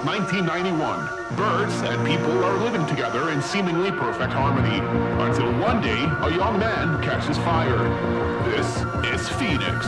1991. Birds and people are living together in seemingly perfect harmony, until one day a young man catches fire. This is Phoenix.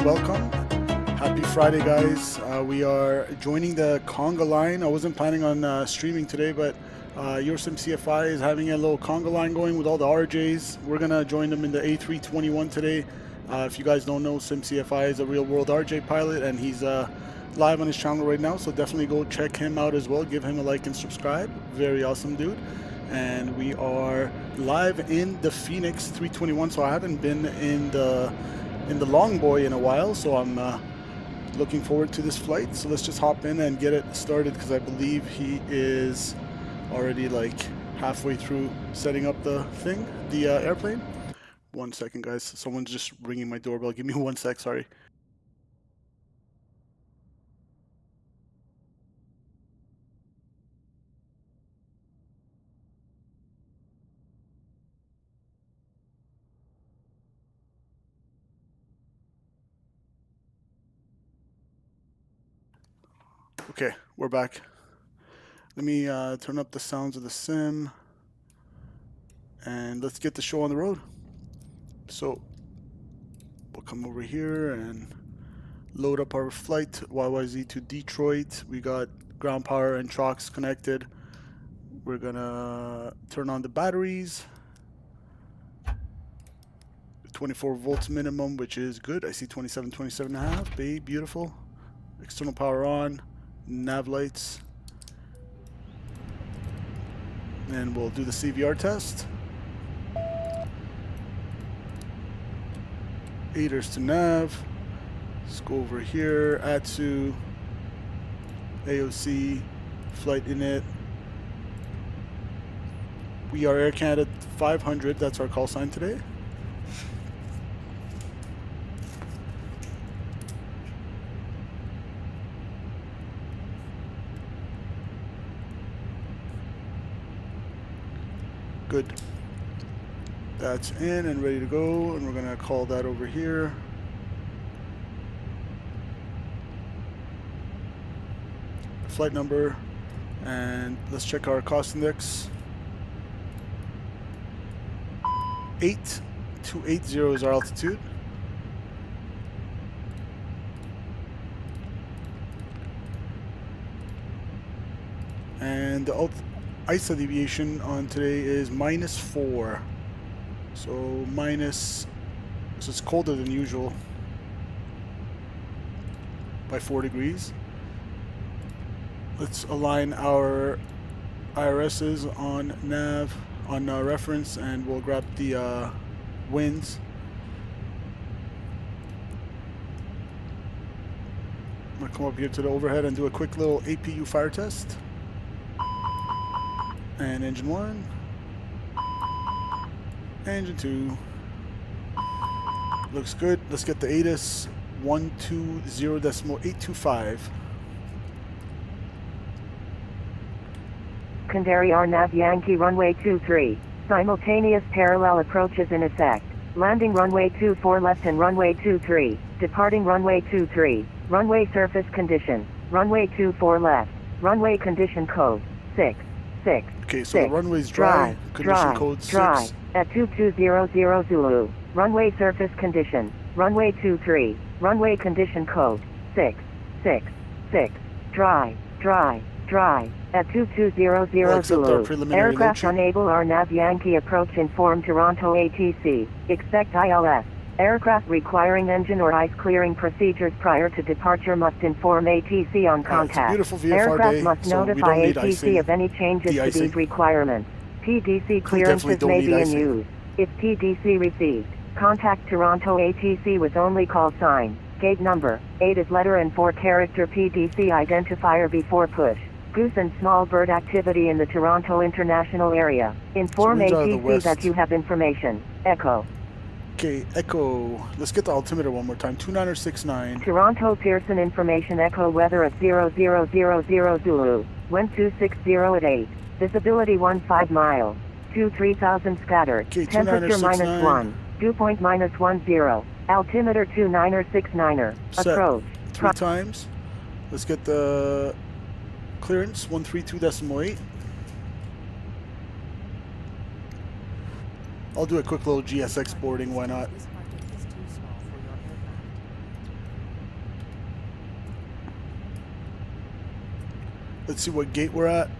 Welcome. Happy Friday, guys. We are joining the conga line. I wasn't planning on streaming today, but Your Sim CFI is having a little conga line going with all the RJs. We're going to join them in the A321 today. If you guys don't know, Sim CFI is a real-world RJ pilot, and he's live on his channel right now, so definitely go check him out as well. Give him a like and subscribe. Very awesome dude. And we are live in the Fenix 321, so I haven't been in the long boy in a while, so I'm looking forward to this flight. So let's just hop in and get it started, because I believe he is already like halfway through setting up the airplane. 1 second, guys. Someone's just ringing my doorbell. Give me 1 sec, sorry. Okay, we're back. Let me turn up the sounds of the sim. and let's get the show on the road. So we'll come over here and load up our flight CYYZ to Detroit. We got ground power and trucks connected. We're gonna turn on the batteries. 24 volts minimum, which is good. I see 27 and a half. Babe, beautiful. External power on. Nav lights. And we'll do the CVR test. Aiders to nav. Let's go over here. ATSU. AOC. Flight init. We are Air Canada 500. That's our call sign today. Good. That's in and ready to go, and we're gonna call that over here. Flight number, and let's check our cost index. 8280 is our altitude. And the ISA deviation on today is -4. So it's colder than usual by 4 degrees. Let's align our IRSs on nav, on reference, and we'll grab the winds. I'm gonna come up here to the overhead and do a quick little APU fire test. And engine 1, engine 2, looks good. Let's get the ATIS 120.825. Secondary RNAV Yankee runway 23, simultaneous parallel approaches in effect. Landing runway 24 left and runway 23, departing runway 23, runway surface condition, runway 24 left, runway condition code 6. Okay, so the runway's dry, condition code 6. At 2200 Zulu, runway surface condition, runway 23, runway condition code 6. Dry. At 2200 Zulu, aircraft unable RNAV Yankee approach inform Toronto ATC, expect ILS. Aircraft requiring engine or ice clearing procedures prior to departure must inform ATC on contact. Aircraft must notify ATC of any changes to these requirements. PDC clearances may be in use. If PDC received, contact Toronto ATC with only call sign, gate number, 8 is letter and 4-character PDC identifier before push. Goose and small bird activity in the Toronto International Area. Inform ATC that you have information. Echo. Okay, Echo. Let's get the altimeter one more time. 2969. Toronto Pearson information Echo weather at 0000 Zulu. Wind 260 at 8. Visibility 15 miles. 23,000 scattered. Okay, Temperature -1. Dew point -10. Altimeter 2969er. Approach. 3 times. Let's get the clearance 132.8. I'll do a quick little GSX boarding, why not? Let's see what gate we're at.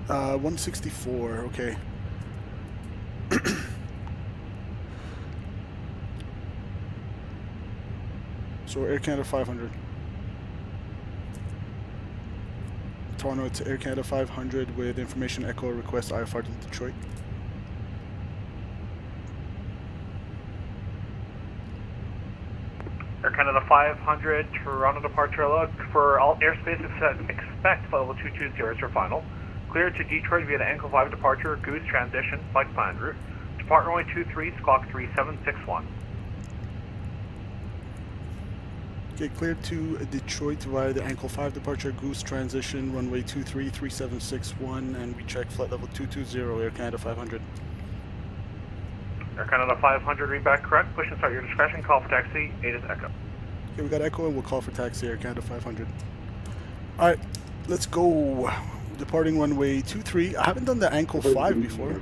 164, okay. So Air Canada 500. Toronto to Air Canada 500 with information Echo request IFR to Detroit. Air Canada 500, Toronto departure look for all airspace expect level 220 is your final. Clear to Detroit via the Ankle 5 departure, Goose transition, flight plan route. Depart runway 23, squawk 3761. Okay, cleared to Detroit via the Ankle 5 departure, Goose transition, runway 23, 3761, and we check flight level 220, Air Canada 500. Air Canada 500, read back correct. Push and start your discretion. Call for taxi. 8 is Echo. Okay, we got Echo and we'll call for taxi, Air Canada 500. Alright, let's go. departing runway 23. I haven't done the ankle 5 before.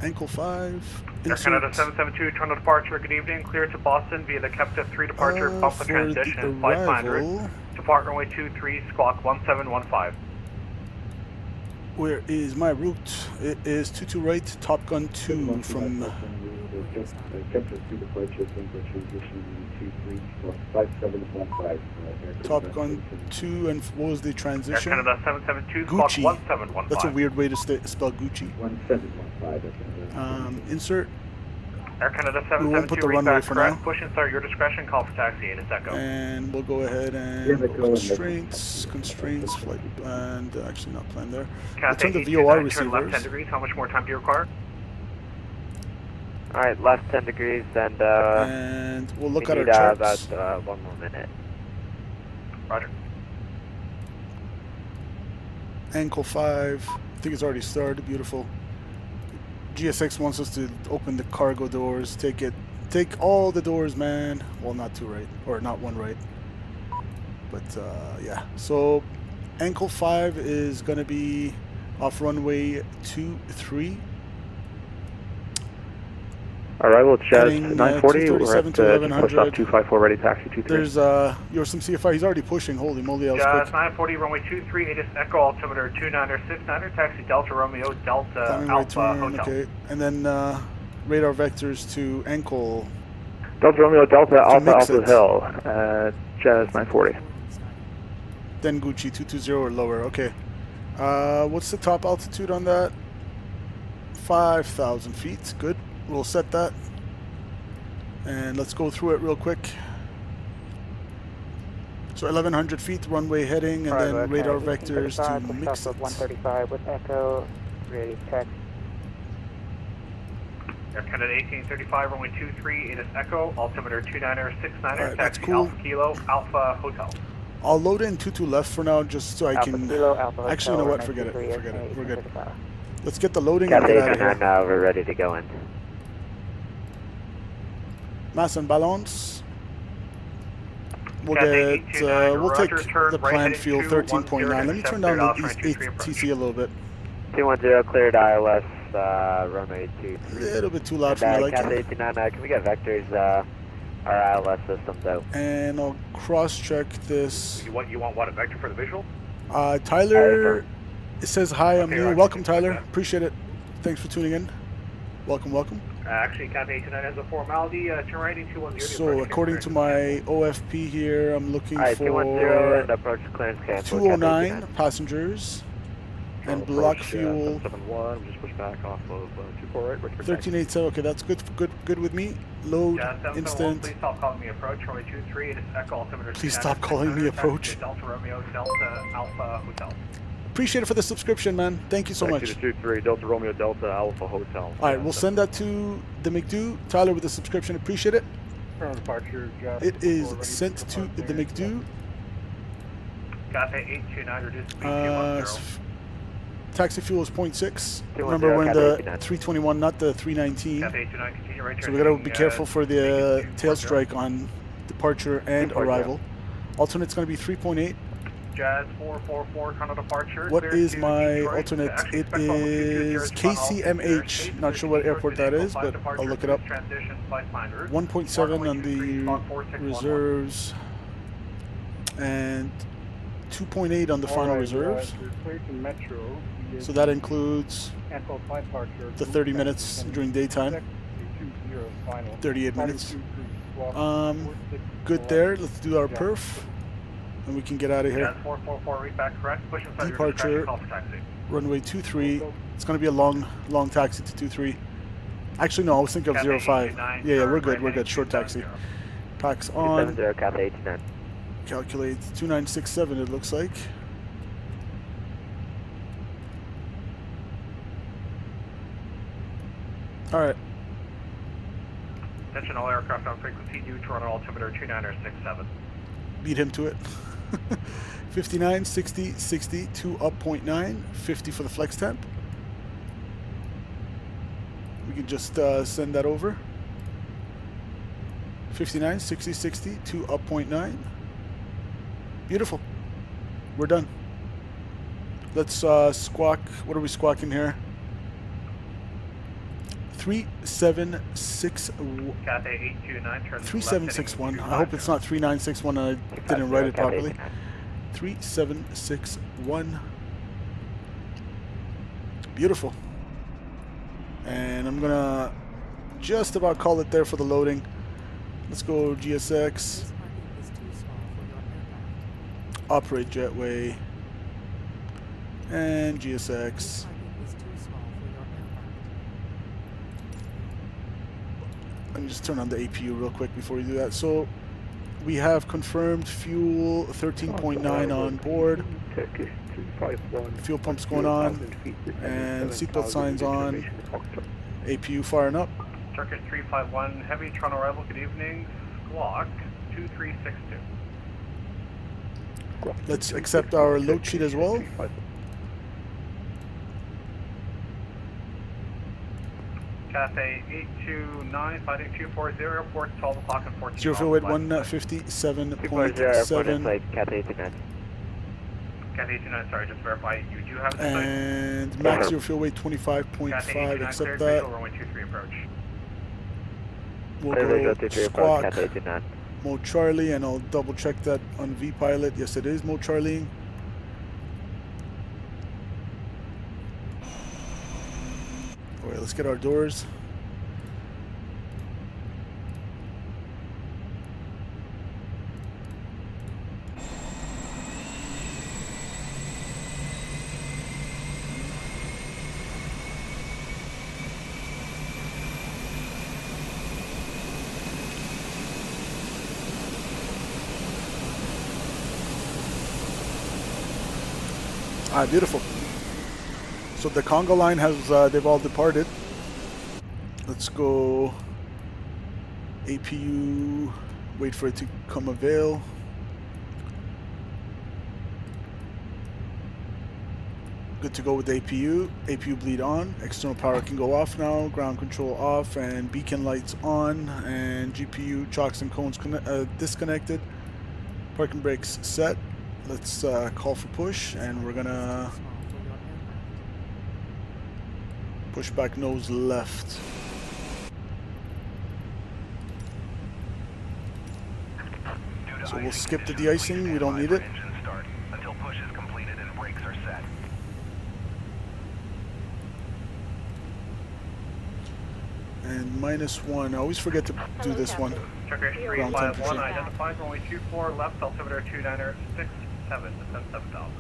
Ankle 5. Air Canada 772, Toronto departure. Good evening. Clear to Boston via the Kepta 3 departure. Bump the transition. Flight 500. Depart runway 23, squawk 1715. Where is my route? It is 22 right, Top Gun 2 from... Top Gun 2, and what was the transition? Air Canada 772, squawk Gucci. 1715. That's a weird way to spell Gucci. 1715. Insert. Air Canada We won't put 772, the read runway back for correct. now. Push and start your discretion. Call for taxi. It is Echo. And we'll go ahead and constraints, flight, and actually not planned there. We'll turn the VOR Turn left 10 receivers. degrees. How much more time do you require? Alright, left 10 degrees, and we'll look we at our need, charts. about 1 more minute. Roger. Ankle 5. I think it's already started. Beautiful. GSX wants us to open the cargo doors. Take all the doors, man. Well, not 2 right, or not 1 right. But yeah. So ankle 5 is gonna be off runway 23. Arrival at Jazz Heading, 940, we're 237 at to push off 1100. 254, ready taxi 23. There's your some CFI. He's already pushing. Holy moly, that was Jazz quick. 940, runway 23, it is Echo, altimeter 2969er, taxi Delta Romeo, Delta Timing right Alpha turn, Hotel. okay. And then radar vectors to ankle. Delta Romeo, Delta Alpha mix Alpha it. Hill, Jazz 940. Then Gucci 220 or lower. Okay. What's the top altitude on that? 5,000 feet. Good. We'll set that. And let's go through it real quick. So 1,100 feet runway heading, and then radar vectors to mix it. 135 with Echo, ready text. Air Canada 1835, runway 23, it is Echo, altimeter 2969er, Alright, that's taxi cool. Alpha Kilo, Alpha Hotel. I'll load in 22 left for now, just so I Alpha can. Kilo, Alpha Actually, you know Hotel, what? Forget it. 93, Forget it. We're good. 1835. Let's get the loading and Cat get out of here. 89, we're ready to go in. Mass and balance. We'll Cat get. 829, We'll take Roger, turn the right planned heading fuel 210, 13.9. Let me turn down the TC a little bit. 210, cleared ILS, runway 23. A little bit too loud for me. Like Cat it. 89, can we get vectors, our ILS systems out? And I'll cross-check this. You want what, a vector for the visual? Tyler, it says hi. I'm Okay, new. Roger. Welcome, Tyler. Appreciate it. Thanks for tuning in. Welcome, welcome. Actually, Cat 89 has a formality, turn right into 210. So according to my OFP here, I'm looking Alright, 210 and for approach clearance cancel. 209 passengers and block fuel 771, just push back off of 24 right, 1387. Okay, that's good with me. Load Jazz 771, instant. please stop calling me approach, runway 23, it is Echo, altimeter Please 29er, stop calling me 600, approach. taxi Delta Romeo, Delta Alpha Hotel. Appreciate it for the subscription, man. Thank you so much. Taxi to 23, Delta Romeo, Delta Alpha Hotel. All right, we'll send that to the McDo. Tyler with the subscription. Appreciate it. Departure, It is sent to the McDo. Cat 829, reduce speed Uh, 210. Taxi fuel is 0.6. 210, Remember, we're in Cat the 89. 321, not the 319. Cat 829, continue right So we gotta turning, be careful for the Vegas tail 240. strike on departure and 240. arrival. Alternate's gonna be 3.8. Jazz 444, Toronto departure. What clear is to my Detroit. alternate? Actually, It expect level 220 is is final. KCMH. Not sure what airport that is, but I'll look it up. Transition, flight plan route. 1.7 on the 4611. reserves and 2.8 on the final reserves. You're cleared to Metro. So that includes Echo 5 departure. the 30 minutes during daytime. 220 final. 38 minutes. 42, Good there. Let's do our perf, and we can get out of here. Jazz 444, read back correct. Push inside your Departure. discretion, call for taxi. Runway 23. It's going to be a long taxi to 23. Actually, no, I was thinking of Cat 05. 829, Yeah, we're turn good. right We're good. heading Short taxi. 270. Packs on. 270, Cat 89. Calculate 2967. It looks like. All right. Attention all aircraft on frequency due Toronto altimeter 2967. Beat him to it. 59, 60, 60, 2 up 0.9, 50 for the flex temp. We can just send that over. 59, 60, 60, 2 up 0.9. Beautiful. We're done. Let's squawk. What are we squawking here? 3761. Cathay 829, turn 3761. I hope it's not 3961 and I didn't write it properly. 3761. Beautiful. And I'm gonna just about call it there for the loading. Let's go GSX. Operate jetway. And GSX. Let me just turn on the APU real quick before we do that. So we have confirmed fuel 13.9 on board. Fuel pumps going on. And seatbelt signs on. APU firing up. Turkish 351, heavy Toronto arrival, good evening. Squawk 2362. Let's accept our load sheet as well. Cathay 829, fighting 240, airport 12 o'clock and 14 Zero fuel weight 157.7. Cathay 89. Cathay 89, sorry, just verify you do have the And max zero fuel weight 25.5. Accept that. runway 23 approach. We'll go squawk mode Charlie, and I'll double check that on VPilot. Yes, it is mode Charlie. Alright, let's get our doors. Alright, beautiful. So the conga line has, they've all departed. Let's go APU, wait for it to come avail. Good to go with the APU. APU bleed on. External power can go off now. Ground control off and beacon lights on. And GPU chocks and cones disconnected. Parking brakes set. Let's call for push, and we're gonna push back nose left. So we'll skip the de-icing, we don't need it. Until push is completed and brakes are set. And -1, I always forget to do this one. Turkish Ground 351, temperature. identified runway 24, left, altimeter 2967, descend 7000.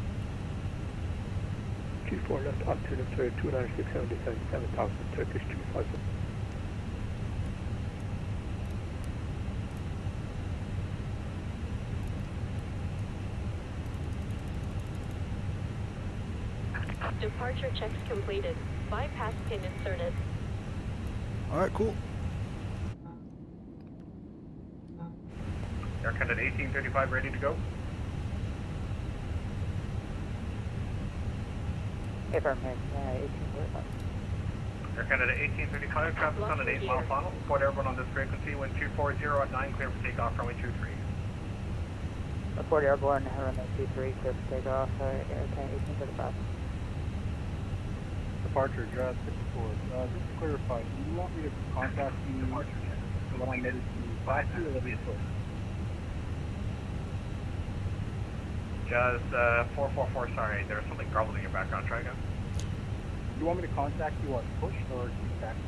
24 left, altimeter 2967, descend 7000, Turkish 351. Departure checks completed. Bypass pin inserted. Alright, cool. Air Canada 1835 ready to go. Affirmative, 1835. Air Canada 1835, traffic on an 8-mile final. Report airborne on this frequency, wind 240 at 9, clear for takeoff, runway 23. Report airborne, runway 23, clear for takeoff, Air Canada 1835. Departure address 54. Just to clarify, do you want me to contact you when I'm headed to 52 or let me switch? Jazz 444, sorry, there's something garbled in your background. Try again. Do you want me to contact you on push or taxi?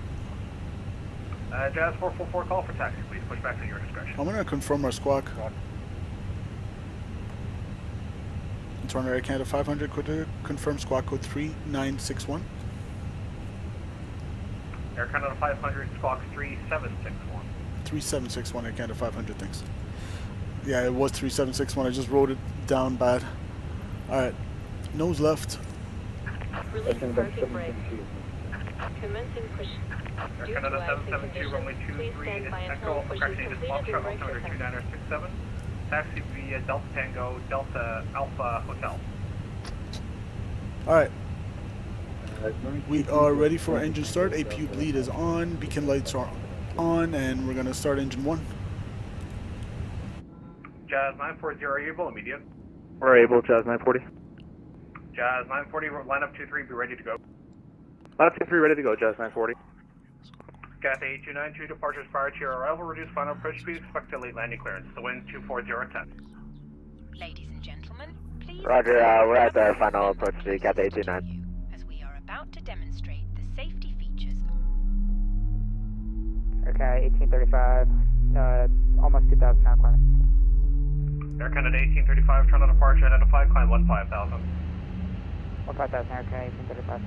Jazz 444, call for taxi, please. Push back at your discretion. I'm gonna confirm our squawk. Toronto Air Canada 500, could you confirm squawk code 3961? Air Canada 500, squawk 3761. 3761 Air Canada 500, thanks. Yeah, it was 3761, I just wrote it down bad. Alright, nose left. Release parking brake. Commencing push. Air Canada 772, runway 23, Echo, correction, this Foxtrot, altimeter 2967. Taxi via Delta Tango, Delta Alpha Hotel. Alright. We are ready for engine start. APU bleed is on, beacon lights are on, and we're going to start engine 1. Jazz 940, are you able immediate? We're able, Jazz 940. Jazz 940, line up 23, be ready to go. Line up 23, ready to go, Jazz 940. Cathay 8292, departures prior to your arrival, reduce final approach speed, expect a late landing clearance. The wind 24010. Ladies and gentlemen, please... Roger, we're at the final approach to Cathay 292. As we are about to demonstrate the safety features... Okay, 1835, almost 2,000 now climbing. Air Canada 1835, Toronto departure, identified, climb 15,000. 15,000, Air Canada 1835.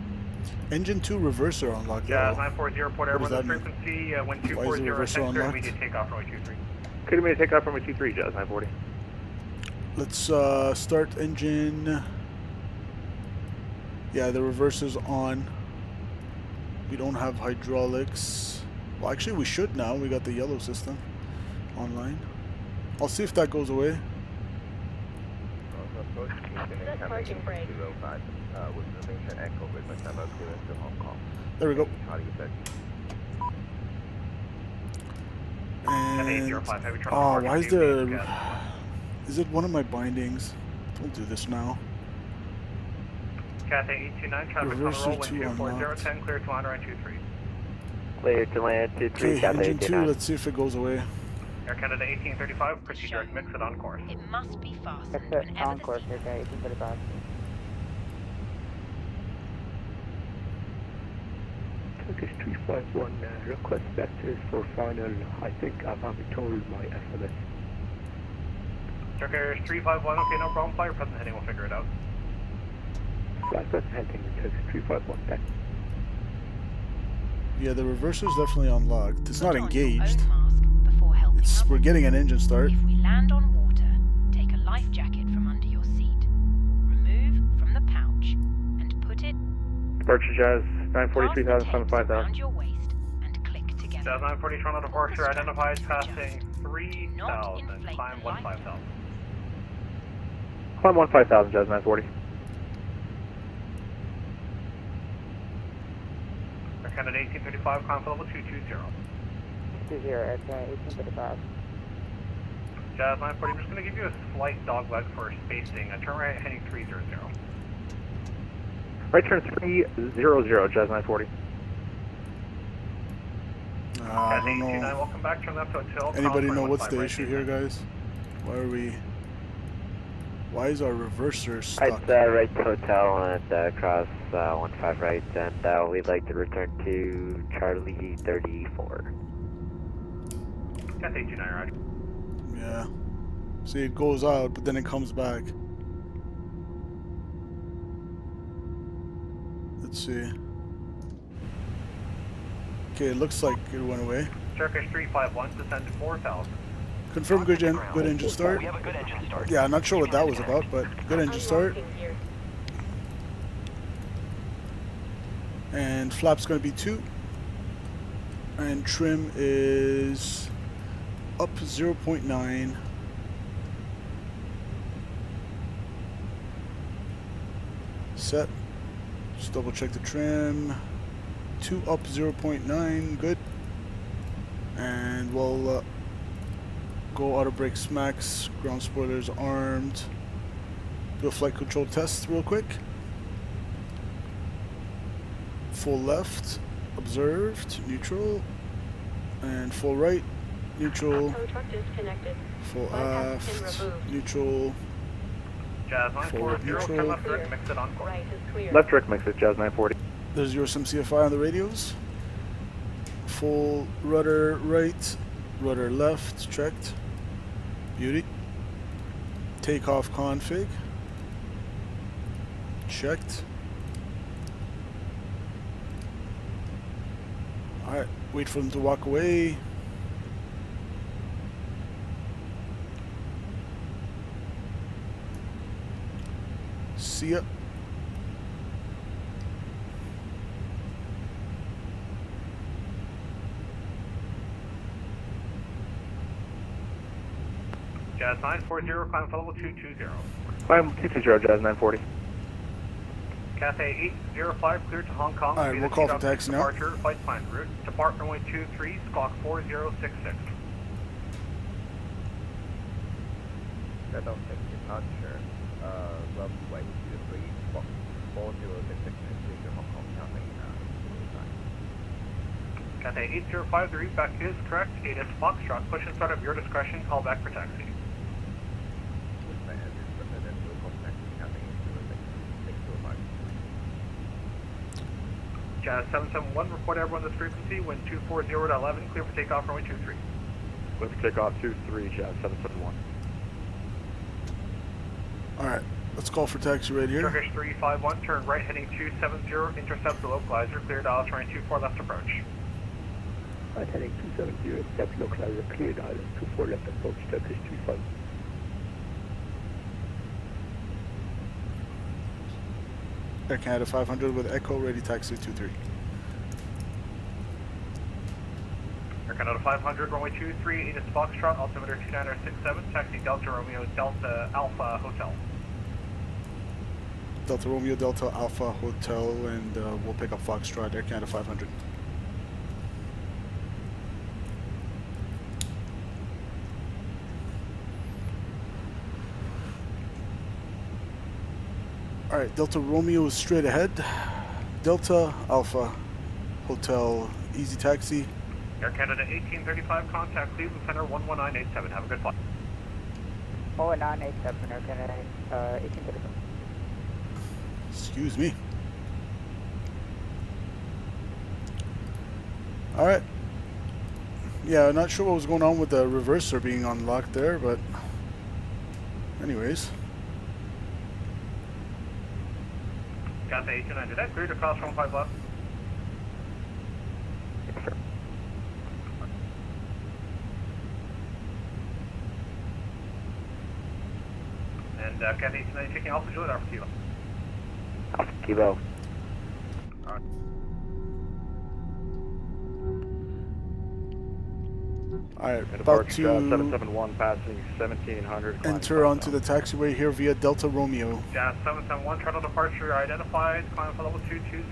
Engine 2 reverser unlocked. Jazz 940, report airborne that frequency, wind Why is the 240, reverser clear unlocked? immediate takeoff runway 23. Could immediate takeoff from 23, Jazz 940. Let's start engine. Yeah, the reverser's on. We don't have hydraulics. Well, actually, we should now. We got the yellow system online. I'll see if that goes away. Set parking brake. There we go. And oh, why is there? Is it one of my bindings? Don't do this now. Cathay 829, traffic on the roll, wind 24010, clear to land around 23. Clear to land 23, Okay, Cathay engine 2, 829. let's see if it goes away. Air Canada 1835, proceed direct mix it on course. It must be fastened Exit whenever on the course, seat- okay, 1835. Turkish 351, request vectors for final. I think I've already told my FMS. Turkish 351, okay, no problem, fly your present heading, we'll figure it out. Flight present heading, Turkish 351, back. Yeah, the reverser's definitely unlocked. It's not Put on your engaged. own mask before helping We're others. getting an engine start. If we land on water, take a life jacket from under your seat. Remove from the pouch and put it Departure, Jazz 940, past 3000, the tape 5000. around your waist and click together. Jazz 940, Toronto departure, identified, passing Do 3,000, not inflate climb the life 15,000. Climb 15,000, Jazz 940. Air Canada 1835, climb for level 220. 20, Air Canada 1835. Jazz 940, I'm just going to give you a slight dog leg for spacing. Turn right heading 300. Right turn 300, Jazz 940. I Jazz don't 829, know. welcome back, turn left hotel. Anybody know what's 15 the right, issue take here, that. guys? Why is our reverser stuck? Right, right hotel and cross 15 right, and we'd like to return to Charlie 34. Cathay 829, right? Yeah. See, it goes out, but then it comes back. Let's see. Okay, it looks like it went away. Turkish 351, descend to 4,000. Confirm good engine start. We have a good engine start. Yeah, I'm not sure what that was about, but good engine start. Unlocking gear. And flap's going to be 2. And trim is up 0.9. Set. Just double check the trim. 2 up 0.9. Good. And we'll go auto brake smacks. Ground spoilers armed. Do a flight control test real quick. Full left, observed, neutral, and full right, neutral, Tow truck disconnected. full Bypass pin aft, removed. neutral, Jazz Forward 940, neutral. turn left direct, mix it on course. Right is clear. Left direct mix it, Jazz 940. there's your CFI on the radios. Full rudder right, rudder left, checked. Beauty. Takeoff config. Checked. Alright, wait for them to walk away. See ya. Jazz 940, climb for level 220. Climb 220, Jazz 940. Cathay 805, clear to Hong Kong. Alright, Be we'll the call for Takeoff taxi now. Departure, flight plan route. Depart runway 23, squawk 4066. Cutoff take departure, runway 23, Fox 4066 to Hong Kong, Taipei, Cathay 8053, back is correct. 8 is Foxtrot, push and start of your discretion, call back for taxi. Jazz 771, report everyone this frequency, wind 240 to 11, clear for takeoff runway 23. Clear for takeoff 23, Jazz 771. Alright, let's call for taxi right here. Turkish 351, turn right heading 270, intercept the localizer, clear to Alice runway 24 left approach. Right heading 270, intercept localizer, clear to Alice 24 left approach, Turkish 35. Air Canada 500 with Echo, ready taxi 23. Air Canada 500, runway 23, 8 is Foxtrot, altimeter 2967, taxi Delta Romeo Delta Alpha Hotel. Delta Romeo Delta Alpha Hotel, and we'll pick up Foxtrot, Air Canada 500. Alright, Delta Romeo is straight ahead. Delta Alpha Hotel, easy taxi. Air Canada 1835, contact Cleveland Center 11987. Have a good flight. 11987, Air Canada 1835. Excuse me. Alright. Yeah, not sure what was going on with the reverser being unlocked there, but anyways. Got the 829, did that clear to cross from 5 left? And Cat 829 taking Alpha Juliet, Alpha Kilo. Alpha Kilo. Alright. Alright, about to 771 passing 1700. enter onto the taxiway here via Delta Romeo. Jazz 771, shuttle departure identified, climb for level 220.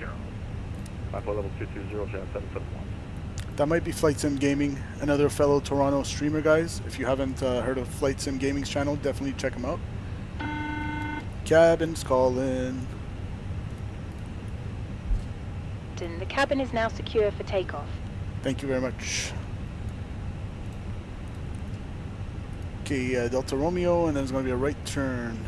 Climb for level 220, Jazz 771. That might be FlightSim Gaming, another fellow Toronto streamer, guys. If you haven't heard of FlightSim Gaming's channel, definitely check him out. Cabin's calling. The cabin is now secure for takeoff. Thank you very much. Okay, Delta Romeo, and then it's going to be a right turn.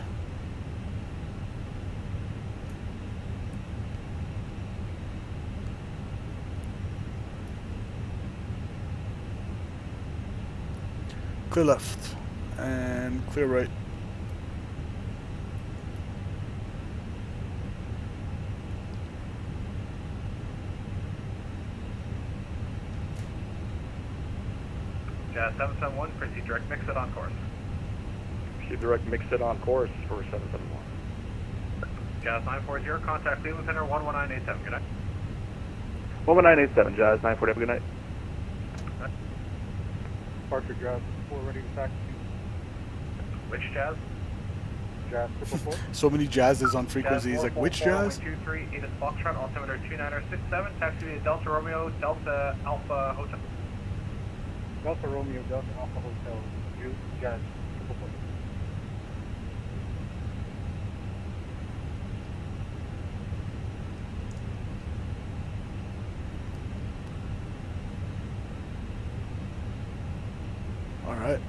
Clear left, and clear right. Jazz 771, proceed direct mix it on course. Proceed direct mix it on course for 771. Jazz 940, contact Cleveland Center 11987. Good night. 11987, Jazz 940, have a good night. Departure Jazz 4 ready to taxi. Which Jazz? Jazz 444. So many jazzes on frequency. He's like, which jazz? 23, 8 is Foxtrot, altimeter 2967, taxi via Delta Romeo Delta Alpha Hotel. Delta Romeo Delta Alpha Hotel, Jazz 444. Alright.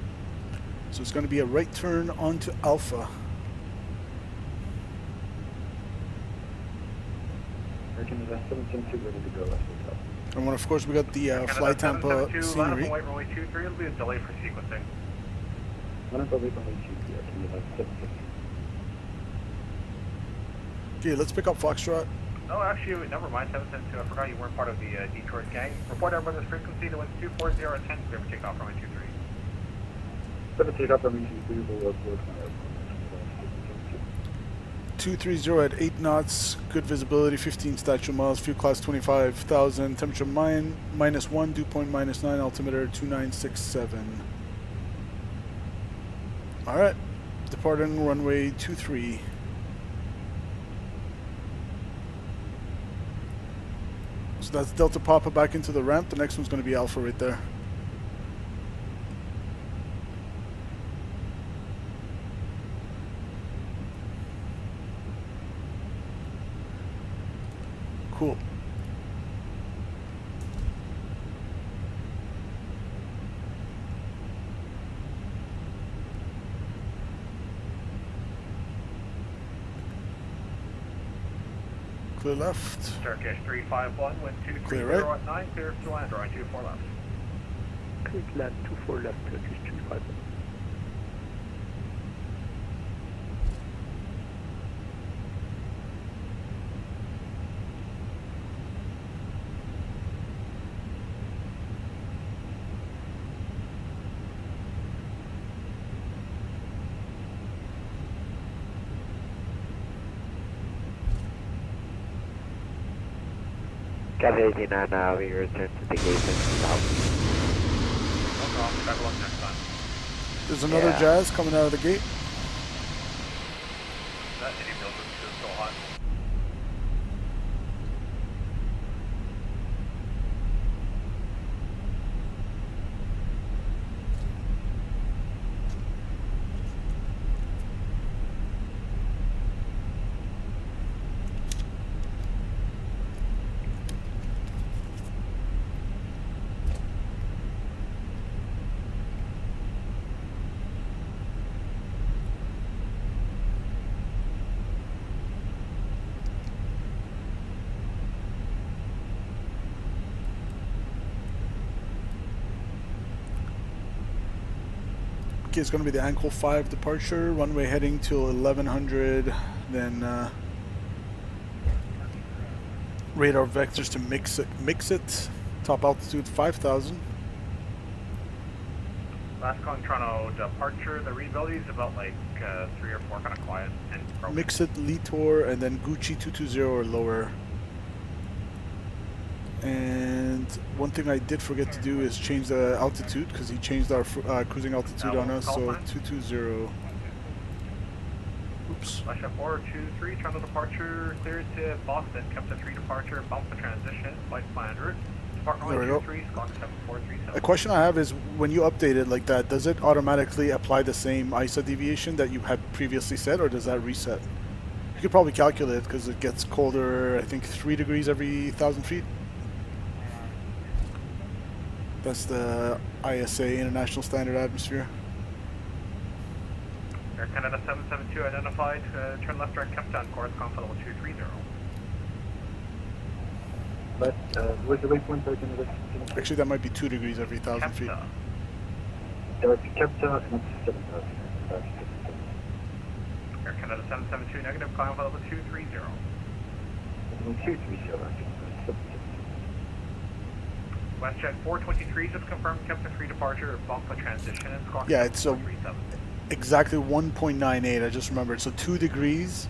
So it's going to be a right turn onto Alpha. And when, of course, we got the FlyTampa scenery. Runway 23, it'll be a delay for sequencing. Okay, let's pick up Foxtrot. Oh, actually, never mind. 772. I forgot you weren't part of the Detroit gang. Report everyone this frequency. The wind's 240 and 10. Clear for takeoff runway 23. 7 takeoff runway 23. 230 at 8 knots, good visibility, 15 statute miles, fuel class 25,000, temperature -1, dew point -9, altimeter 2967. Alright, departing runway 23. So that's Delta Papa back into the ramp. The next one's going to be Alpha right there. Cool. Clear left. Turkish 351, wind 230 Clear right. at 9, clear to land, right 24 left. Clear to land 24 left, Turkish 351. Cathay 89, we return to the gate and south. No problem, try to look next time. There's another Yeah. Jazz coming out of the gate. That IniBuilds is so hot. Okay, it's going to be the Ankle 5 departure, runway heading to 1100, then radar vectors to mix it, top altitude 5000. Last calling Toronto departure, the readability is about like 3 or 4, kind of quiet and broken. Mix it, Litor, and then Gucci 220 or lower. And one thing I did forget to do is change the altitude, because he changed our cruising altitude on us, so 220. Oops. Flash up 423, Toronto departure, cleared to Boston, kept at 3 departure, bump the transition, flight plan route. Depart There we go. 23, Scott 7437. A question I have is, when you update it like that, does it automatically apply the same ISA deviation that you had previously set, or does that reset? You could probably calculate it, because it gets colder, I think 3 degrees every 1,000 feet. That's the ISA, International Standard Atmosphere. Air Canada 772 identified, turn left direct Cape Town, course conflict level 230. Where's the waypoint? Actually, that might be 2 degrees every 1,000 feet. Cape Town and 7,000. Air Canada 772 negative, conflict level 230. 230. WestJet 423 just confirmed kept the 3 departure, bump the transition, and Scott Yeah, it's 437. Exactly 1.98, I just remembered. So 2 degrees,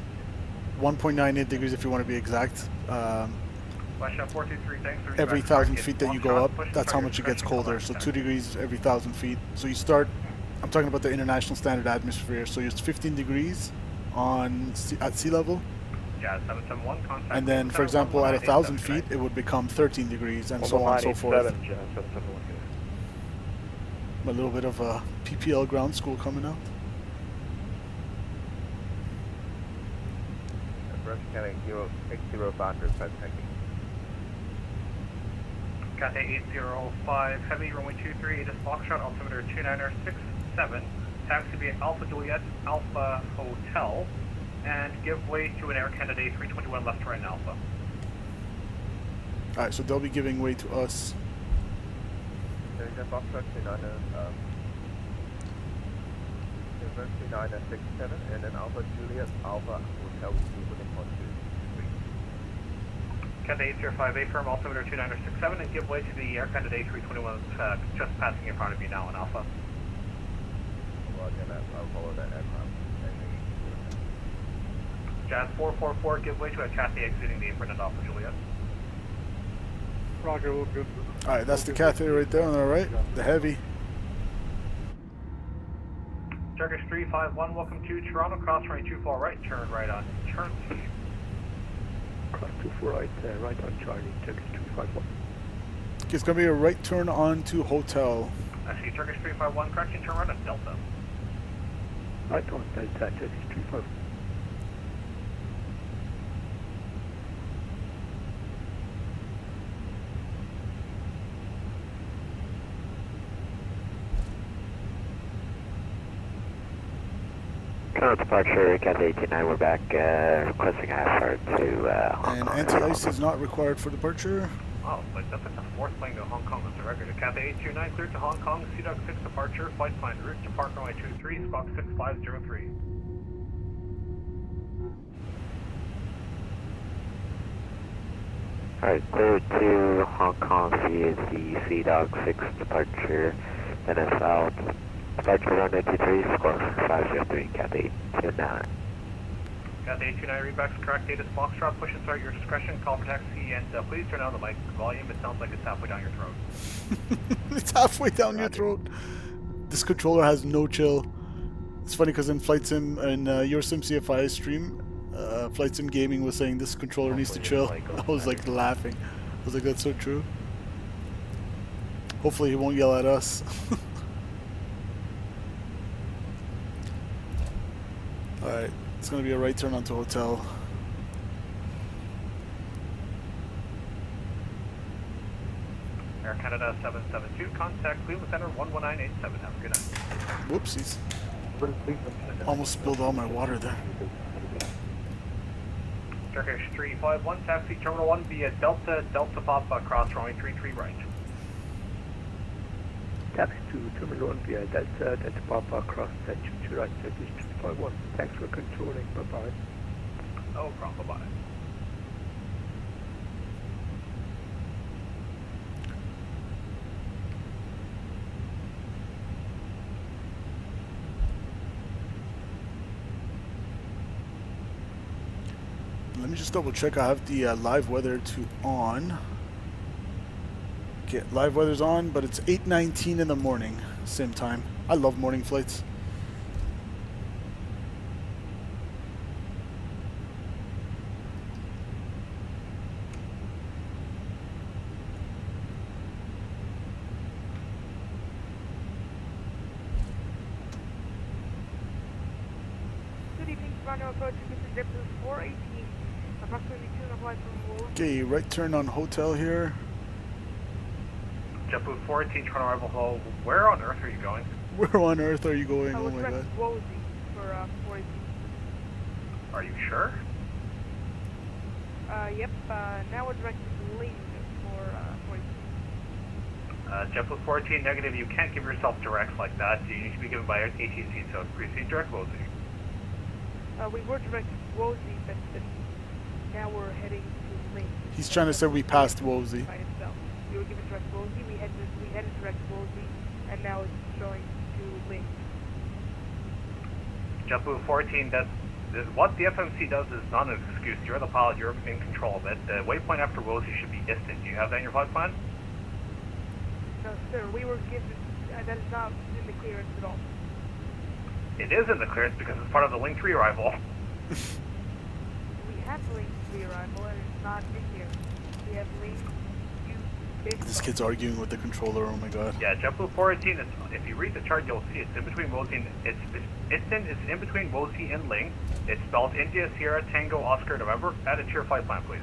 1.98 degrees if you want to be exact. WestJet 423, thanks. Every 1,000 feet that you go up, that's how much it gets colder. So 2 degrees every 1,000 feet. So you start, I'm talking about the International Standard Atmosphere, so it's 15 degrees at sea level. Jazz 771, contact. And then, for example, at 1,000 feet, it would become 13 degrees, and so on and so forth. Jazz 771. A little bit of a PPL ground school coming out. Approach Cathay 80 request taking. Cathay 805, heavy, runway 23, it is Foxtrot, altimeter 2967, taxi via Alpha Juliet, Alpha Hotel, and give way to an Air Canada A321 left to right in Alpha. Alright, so they'll be giving way to us. There's a Foxtrot 2967, and then Alpha Juliet, Alpha Hotel, within 123. Cathay 805, firm, altimeter 2967, and give way to the Air Canada A321 just passing in front of you now in Alpha. Well, then I'll follow that aircraft. Jazz 444, give way to a Cathay exiting the apron at Alpha Juliet. Roger, we'll do. Alright, that's the Cathay right there on the right, the heavy. Turkish 351, welcome to Toronto, cross runway 24 right, turn right on turn. Cross 24 right, right on Charlie, Turkish 351. Okay, it's going to be a right turn on to Hotel. Actually, Turkish 351, correction, turn right on Delta. Right on Delta, Turkish 351. 1 Current departure, Cathay 89, we're back, requesting IFR to Hong And Kong. anti-ice is not required for departure. Oh, but that's like the fourth plane to Hong Kong on the record. Cathay 829 cleared to Hong Kong, CDOC 6 departure, flight plan route to Park runway 23, squawk 6503. Alright, clear to Hong Kong via the CDOC 6 departure, NSL, departure runway 23, squawk 6503, Cathay 829. Cathay 829, readbacks correct, data Foxtrot, push and start your discretion, call for taxi, and please turn down the mic volume, it sounds like it's halfway down your throat. It's halfway down your throat. This controller has no chill. It's funny because in FlightSim and your Sim CFI stream, FlightSim Gaming was saying this controller needs to chill. I was like laughing. I was like, that's so true. Hopefully he won't yell at us. Alright, it's going to be a right turn onto hotel. Air Canada 772, contact Cleveland Center 11987. Have a good night. Whoopsies. Almost spilled all my water there. Turkish 351, taxi Terminal 1 via Delta Papa, cross runway 33 right. Taxi to Terminal 1 via Delta Papa, cross that 22 right, Turkish 351. Thanks for controlling, bye-bye. No problem, bye-bye. Let me just double check. I have the live weather to on. Okay, live weather's on, but it's 8:19 in the morning, same time. I love morning flights. Good evening, Toronto approach, Mr. Jepson 418. Approximately 2 and a flight from Wool. Okay, right turn on hotel here. JetBlue 418, Toronto arrival hall. Where on earth are you going? Where on earth are you going? Oh my god. Woolsey for 418. Are you sure? Yep, now we're directed to Ling for 418. JetBlue 418, negative. You can't give yourself directs like that. You need to be given by ATC, so proceed direct Woolsey. We were directed to Woolsey, but now we're heading to Ling. He's trying to say we passed Woolsey. By itself. We were given direct Woolsey, we headed direct Woolsey, and now it's showing to Ling. JetBlue 14, what the FMC does is not an excuse. You're the pilot, you're in control of it. The waypoint after Woolsey should be distant. Do you have that in your flight plan? No, sir, we were given, that is not in the clearance at all. It is in the clearance because it's part of the Link 3 arrival. We have Link 3 arrival and it's not in here. We have Link This kid's arguing with the controller, oh my god. Yeah, JetBlue 418, if you read the chart, you'll see it's in between Woolsey and, it's in between Woolsey and Ling. It's spelled India, Sierra, Tango, Oscar, November. Add it to your flight plan, please.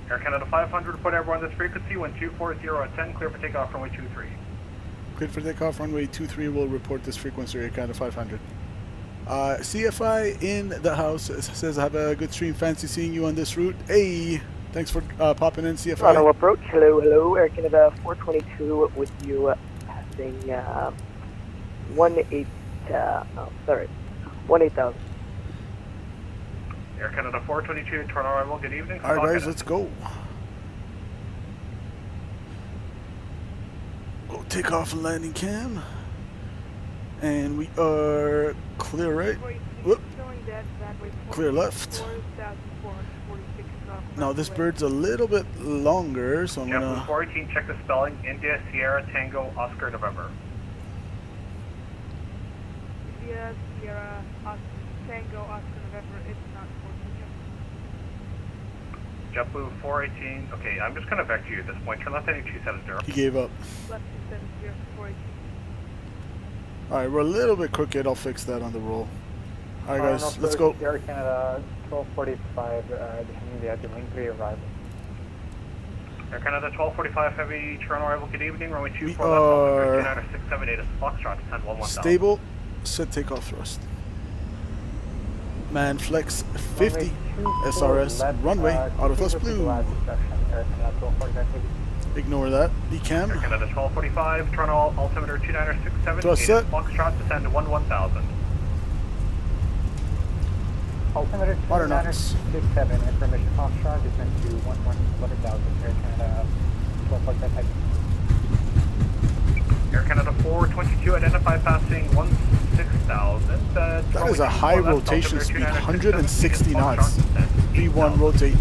Air Canada 500, report everyone this frequency, 1240 at 10, clear for takeoff runway 23. Clear for takeoff runway 23 will report this frequency, Air Canada 500. CFI in the house says, have a good stream, fancy seeing you on this route. Hey, thanks for popping in, CFI. Toronto approach, hello, Air Canada 422 with you passing 18,000. Air Canada 422, Toronto arrival, good evening. Alright guys, let's go. Go take off and landing cam. And we are clear right. Whoop. Clear left. Now this bird's a little bit longer, so I'm gonna... 418, check the spelling, India, Sierra, Tango, Oscar, November. India, Sierra, Tango, Oscar, November, it's not 14. JetBlue 418, okay, I'm just gonna vector you at this point, turn left heading 270. He gave up. Left 270, 418. Alright, we're a little bit crooked, I'll fix that on the roll. Alright guys, let's go. Air Canada 1245, descending the Link 3 arrival. Air Canada 1245 Heavy, Toronto arrival, good evening, runway 24 We left, are 29678 is Foxtrot, descend 11000. stable, set takeoff thrust. Man flex 50, SRS, runway, auto thrust blue. Ignore that, decam. Air Canada 1245, Toronto altimeter 29678 Thrust is set. Foxtrot, descend 11000. Altimeter Water knots. 29667, information Foxtrot, descend to 11,000, Air Canada 1245 Heavy. Air Canada 422, identify passing 16,000. That is a high rotation speed, 160 knots. V1 rotate.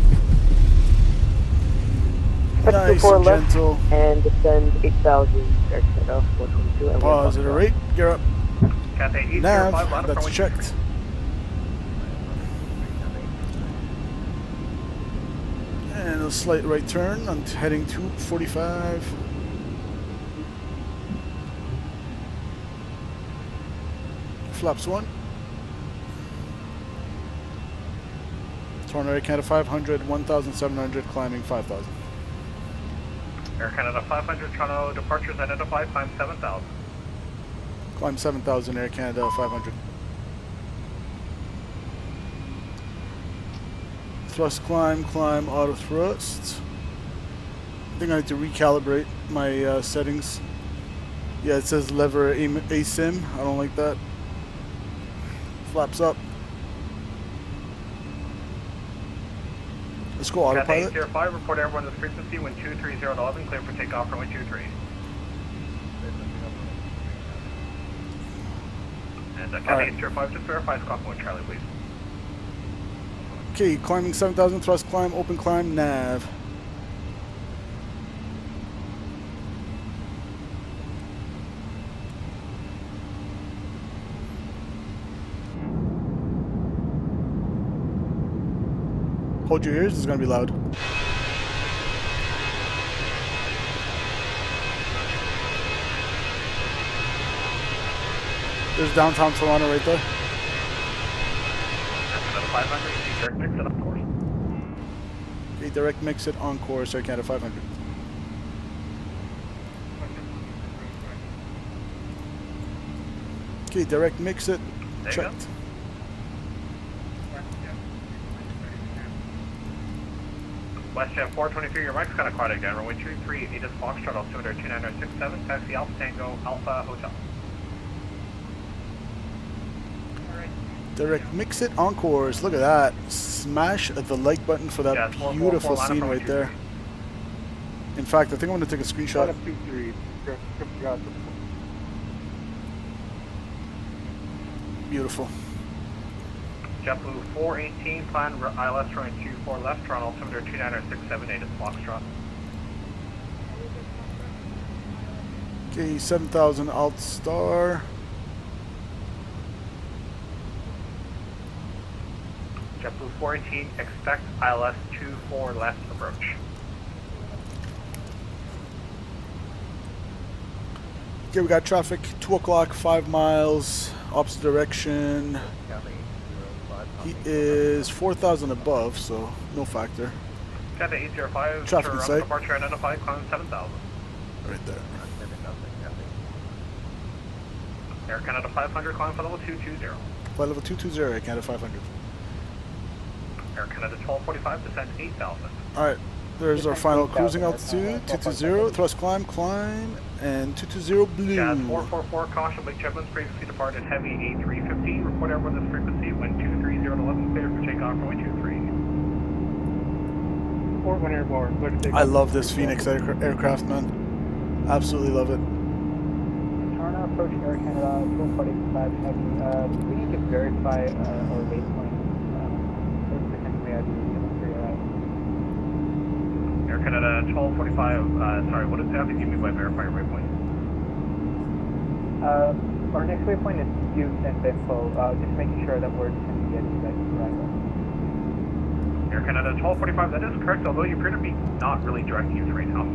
Nice and gentle. And descend 8,000, Air Canada 422. And Positive rate, gear up. Cathay Nav, 805, line up that's runway checked. And a slight right turn, I'm heading to 45. Flaps 1. Toronto Air Canada 500, 1,700, climbing 5,000. Air Canada 500, Toronto departures identified, climb 7,000. Climb 7,000, Air Canada 500. Thrust climb, climb, auto thrust. I think I need to recalibrate my settings. Yeah, it says lever ASIM. I don't like that. Flaps up. Let's go autopilot. Cathay 805, report airborne this frequency, wind 230 clear for takeoff, runway 23. And Cathay 805, just verify Scott Point Charlie, please. Okay, climbing 7,000, thrust climb, open climb, nav. Hold your ears, it's gonna be loud. There's downtown Toronto right there. Another 500, direct mix it, of course. Okay, direct mix it on course, Air Canada 500. Okay, direct mix it, checked. WestJet 423, your mic's kind of quiet again. Runway 23, 8 is Foxtrot, altimeter 29067, taxi Alpha Tango, Alpha Hotel. Direct mix it on course. Look at that. Smash the like button for that beautiful scene right there. In fact, I think I'm going to take a screenshot. Beautiful. JetBlue 418, plan ILS runway 24 left, Toronto altimeter 29068 is Foxtrot. Okay, 7,000 alt star. JetBlue 418, expect ILS 24 left approach. Okay, we got traffic, 2 o'clock, 5 miles, opposite direction. He is 4,000 above, so no factor. Cathay 805, traffic in sight. Departure identified, climb 7,000. Right there. Air Canada 500, climb for level 220. Flight level 220, Air Canada 500. Air Canada 1245, descend 8,000. Alright, there's our final cruising altitude, 220, thrust climb, climb, and 220 blue. Jazz 444, caution, Blake Chipman's previously departed heavy A350, report airborne this frequency, wind 230 clear for takeoff, runway 23. Report when airborne. I love this Fenix aircraft, man. Absolutely love it. Toronto approach Air Canada 1245 Heavy. We need to verify our waypoint. Air Canada 1245, sorry, what does that mean by verify your waypoint? Our next waypoint is due and info, just making sure that we're sending the right arrival. Air Canada 1245, that is correct, although you appear to be not really direct use right now.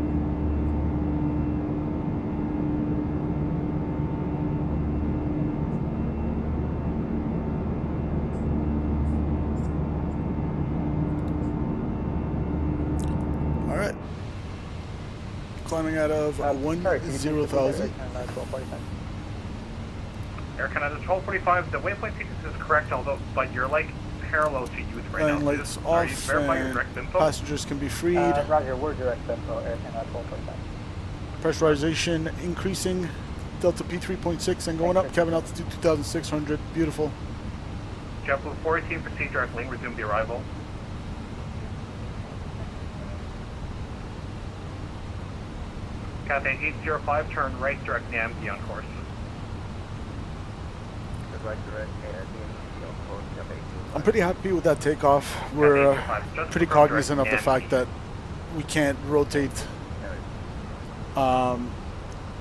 climbing out of 10,000. Air Canada 1245, the waypoint sequence is correct, although, but you're like parallel to youth right And now. lights Are you off, verifying your and direct info? passengers can be freed. Roger, we're direct info, Air Canada 1245. Pressurization increasing. Delta P3.6 and going up. Cabin altitude 2,600. Beautiful. JetBlue 418, proceed direct link, resume the arrival. Cathay 805, turn right, direct NAMD on course. I'm pretty happy with that takeoff. We're pretty cognizant of the fact that we can't rotate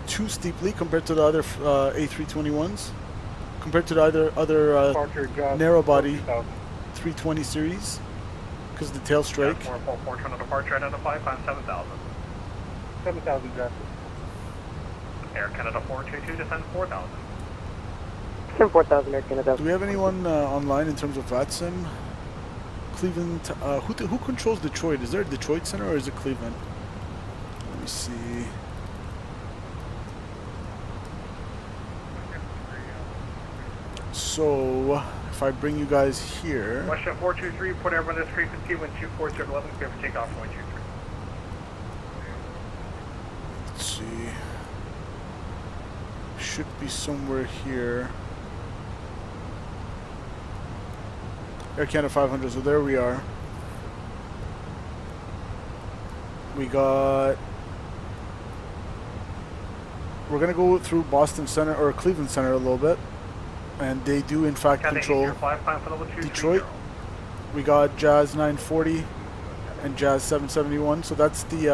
too steeply compared to the other A321s, compared to the other narrow body 320 series, because the tail strike. 444, turn on departure, identify, climb 7,000. 7,000 drafted. Air Canada 422, descend 4,000. Descend 4,000, Air Canada. Do we have anyone online in terms of VATSIM? Cleveland, who controls Detroit? Is there a Detroit center or is it Cleveland? Let me see. So, if I bring you guys here. Westjet 423, put everyone this frequency, wind 24011, clear for takeoff, 123. Let's see. Should be somewhere here. Air Canada 500, so there we are. We got... We're going to go through Boston Center, or Cleveland Center a little bit. And they do in fact control Detroit. We got Jazz 940 and Jazz 771, so that's the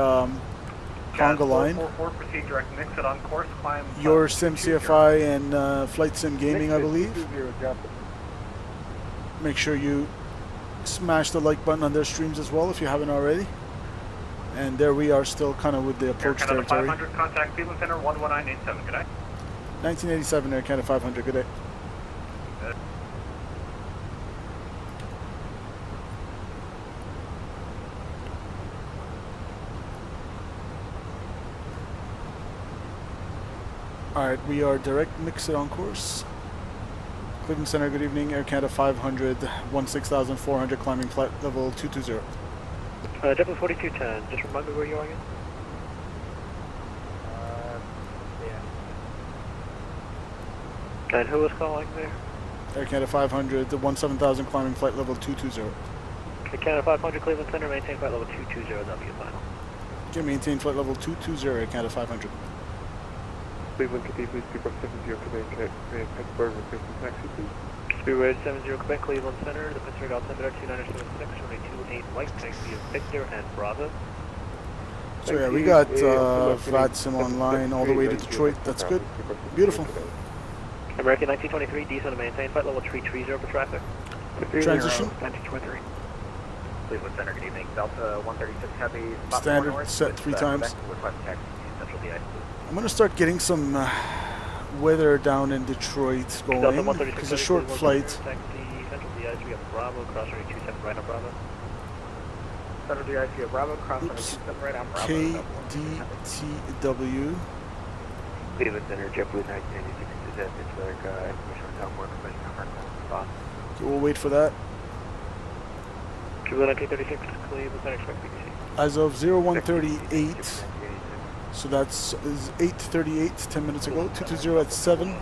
conga line. Proceed direct mix it on course, climb Your Sim CFI and FlightSim Gaming, I believe. Make sure you smash the like button on their streams as well if you haven't already. And there we are, still kind of with the approach territory. 500, contact Cleveland Center 11987. Good day. 1987 Air Canada 500. Good day. Alright, we are direct mix it on course. Cleveland Center, good evening. Air Canada 500, 16,400, climbing flight level 220. JetBlue 4210, just remind me where you are again? Yeah. And who was calling there? Air Canada 500, 17,000, climbing flight level 220. Air Canada 500, Cleveland Center, maintain flight level 220, that'll be your final. Okay, maintain flight level 220, Air Canada 500. Cleveland, could you please speak up 70 Quebec, Pittsburgh, requesting taxi, please? Speedway 70 Quebec, Cleveland Center, the Pittsburgh altimeter 2976, runway 28 right, taxi of Victor and Bravo. So yeah, we got VATSIM online all the way to Detroit. That's good. Beautiful. American 1923, descend to maintain flight level 330 for traffic. Transition. 1923. Cleveland Center, good evening. Delta 136 Heavy. Standard set 3 times. Request taxi Central DI. I'm going to start getting some weather down in Detroit going, because a short flight. Taxi Central DI, we have Bravo, cross runway 27 right on Bravo. Central DI, we have Bravo, cross runway 27 right on Bravo. KDTW. Cleveland Center, JetBlue 1986 is at Pittsburgh, information on town more information on our spot. Okay, we'll wait for that. JetBlue 1936, Cleveland Center, expect BTC. As of 0138, so that's 8:38, 10 minutes ago. 220 at 7.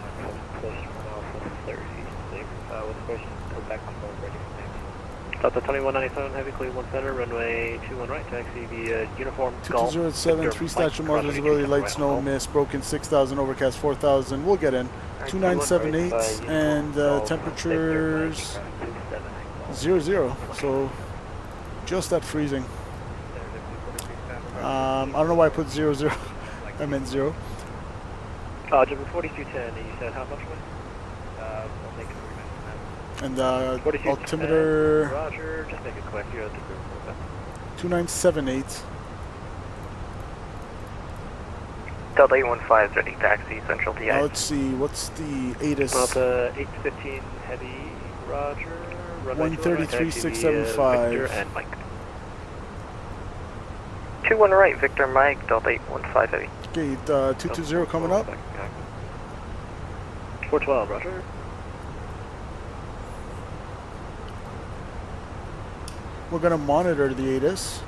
Delta 2197 Heavy, Cleveland Center, runway 21 right, taxi via uniform Golf. 220 at 7, 3 statute marks, visibility, light, snow, mist, broken, 6,000, overcast, 4,000. We'll get in. 2978, and temperatures 00, so just at freezing. I don't know why I put 00. I meant 0. JetBlue 4210, you said how much was? I'll make it and altimeter Roger, just make it quick. You're at the group. 2978. Delta 815 ready, taxi Central DI. Let's see, what's the ATIS? Delta 815 Heavy, Roger. 133,675. Victor and Mike. 21 right, Victor Mike, Delta 815 heavy. Okay, 220 coming up. 412, roger. We're gonna monitor the ATIS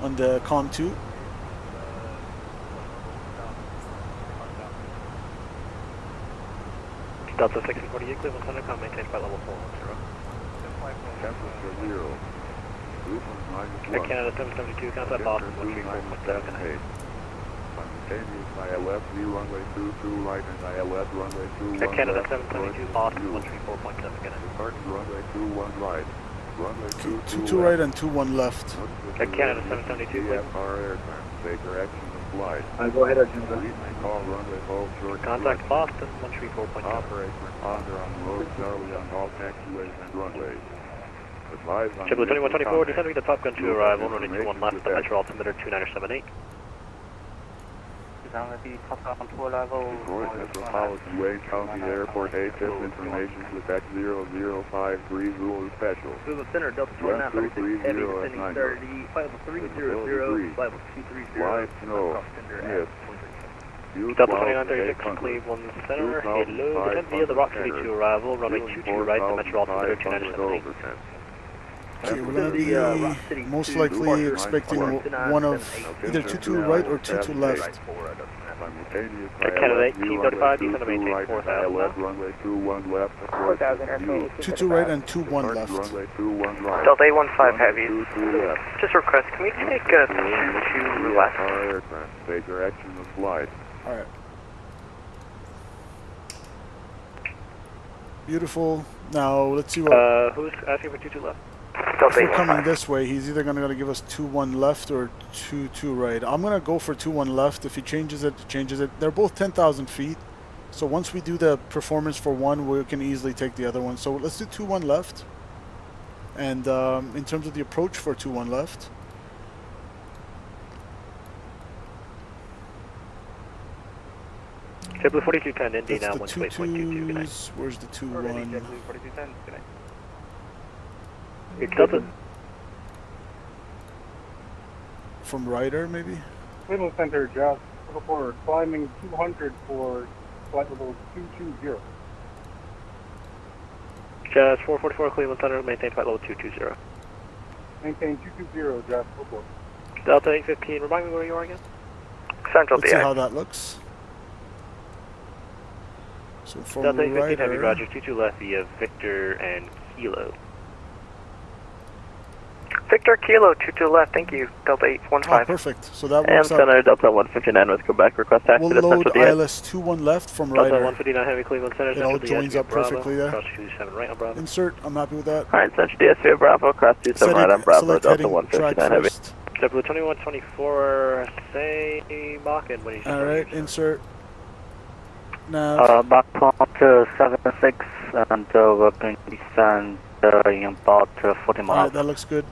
on the COM 2. Delta 1648, Cleveland Center, com maintained flight level 410. Air Canada 772, contact Boston 134.7. ILS, runway 22 right and ILS, runway 21 Air Canada left. 772, Boston 134.7. Departing runway 21 right. Runway 22 right and 21 left. Air Canada 772, please. Our aircraft, take direction of flight. Go ahead, Agenda. Call runway 12 short. Contact Boston 134.7. Operation responder on road Charlie on all taxiways and runways. Advise on Triple 2124, descending to Top Gun 2 arrival, running 21 left, the Metro altimeter 2978. Detroit Metropolitan Wayne County Airport ATIS information with X0053 Zulu Special. Cleveland Center, Delta 2936, heavy, descending 30, flight level 300, flight level 230. Live snow, yes. Delta 2936, Cleveland Center, hello, descend via the Rock 32 arrival, runway 22 right, the Metro altimeter 2978. Okay, we're going to be most likely expecting one of either 22 right or 22 left. Canada 1835, descend to maintain 4,000 now. Runway 21 left. 4,000 airplane. 22 right and 21 left. Runway 21 right. Delta 815 heavy. 22 left. Just request, can we take 22 left? Our aircraft, take direction of flight. Alright. Beautiful. Now, let's see what... who's asking for 22 left? If we're coming this way, he's either going to give us 2-1 left or 2-2 right. I'm going to go for 2-1 left. If he changes it, changes it. They're both 10,000 feet. So once we do the performance for one, we can easily take the other one. So let's do 2-1 left. And in terms of the approach for 2-1 left. JetBlue 4210, Indy now, That's the 2-2s. Where's the 2-1? Delta. From Ryder, maybe? Cleveland Center, Jazz, for climbing 200 for flight level 220. Jazz 444, Cleveland Center, maintain flight level 220. Maintain 220, Jazz, football. Delta 815, remind me where you are again? Central Let's see how that looks. So from Delta 815 Heavy, Ryder, Roger, 22 left via Victor and Kilo. Victor Kilo, 22 left, thank you. Delta 815. oh, perfect. So that works out. Center, Delta 159 with Quebec, request taxi We'll to load Central DA. ILS 2-1 left from Delta Ryder. 159 Heavy, Cleveland Center, It all joins up perfectly there. Cross 27 right on Bravo. Insert, I'm happy with that. Alright, Central DA, Bravo, cross 27 right on Bravo, Select Delta heading, 159 Heavy. first. JetBlue 2124, say Mach-in when you Alright, insert. Nav. Back to 76 and we're going to descend in about 40 miles. Alright, that looks good.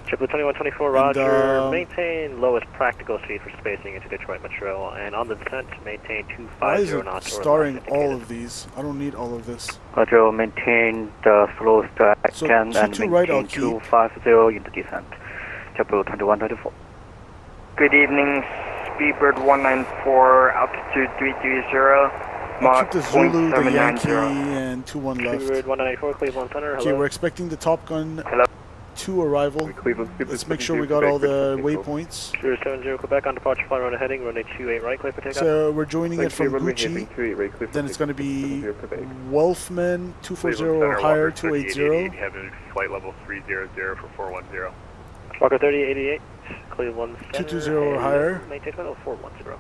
JetBlue 2124, Roger, maintain lowest practical speed for spacing into Detroit Metro, and on the descent, maintain 250 Why is it knots. starring all of these? I don't need all of this. Roger, maintain the slowest I So can and 2-2 right, I'll maintain keep. 250 in the descent. JetBlue 2124. Good evening, Speedbird 194, altitude 330. I'll keep the Zulu, the Yankee, and 2-1 left. Speedbird 194, Cleveland Center, hello. Okay, we're expecting the Top Gun 2 arrival. Let's make sure we got all the waypoints. 070 Quebec on departure fly runway heading, runway 28 right, clear for takeoff. So we're joining it from Gucci. Then it's going to be Wolfman 240 or higher 280. Having flight level 300 for 410. Walker 3088, Cleveland Center. 220 or higher. Maintain flight level 410.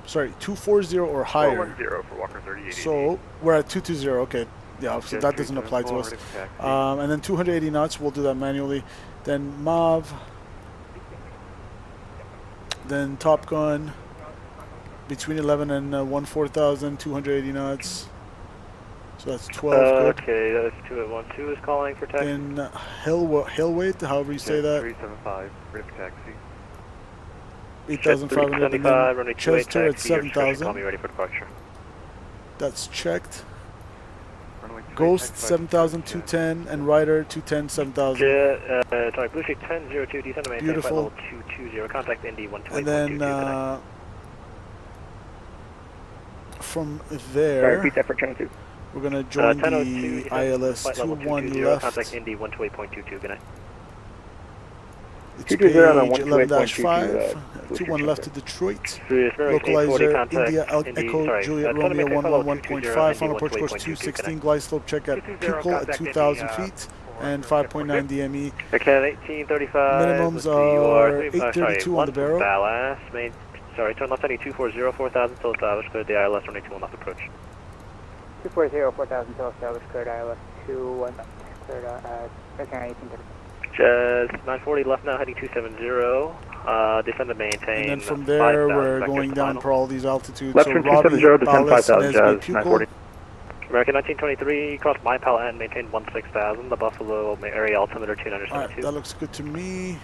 Sorry, 240 or higher. 410 for Walker 3088. So we're at 220, okay. Yeah, so that doesn't apply to us. And then 280 knots, we'll do that manually. Then MAV. Then Top Gun. Between 11 and 4,000, 280 knots. So that's 12, good. Okay, that's 2812 is calling for taxi. Then Hillweight, however you say that. 375, ready for taxi. 8,500, and then Chester at 7,000. Call me ready for departure. That's checked. Ghost 7,210 and Ryder 210 7,000. Sorry, Blue Sheet 1002, descend to maintain Beautiful. level 220, contact Indy 128.22. And then from Sorry, there, repeat that for channel 2. we're going to join the ILS 21 left. Contact Indy 128.22, good night. It's 220 on page 11-5, 21 left to Detroit. Localizer, India, Echo, Juliet, Romeo 111.5, final approach course 216, glide slope check at Pupil at 2,000 feet, and 5.9 DME. Okay, 1835. Minimums are 832 on the barrel. Ballast, sorry, turn left heading 240, 4,000 till established, cleared the ILS 121 left approach. 240, 4,000 till established, cleared ILS 21, cleared, okay, 1830. Just 940 left now, heading 270. Descend to maintain. And then from there, we're going down for all these altitudes. Left so from Robbie, 270 to Ballas, 10,500, Nesby, Jazz, Pupil. 940. American 1923, cross my pallet and maintain 16,000. The Buffalo area altimeter 272. Alright, that looks good to me.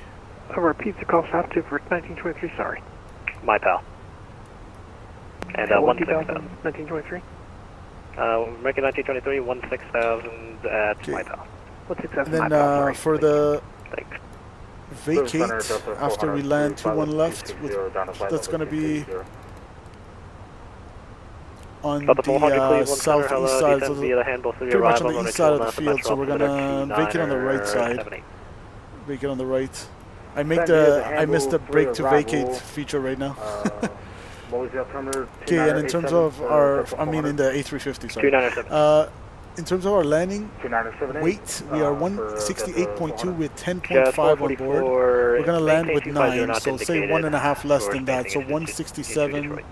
Repeat the call altitude for 1923, sorry. My pal. And 16,000. 1923? American 1923, 16,000 at my pal. And then for the vacate, after we land 21 left, that's going to be on the southeast side, so pretty much on the east side of the field, so we're going to vacate on the right side. Vacate on the right. I missed the brake to vacate feature right now. Okay, and in terms of in the A350, sorry. In terms of our landing weight, we are 168.2 with 10.5 on board. We're going to land with 9, so say 1.5 less than that, so 167.2,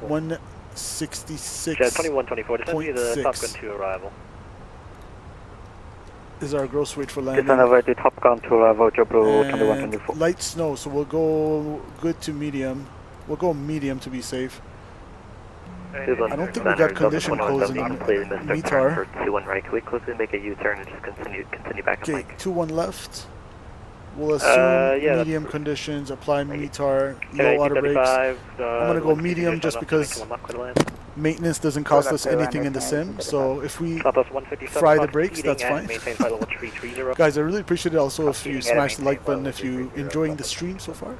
166.6 is our gross weight for landing. Descend over to Top Gun to level JetBlue 2124. Light snow, so we'll go good to medium. We'll go medium to be safe. I don't think we got condition codes in METAR. 21 right, can we quickly make a U-turn and just continue back? Okay, 21 left. We'll assume medium conditions, apply METAR, low auto brakes. I'm going to go medium just because maintenance doesn't cost us anything in the sim, so if we fry the brakes, that's fine. Guys, I really appreciate it also if you smash the like button if you're enjoying the stream so far.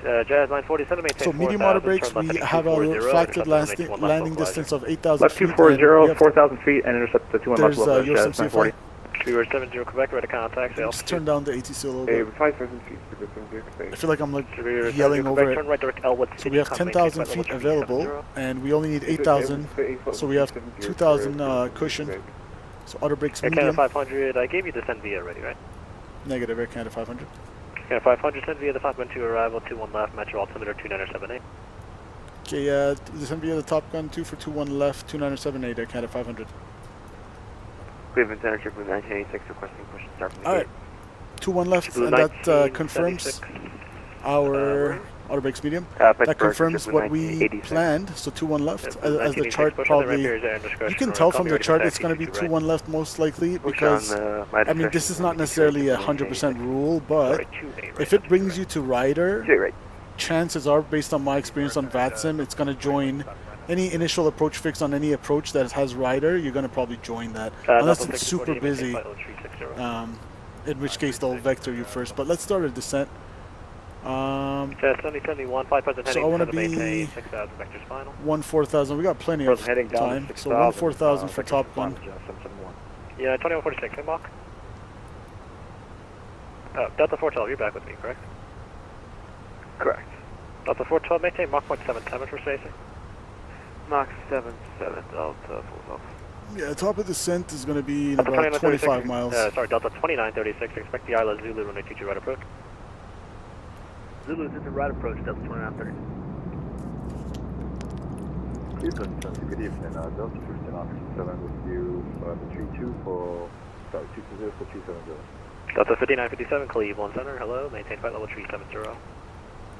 Jazz 947, so medium auto brakes, we have a factored landing distance of 8,000 feet. Left 240, 4,000 feet, and intercept the 21 left level, Jazz 940. 270 Quebec, ready to contact. Just turn down the ATC a little bit. 5,000 feet. I feel like I'm like yelling over it. So we have 10,000 feet available, and we only need 8,000, so we have 2,000 cushion. So auto brakes medium. 500, I gave you the send via already, right? Negative, Air Canada 500. Yeah, 500, send via the 512 arrival, 21 left, Metro altimeter 2978. Okay, send via the Top Gun 2 for 21 left, 2978, Air Canada 500. Cleveland Center, Triple 1986, requesting push and start from the Alright, 21 left, and that confirms our auto brakes medium. That confirms what we planned, so 21 left, as the chart probably, you can tell from the chart it's going to be 21 left most likely, because, I mean, this is not necessarily a 100% rule, but if it brings you to Ryder, chances are, based on my experience on VATSIM, it's going to join any initial approach fix on any approach that has Ryder, you're going to probably join that, unless it's super busy, in which case they'll vector you first, but let's start a descent. So I want to be 1-4,000. We got plenty of time. So 1-4,000 for Top Gun. Yeah, 2146. Hey, Mach. Delta 412. You're back with me, correct? Correct. Delta 412. Maintain Mach 0.77 for spacing. Mach 77. Delta 412. Yeah, top of descent is going to be in about 25 miles. Sorry, Delta 2936. Expect the Isla Zulu runway 22 right approach. Zulu is in right approach, Delta 2930. Cleveland, good evening. Delta 15 Officer 7 with you, the 32 for, sorry, 220 for 270. Delta 5957, Cleveland Center, hello, maintain flight level 370.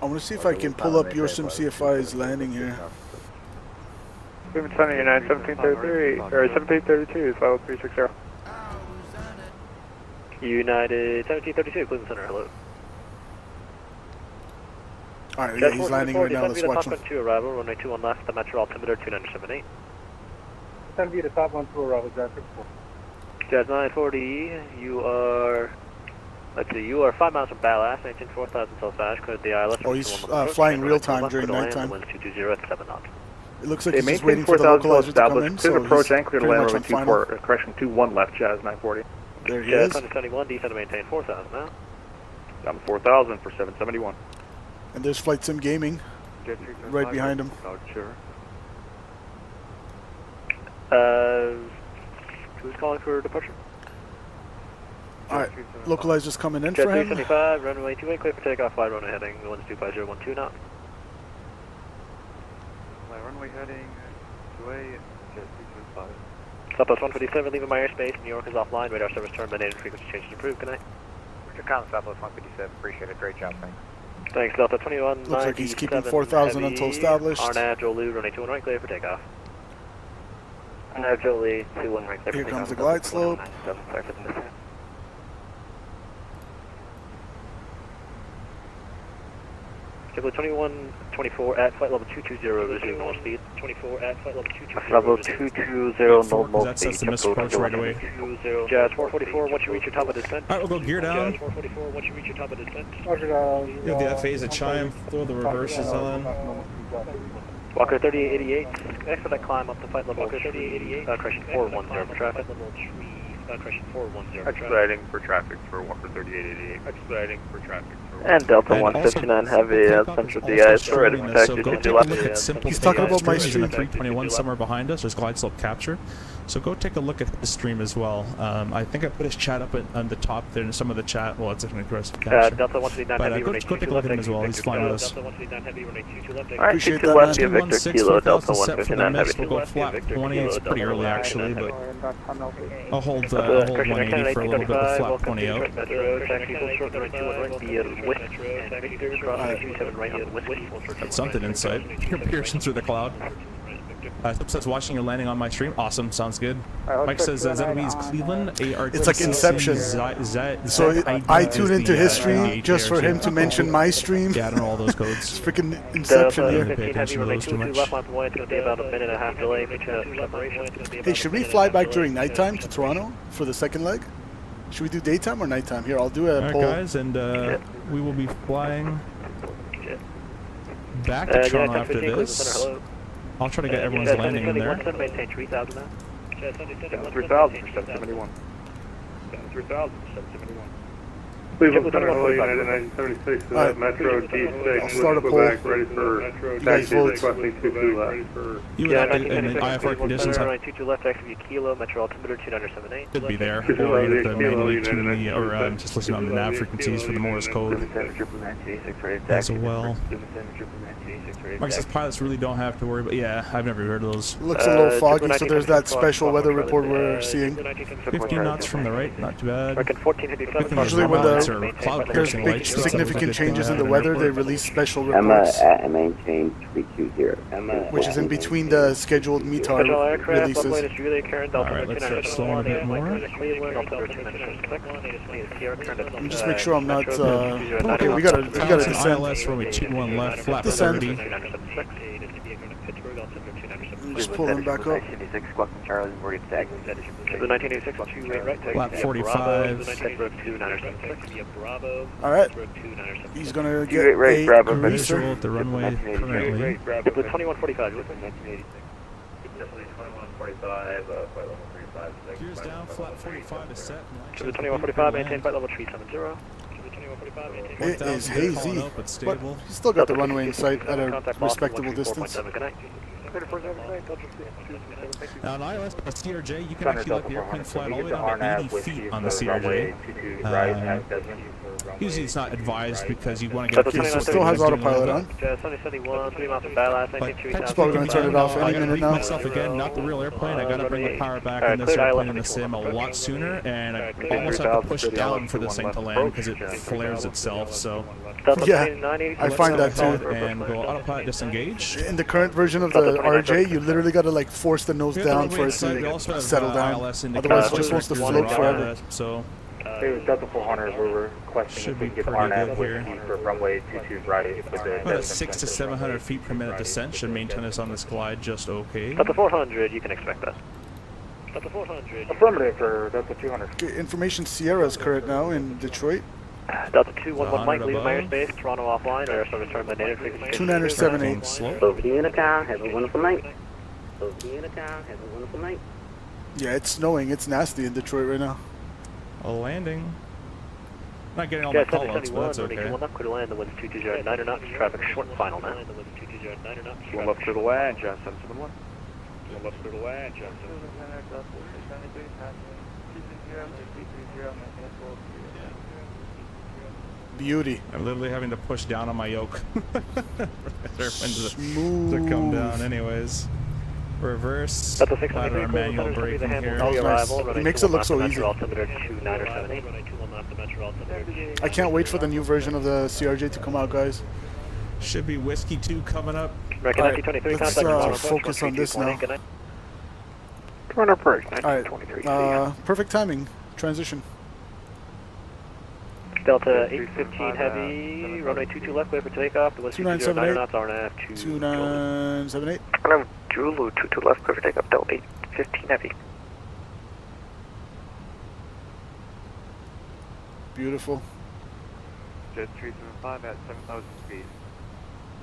I want to see if I can pull up your sim CFI's landing here. Cleveland Center, United 1733, or 1732, flight level 360. United 1732, Cleveland Center, hello. Alright, yeah, he's landing right now, let's watch him. Top 2 arrival, runway 21 left, the Metro altimeter 2978. 10 via the top one to arrival, Jazz 64. Jazz 940, you are, let's see, you are 5 miles from ballast, maintain 4,000 till flash, clear the ILS. Oh, he's flying real time during nighttime. Winds 220 at 7 knots. It looks like he's just waiting for the localizer to come in, so approach and clear to land much over on final. 24, correction 21 left, Jazz 940. There he Jazz is. 171, descend to maintain 4,000 now. Down to 4,000 for 771. And there's FlightSim Gaming right behind him. Sure. Who's calling for departure? Alright, localizer's coming in Jet for him. 375, runway 28, clear for takeoff, fly runway heading, winds 25012 knots. My runway heading, 2A, Jet 375. Southwest 157, leaving my airspace, New York is offline, radar service terminated, frequency changes approved, good night. Roger, Con, Southwest 157, appreciate it, great job, thanks. Thanks, Delta 21. Looks like he's keeping 4,000 until established. Arnav, Jolu, runway 21 right, clear for takeoff. Arnav, Jolu, 21 right, clear for takeoff. Here comes the glide slope. Sorry for the mishap. Level 2124 at flight level 220, resume normal speed. 24 at flight level 220. Level 220, normal That speed. sets the miss approach right away. Jazz 444, once you reach your top of descent. Alright, we'll go gear down. Jazz 444, once you reach your top of descent. You have the FAs at chime, throw the reverses on. Walker 3888, expedite climb up to flight level 3888, correction 410 for traffic. Correction 410 for traffic. Expediting for traffic for Walker 3888. Expediting for traffic for And Delta 159 Heavy at Central DI is ready to protect So you go to take the a left. look at simple. He's talking about my stream. stream. 321 somewhere behind us. There's glide slope capture. So go take a look at his stream as well. I think I put his chat up on the top there, and some of the chat. Well, it's an aggressive capture. Delta 139 But Heavy, go take a look at him as well. He's flying with us. Delta 139 Heavy, runway 22 left. Alright, Appreciate 22 that, left, man. via Victor Kilo, Delta 159 Heavy. We'll go flat 20. It's pretty early actually, but I'll hold 180 for a little bit with flat 20 out. That's something inside. You're piercing through the cloud. Says watching your landing on my stream. Awesome, sounds good. Mike says ZW's Cleveland. It's like Inception. So I tune into his stream just for him to mention my stream. Yeah, I don't know all those codes. It's freaking Inception here. Pay attention to those too much. Hey, should we fly back during nighttime to Toronto for the second leg? Should we do daytime or nighttime? Here, I'll do a Alright poll. guys, and we will be flying back to Toronto after this. I'll try to get everyone's landing in there. Down 3,000 for 771. Down 3,000 for 771. Cleveland Center, hello, United 976, Metro D6, I'll start a poll. Quebec, ready for taxi, requesting 22 left. You would have to, in IFR conditions, have 22 left, execute Kilo, Metro altimeter 2978. should be there, or you have to manually tune the, or just listen on the nav frequencies for the Morse code as well. Mike says pilots really don't have to worry, but yeah, I've never heard of those. Looks a little foggy, so there's that special weather report we're seeing. 50 knots from the right, not too bad. Usually when there's big significant changes in the weather, they release special reports, maintain 320. which is in between the scheduled METAR releases. Alright, let's start slowing a bit more. Let me just make sure I'm not, okay, we gotta descend. ILS, runway 21 left, flat Descend. 30. Just pull them back up. Flat 45. Alright. He's gonna get a Visual at the runway currently. 2145. Gears down, flat 45 is set. To the 2145, maintain flight level 370. It is hazy, but he's still got the runway in sight at a respectable distance. Now on ILS CRJ, you can actually let the airplane fly all the way down to 80 feet on the CRJ. Usually it's not advised because you want to get Okay, so still has autopilot on. That's probably going to turn it off any minute now. Myself again, not the real airplane. I got to bring the power back on this airplane in the sim a lot sooner, and I almost have to push down for this thing to land because it flares itself. So yeah, I find that too. And go autopilot disengage. In the current version of the RJ, you literally got to like force the nose down for it to settle down. Otherwise, it just wants to float forever. So. Delta 400, we're requesting Should if we be get pretty RNAV good with here. speed for runway 22 right. About 600 to 700 feet per minute descent should maintain us on this glide just okay. Delta 400, you can expect that. Delta 400. Affirmative for Delta 200. Okay, information Sierra is current now in Detroit. Delta 211 Mike, leaving my airspace, Toronto offline, air service terminated, frequency 2978. Over to Unicom, have a wonderful night. Over to Unicom, have a wonderful night. Yeah, it's snowing. It's nasty in Detroit right now. A landing. Not getting all my call outs, but that's okay. One left, clear to land, the wind's 2209 knots, traffic short and final now. One left clear to land, Jazz 771. One left clear to land, Jazz 771. Beauty. I'm literally having to push down on my yoke. Smooth. To come down anyways. Reverse. Ladder manual braking here. That was nice. It makes it look so easy. I can't wait for the new version of the CRJ to come out, guys. Should be Whiskey 2 coming up. Alright, let's focus on this now. Alright, perfect timing. Transition. Delta 815 heavy, runway 22 left, clear for takeoff. The 2978. knots, hour and a half. 2978. Zulu 22 left, clear for takeoff. Delta 815 heavy. Beautiful. Jet 375 at 7,000 feet.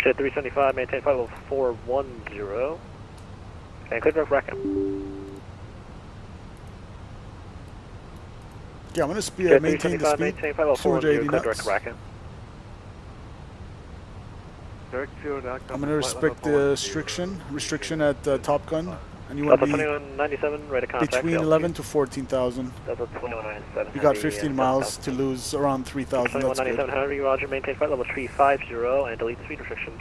Jet 375, maintain flight level 410. And clear for Rackham. Yeah, I'm going to maintain the speed. 280 knots. I'm going to respect the restriction at Top Gun. And you want to be between 11 to 14,000. You got 15 miles to lose around 3,000. That's good. Henry, roger, maintain flight level 350 and delete the speed restrictions.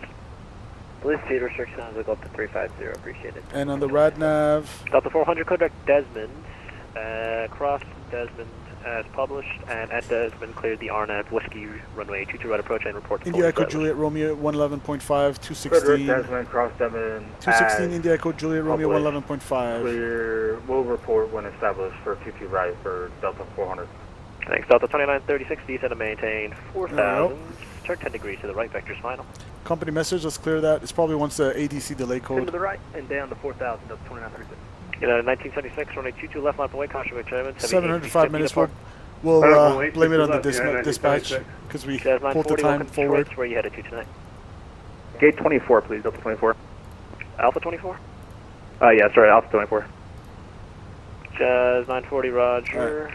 Delete speed restrictions, we'll go up to 350, appreciate it. And on the rad nav. Delta 400, contact Desmond. Cross Desmond as published, and at Desmond cleared the RNAV Whiskey runway 22 right approach and report to India Echo Juliet Romeo 111.5, 216. Desmond, cross Desmond. 216 India Echo Juliet Romeo 111.5. Clear, we'll report when established for 22 right for Delta 400. Thanks, Delta 2936, descend and maintain 4,000. Turn 10 degrees to the right, vector's final. Company message, let's clear that. It's probably once the ADC delay code. Turn to the right and down to 4,000, Delta 2936. 1976, runway 22 left, line away, caution with Chairman. 705 minutes. We'll blame it on the dispatch because we pulled the time forward. Where are you headed to tonight? Gate 24, please, Delta 24. Alpha 24? Yeah, sorry, Alpha 24. Jazz 940, roger.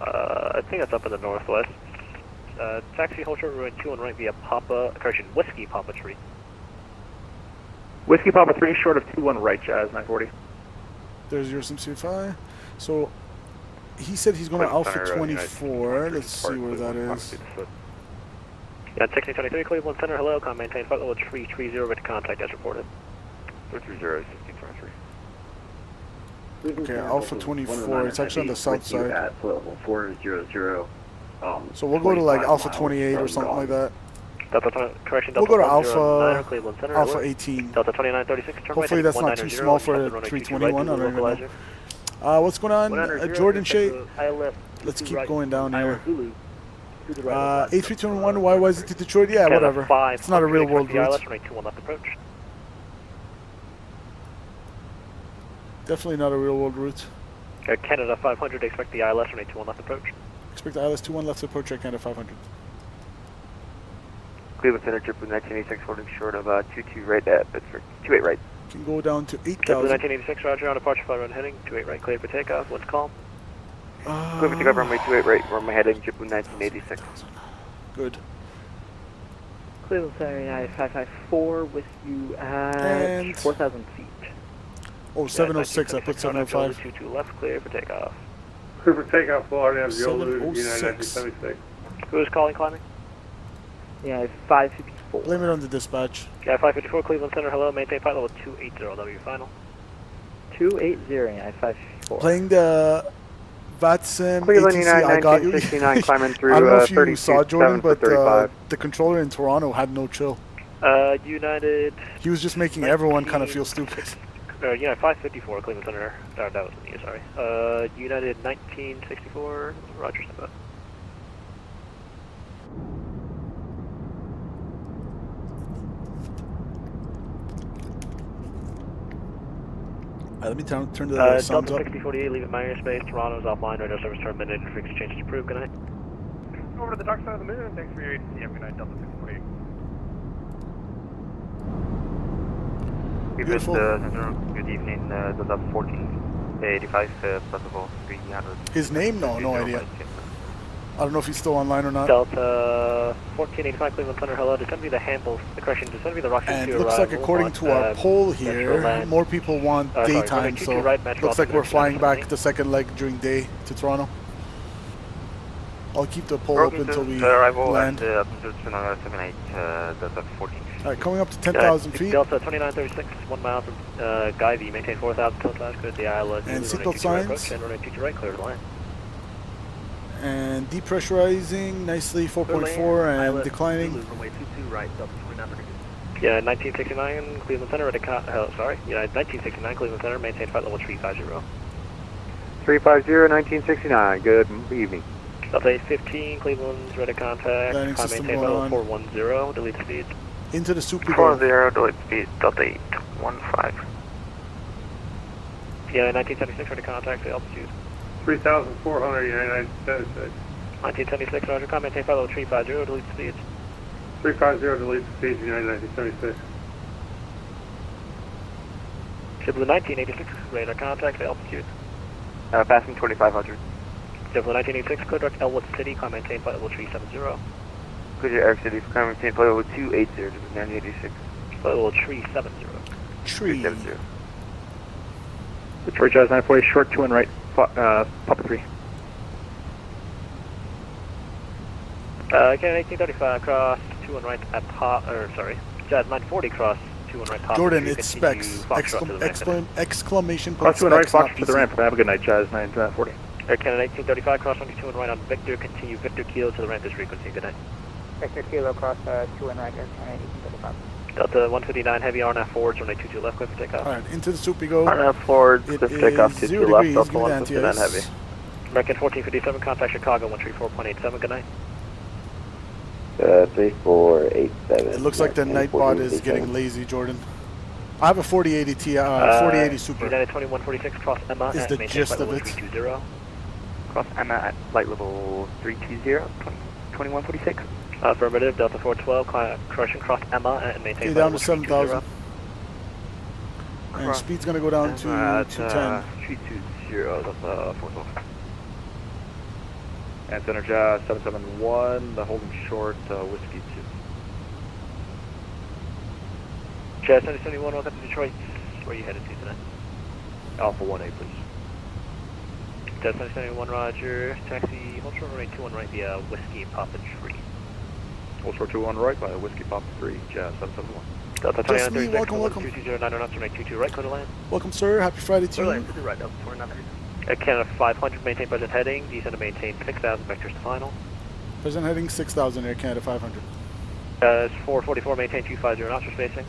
I think that's up in the northwest. Taxi, hold short, runway 2 on right via Whiskey Papa Tree. Whiskey Papa 3, short of 21 right, Jazz 940. There's your SimCFI. So he said he's going to Alpha 24. Let's see where that is. Yeah, 1623 Cleveland Center, hello. Maintain flight level 330 with contact as reported. 330, 1623. Okay, Alpha 24. It's actually on the south side. At level 400. So we'll go to like Alpha 28 or something like that. Correction, we'll go to Center, Alpha 18. Delta 2936. Hopefully that's not too small for a 321. I don't even know. What's going on? Jordan Shea. Let's keep going down here. A321 CYYZ to Detroit. Yeah, whatever. It's not a real world route. Definitely not a real world route. Canada 500, expect the ILS runway 21 left approach. Expect the ILS 21 left approach at Canada 500. Cleveland Center, trip with 1986, holding short of 22 right at Pittsburgh. 28 right. Can go down to 8,000. 1986, roger, on departure flight run heading, 28 right, clear for takeoff, what's call? Clear for takeoff, runway 28 right, runway heading, trip with 1986. Good. Cleveland Center, 554 with you at 4,000 feet. Oh, 706, I put 705. 22 left, clear for takeoff. Clear for takeoff, Florida, Zulu, United 76. Who is calling climbing? Yeah, 554. Blame it on the dispatch. Yeah, 554, Cleveland Center, hello, maintain flight level 280, that'll be your final. 280, yeah, 554. Playing the VATSIM Cleveland, ATC, I got you. 1969, climbing through I don't know if you saw Jordan, but the controller in Toronto had no chill. United... He was just making everyone kind of feel stupid. United 554, Cleveland Center, that was me, sorry. United 1964, roger, stand by. Let me turn the sounds Delta up. 6048, leaving my airspace. Toronto's offline. Radio service terminated. Frequency changes approved. Good night. Over to the dark side of the moon. Thanks for your ATCM. Good night, Delta 648. Beautiful. Good evening, Delta 1485, possible 300. His name? No idea. I don't know if he's still online or not. Delta 1485, Cleveland Thunder, hello. Descend via the handles, descend via the Rock And it looks like according to our poll here, more people want daytime, so looks like we're flying back the second leg during day to Toronto. I'll keep the poll open until we land. Alright, coming up to 10,000 feet. Delta 2936, 1 mile from Guyvey, maintain 4,000 till slash, clear the island. And seatbelt signs. And runway 22 right, clear the line. And depressurizing nicely, 4.4 and declining. Runway 22 right, Delta 2936. Yeah, 1969, Cleveland Center, yeah, 1969, Cleveland Center, maintain flight level 350. 350, 1969, good evening. Delta 815, Cleveland's ready contact. Landing system maintain going flight on. level 410, delete speed. Into the soup we go. 40, delete speed, Delta 815. Yeah, 1976, ready contact, the altitude. 3,400, United 1976, roger, com, maintain flight level 350, delete speed. 350, delete speed, United 1976. JetBlue 1986, radar contact, the altitude. Passing 2,500. JetBlue 1986, clear direct Elwood City, com, maintain flight level 370. Clear Eric City, com, maintain flight level 280, 986. Flight level 370. 370. Detroit Jazz 940, short 2 and right, Papa 3. Canada 1835, cross 2 and right at Jazz 940, cross 2 and right Papa. Jordan, it's specs. Exclamation point. Cross 2 and right, Fox to the ramp. Have a good night, Jazz 940. Air Canada 1835, cross 22 and right on Victor, continue Victor Kilo to the ramp this frequency. Good night. Victor Kilo, cross 2 and right, Air Canada 1835. Delta 159, heavy RNAV forwards, runway 22 left, clear for takeoff. Alright, into the soup we go. RNAV forwards, clear for takeoff, 22 left, Delta 159 heavy. American 1457, contact Chicago 134.87, good night. 3487. It looks like the Nightbot is getting lazy, Jordan. I have a 4080 Ti, 4080 Super. United 2146, cross Emma is the gist of it. 320. Cross Emma at flight level 320, 2146. Affirmative, Delta 412, correction, cross Emma and maintain down to 7,000. And speed's going to go down to 210. 320, that's 412. And center Jazz 771, the holding short, Whiskey 2. Jazz 771, welcome to Detroit. Where are you headed to tonight? Alpha 1A, please. Jazz 771, roger. Taxi, hold short runway 21 right via Whiskey Papa 3. Hold short 21 right by Whiskey Papa 3, Jazz 771. Delta Just me, welcome. 2209 knots, runway 22 right, clear to land. Welcome, sir. Happy Friday to you. Right, Delta 493. Air Canada 500, maintain present heading. Descend to maintain 6,000 vectors to final. Present heading 6,000, Air Canada 500. It's 444, maintain 250 knots for spacing.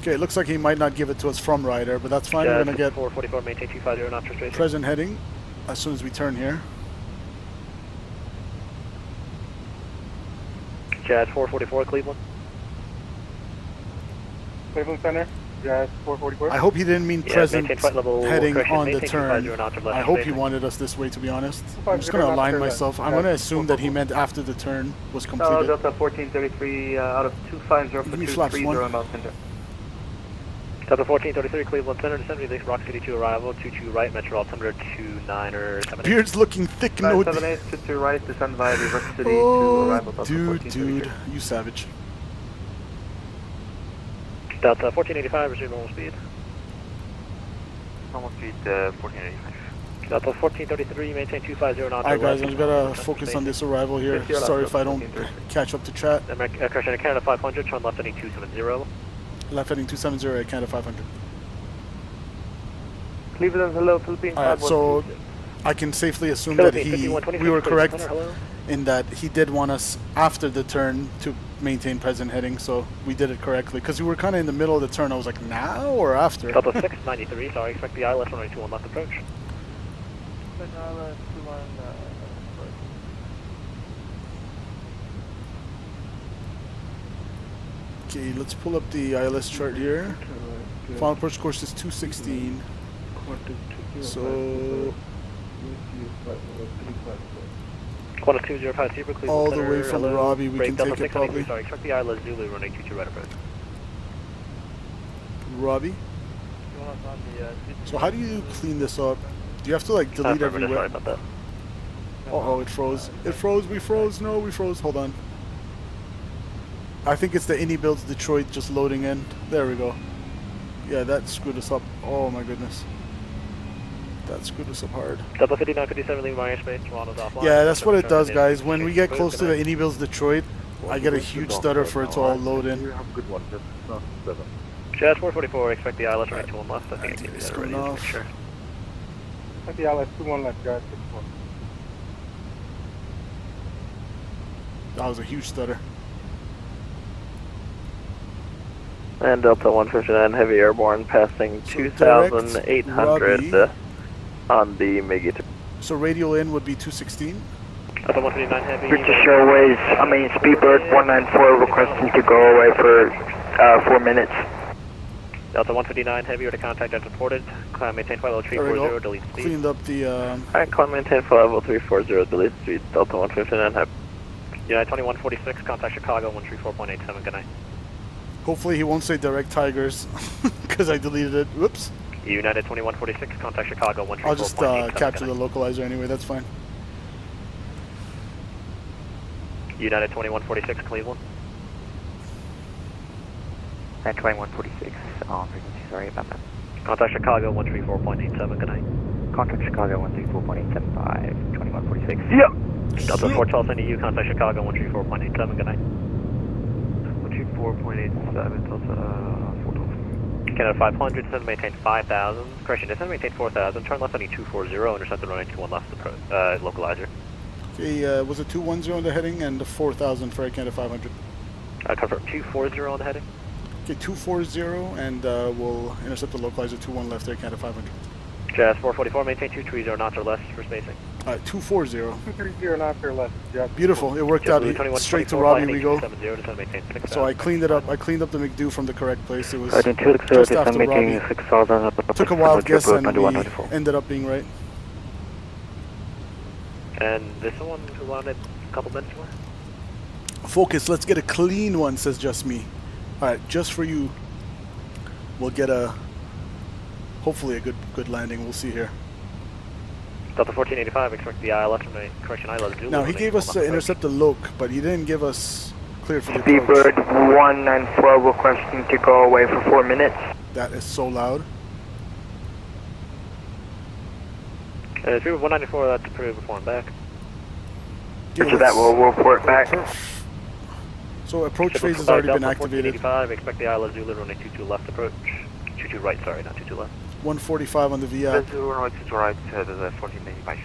Okay, it looks like he might not give it to us from Ryder, but that's fine. We're going to get 444, maintain 250 knots for spacing. Present heading as soon as we turn here. Jazz 444, Cleveland. Cleveland Center, Jazz 444. I hope he didn't mean present heading on the turn. I hope he spacing. wanted us this way, to be honest. I'm just going to align myself. I'm going to assume that he meant after the turn was completed. Delta 1433 out of 250 for 230 Mount Center. Delta 1433, Cleveland Center, descend release Rock City 2 arrival, 22 right, Metropolitan 29 Beard's looking thick and no 78, 22 right, descend via River City 2 arrival. Dude, you savage. Delta 1485, resume normal speed. Normal speed 1485. Delta 1433, maintain 250 knots. Alright guys, I'm gonna focus on this arrival here. Sorry if I don't catch up to chat. Correction, Canada 500, turn left heading 270. Left heading 270 at Canada 500. Cleveland, hello, Philippines. Alright, so I can safely assume that we were correct in that he did want us after the turn to maintain present heading, so we did it correctly. Because we were kind of in the middle of the turn, I was like, now or after? Delta 693, sorry, expect the ILS 121 left approach. Okay, let's pull up the ILS chart here. Final approach course is 216. So Qantas 205 Zebra, Cleveland all the Center, way from hello. Robbie, we Break can Delta take it 693, probably. sorry, expect the ILS Zulu, runway 22 right approach. Robbie. So how do you clean this up? Do you have to like delete everywhere? Sorry about that. Oh, it froze. It froze. We froze. No, we froze. Hold on. I think it's the IniBuilds Detroit just loading in. There we go. Yeah, that screwed us up. Oh my goodness. That screwed us up hard. Delta 5957 leaving my airspace. Toronto's offline. Yeah, that's what it does, guys. When we get close to the IniBuilds Detroit, I get a huge stutter for it to all load in. You have a good one, just 7. Jazz 444, expect the ILS runway 21 left. I think I gave you that already, just to make sure. Expect the ILS 21 left, guys. 61. That was a huge stutter. And Delta 159 heavy airborne passing 2,800 on the MiG. So radial in would be 216. Delta 159 heavy. British Airways, Speedbird 194 requesting to go away for 4 minutes. Delta 159 heavy, to contact as reported. Climb maintain flight level 340, delete speed. Cleaned up the. Alright, climb maintain flight level 340, delete speed. Delta 159 heavy. United 2146, contact Chicago 134.87, good night. Hopefully he won't say direct Tigers, because I deleted it. Whoops. United 2146, contact Chicago 134.87. I'll just capture the localizer anyway, that's fine. United 2146, Cleveland. United 2146, frequency, sorry about that. Contact Chicago 134.87, good night. Contact Chicago 134.875, 2146. Yep. Delta 412 sending you, contact Chicago 134.87, good night. 134.87, Delta 412. Canada 500, descend maintain 5,000. Correction, descend maintain 4,000. Turn left heading 240, intercept the runway 21 left, localizer. Okay, was it 210 on the heading and the 4,000 for Canada 500? Confirm 240 on the heading. Okay, 240 and we'll intercept the localizer 21 left there, Canada 500. Jazz 444, maintain 230 knots or less for spacing. 240. 230 knots or less. Beautiful, it worked out. Straight to Robbie we go. So I cleaned it up. I cleaned up the McDo from the correct place. It was just after Robbie. Took a wild guess and we ended up being right. And this one who wanted a couple minutes more? Focus, let's get a clean one, says just me. Alright, just for you. We'll get hopefully a good landing. We'll see here. Delta 1485, expect the ILS from the correction ILS Zulu. Now he gave us intercept the loc, but he didn't give us clear for the Speedbird 194 requesting to go away for 4 minutes. That is so loud. Speedbird 194, that's approved, reporting back. After that, we'll report back. So approach phase has already been activated. 1485, expect the ILS Zulu runway 22 left approach. 22 right, sorry, not 22 left. 145 on the VIAP. Runway 22 right, there's a 1485.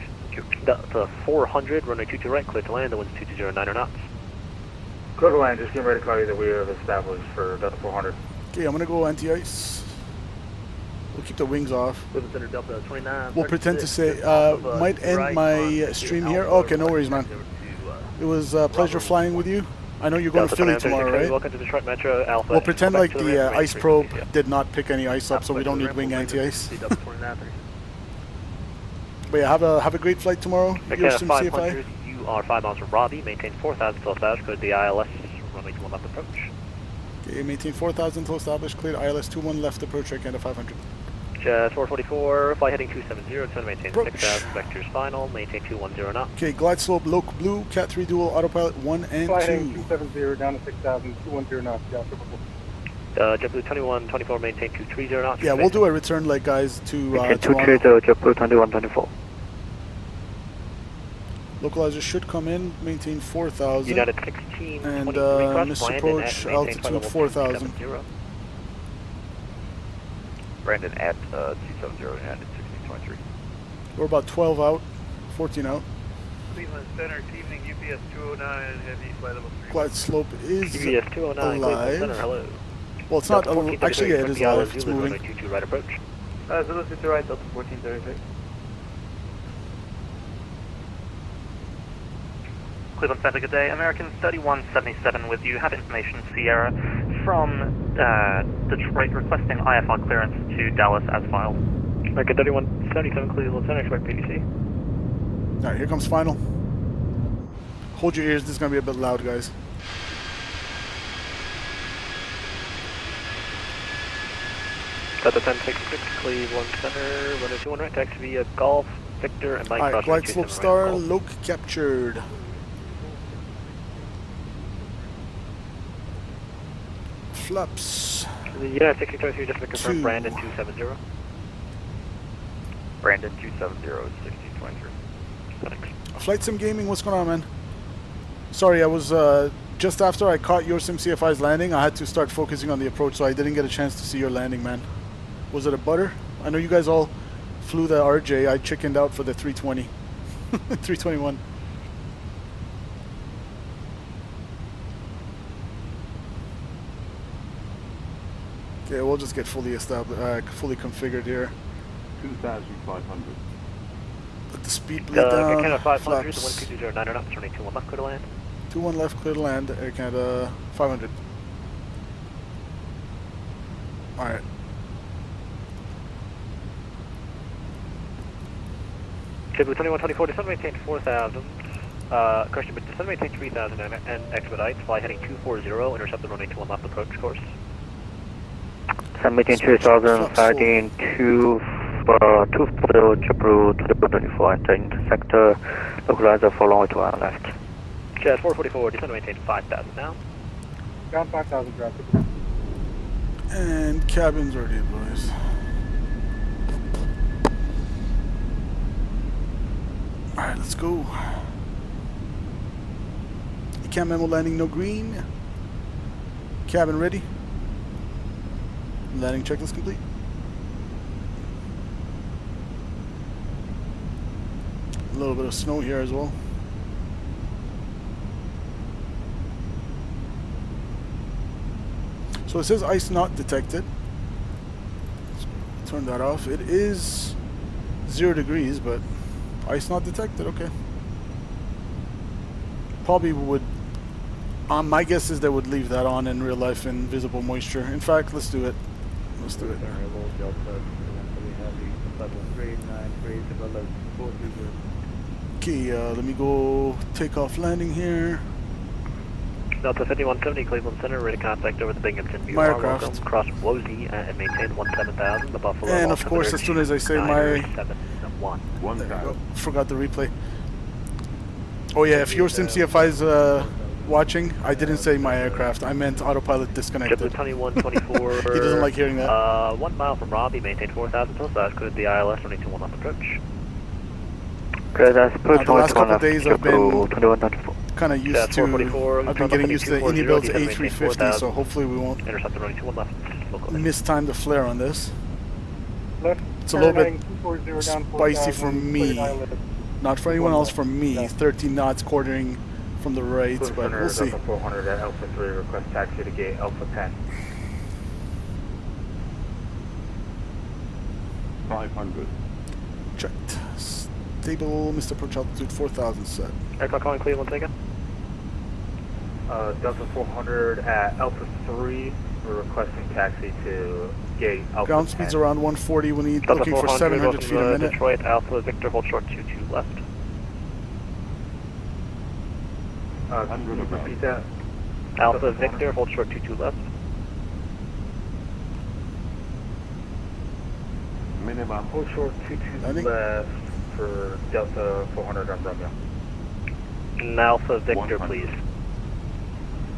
Delta 400, runway 22 right, clear to land, the wind's 2209 knots. Clear to land, just getting ready to call you that we have established for Delta 400. Okay, I'm gonna go anti-ice. We'll keep the wings off. Delta 29, we'll pretend to say, might end my stream here. Okay, no worries, man. It was a pleasure flying with you. I know you're going to Philly tomorrow, right? Welcome to Detroit Metro, Alpha. We'll pretend like the ice probe did not pick any ice up, so we don't need wing anti-ice. But yeah, have a great flight tomorrow. You're some CFI. You are 5 miles from Robbie. Maintain 4,000 till established. Clear the ILS runway 21 left approach. Okay, maintain 4,000 till established. Clear ILS 21 left approach. Right, Canada 500. Jazz 444, fly heading 270, descend maintain 6,000, vectors final, maintain 210 knots. Okay, glide slope, loc blue, Cat 3 dual, autopilot 1 and 2. Fly heading 270, down to 6,000, 210 knots, yeah, JetBlue 2124, maintain 230 knots. Yeah, we'll do a return leg, guys, to Toronto. 230, JetBlue 2124. Localizer should come in, maintain 4,000. United 16, and miss approach, altitude 4,000. Brandon at 270 United 1623. We're about 12 out, 14 out. Cleveland Center, evening UPS 209, heavy flight level 3. Glide slope is UPS 209, alive. Center, hello. Well, it's not, actually yeah, it is alive, it's moving. 22 right approach. Zulu 2 right, Delta 1436. Cleveland Center, good day. American 3177 with you. Have information, Sierra from Detroit requesting IFR clearance to Dallas as filed. American 3177 Cleveland Center, expect PDC. Alright, here comes final. Hold your ears, this is going to be a bit loud, guys. Delta 1066 Cleveland Center, runway 21 right, taxi via Golf, Victor, and Mike. Alright, Glide Slope Star, Loke captured. Flaps. Yeah, 6323, just to confirm Brandon 270. Brandon 270, 1623. Thanks. FlightSim Gaming, what's going on, man? Sorry, I was just after I caught your SimCFI's landing, I had to start focusing on the approach, so I didn't get a chance to see your landing, man. Was it a butter? I know you guys all flew the RJ. I chickened out for the 320. 321. Okay, we'll just get fully established, fully configured here. 2,500. Let the speed bleed down. Air Canada 500, Flaps. 1209 knots, turning 21 left, clear to land. 21 left, clear to land. Air Canada 500. Alright. JetBlue 2124, descend maintain 4,000. Correction, but descend maintain 3,000 and expedite. Fly heading 240, intercept the runway 21 left approach course. Descend maintain 3,000, fighting 240, JetBlue 2124, entering the sector, localizer for runway 21 left. Jet 444, descend maintain 5,000 now. Down 5,000, drop. And cabins already, boys. Alright, let's go. Cam memo landing, no green. Cabin ready. Landing checklist complete. A little bit of snow here as well. So it says ice not detected. Let's turn that off. It is 0 degrees, but ice not detected, okay. Probably would, my guess is they would leave that on in real life in visible moisture. In fact, let's do it. Let's do it. Okay, let me go takeoff landing here. Delta 5170 Cleveland Center, ready to contact over the Binghamton View. My aircraft. Cross Wozy and maintain 17,000, the Buffalo. And of course, as soon as I say my... 1. Forgot the replay. Oh yeah, if your SimCFI is watching, I didn't say my aircraft. I meant autopilot disconnected. JetBlue 2124. He doesn't like hearing that. 1 mile from Robbie, maintain 4,000 till size, cleared the ILS, running 21 left approach. Good, that's approach the last couple of days I've been 2124. kind of used to, I've been getting used to the IniBuilds A350, so hopefully we won't mistime the flare on this. It's a little bit spicy for me, not for anyone else, for me. 13 knots quartering from the right, but we'll see. 400 at Alpha 3, request taxi to gate Alpha 10. 500. Checked. Stable, Mr. Approach altitude 4,000 set. Aircraft calling Cleveland, take it. Delta 400 at Alpha 3, we're requesting taxi to gate Alpha Ground 10. speed's around 140, we need looking for 700 feet a minute. Detroit, Alpha, Victor, hold short 22 left. Can you repeat that? Alpha, Victor, hold short 22 left. Minimum. Hold short 22 left for Delta 400 on Romeo. And Alpha, Victor, please.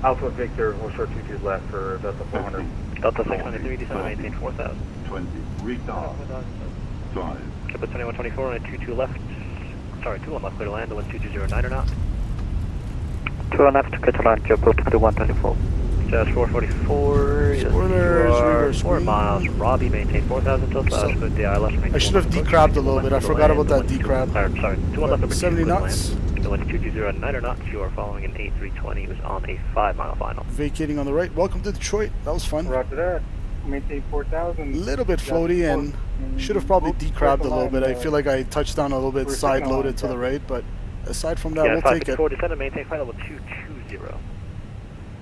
Alpha Victor, hold short 22 left for Delta 400. Delta 693, descend maintain 4,000. 20, retard. 5. JetBlue 2124 and 22 left. Sorry, 21 left, clear to land, 1209 or not. 2 left, clear to land, JetBlue 2124. Just 444, yes, 4 miles from Robbie, maintain 4,000 till size, clear the ILS. I should have decrabbed a little bit, I forgot about that decrab. Sorry, 21 left, 70 knots. The wind 2209 or not, you are following an A320, was on a 5-mile final. Vacating on the right. Welcome to Detroit. That was fun. Roger that. Maintain 4,000. A little bit floaty and should have probably decrabbed a little bit. I feel like I touched down a little bit side loaded to the right, but aside from that, we'll take it. 554, descend and maintain flight level 220.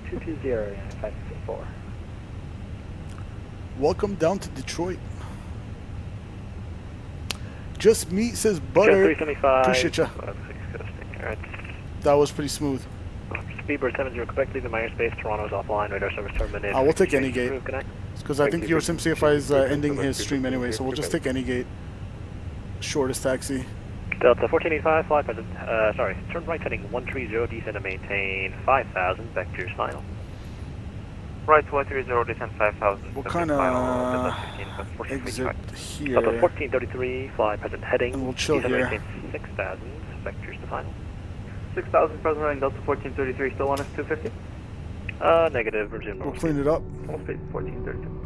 220, yeah, 554. Welcome down to Detroit. Just me, says Butter. 375. Appreciate ya. Alright. That was pretty smooth. Speedbird 70 Quebec, leaving my airspace. Toronto's offline. Radar service terminated. We'll take any gate. Because I think your SimCFI is ending his stream anyway, so we'll just take any gate. Shortest taxi. Delta 1485, fly present. Sorry, turn right heading 130, descend and maintain 5,000. Vectors final. Right 130, descend 5,000. What kind of exit here? Delta 1433, fly present heading. And we'll chill descend here. Maintain 6,000. Vectors to final. 6,000 present running Delta 1433, still on us 250? Negative, resume. We'll clean it up. Full speed 1432.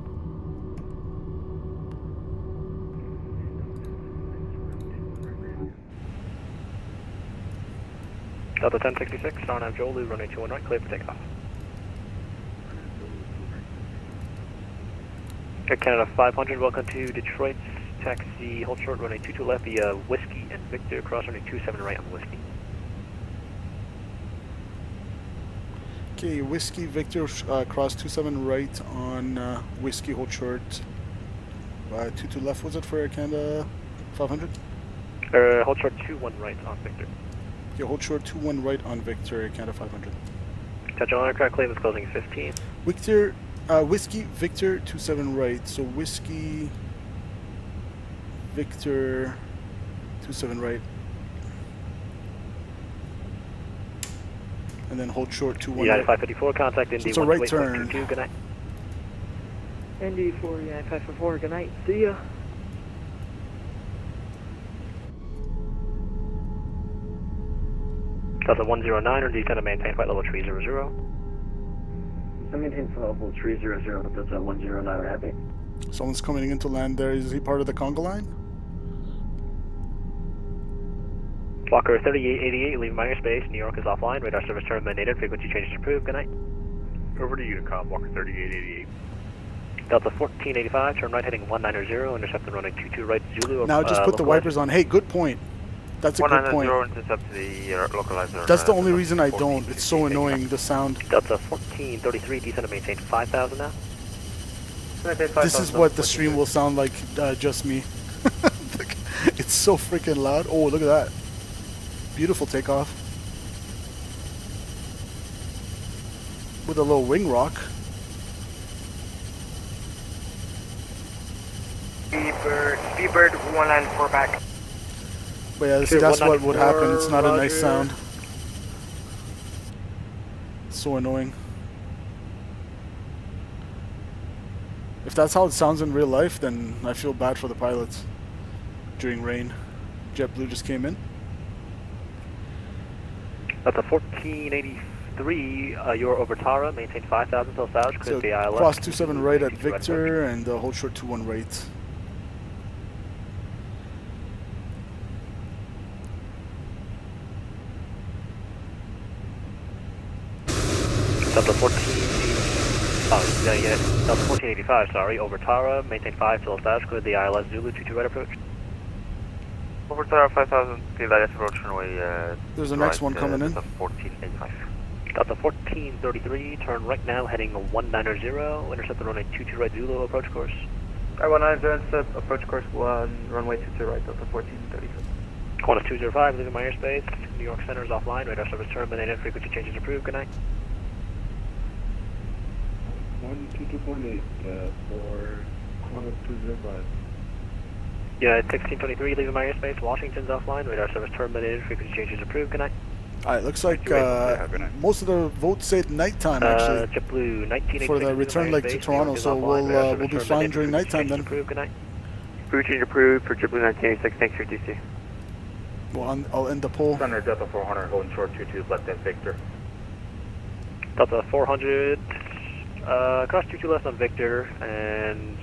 Delta 1066, Sarnab Jolu, runway 21 right, clear for takeoff. Air Canada 500, welcome to Detroit. Taxi, hold short, runway 22 left via Whiskey and Victor, cross runway 27 right on Whiskey. Okay, Whiskey Victor, cross 27 right on Whiskey, hold short. 22 left, was it for Air Canada 500? Hold short 21 right on Victor. Yeah, hold short 21 right on Victor, Air Canada 500. Touch on aircraft, claim is closing 15. Victor, Whiskey Victor 27 right, so Whiskey Victor 27 right. And then hold short 21 United 554, contact Indy. So it's a right turn. Good night. Indy 4, United 554, good night. See ya. Delta 109, or descend and maintain flight level 300. I maintain flight level 300, Delta 109, we're happy. Someone's coming in to land there. Is he part of the conga line? Walker 3888, leaving my airspace. New York is offline. Radar service terminated. Frequency changes approved. Good night. Over to Unicom, Walker 3888. Delta 1485, turn right heading 190, intercept the runway 22 right Zulu. Now just put the wipers on. Hey, good point. That's a good point. Intercept to the localizer. That's the only reason I don't. It's so annoying, the sound. Delta 1433, descend and maintain 5,000 now. This is what the stream will sound like, just me. It's so freaking loud. Oh, look at that. Beautiful takeoff. With a little wing rock. Speedbird 194 back. But yeah, see, that's what would happen. It's not a nice sound. It's so annoying. If that's how it sounds in real life, then I feel bad for the pilots during rain. JetBlue just came in. That's a 1483, you're over Tara, maintain 5,000 till south, So the ILS. cross 27 right at Victor and hold short 21 right. Delta 1485, sorry, over Tara, maintain 5 till south, clear the ILS Zulu, 22 right approach. Over Tower 5,000, clear the approach runway. There's a next one coming in. 1485. Delta 1433, turn right now, heading 190, intercept the runway 22 right Zulu, approach course. I-190, intercept, approach course 1, runway 22 right, Delta 1433. Qantas 205, leaving my airspace. New York Center is offline, radar service terminated, frequency changes approved, good night. 122.8 for Qantas 205. United 1623, leaving my airspace. Washington's offline, radar service terminated, frequency changes approved, good night. Alright, looks like most of the votes said nighttime actually. JetBlue 1986 for the return leg to Toronto, so we'll be fine during nighttime then. Approved, good night. Crew change approved for JetBlue 1986, thanks for DC. Well, I'll end the poll. Thunder Delta 400, holding short 22 left at Victor. Delta 400, cross 22 left on Victor, and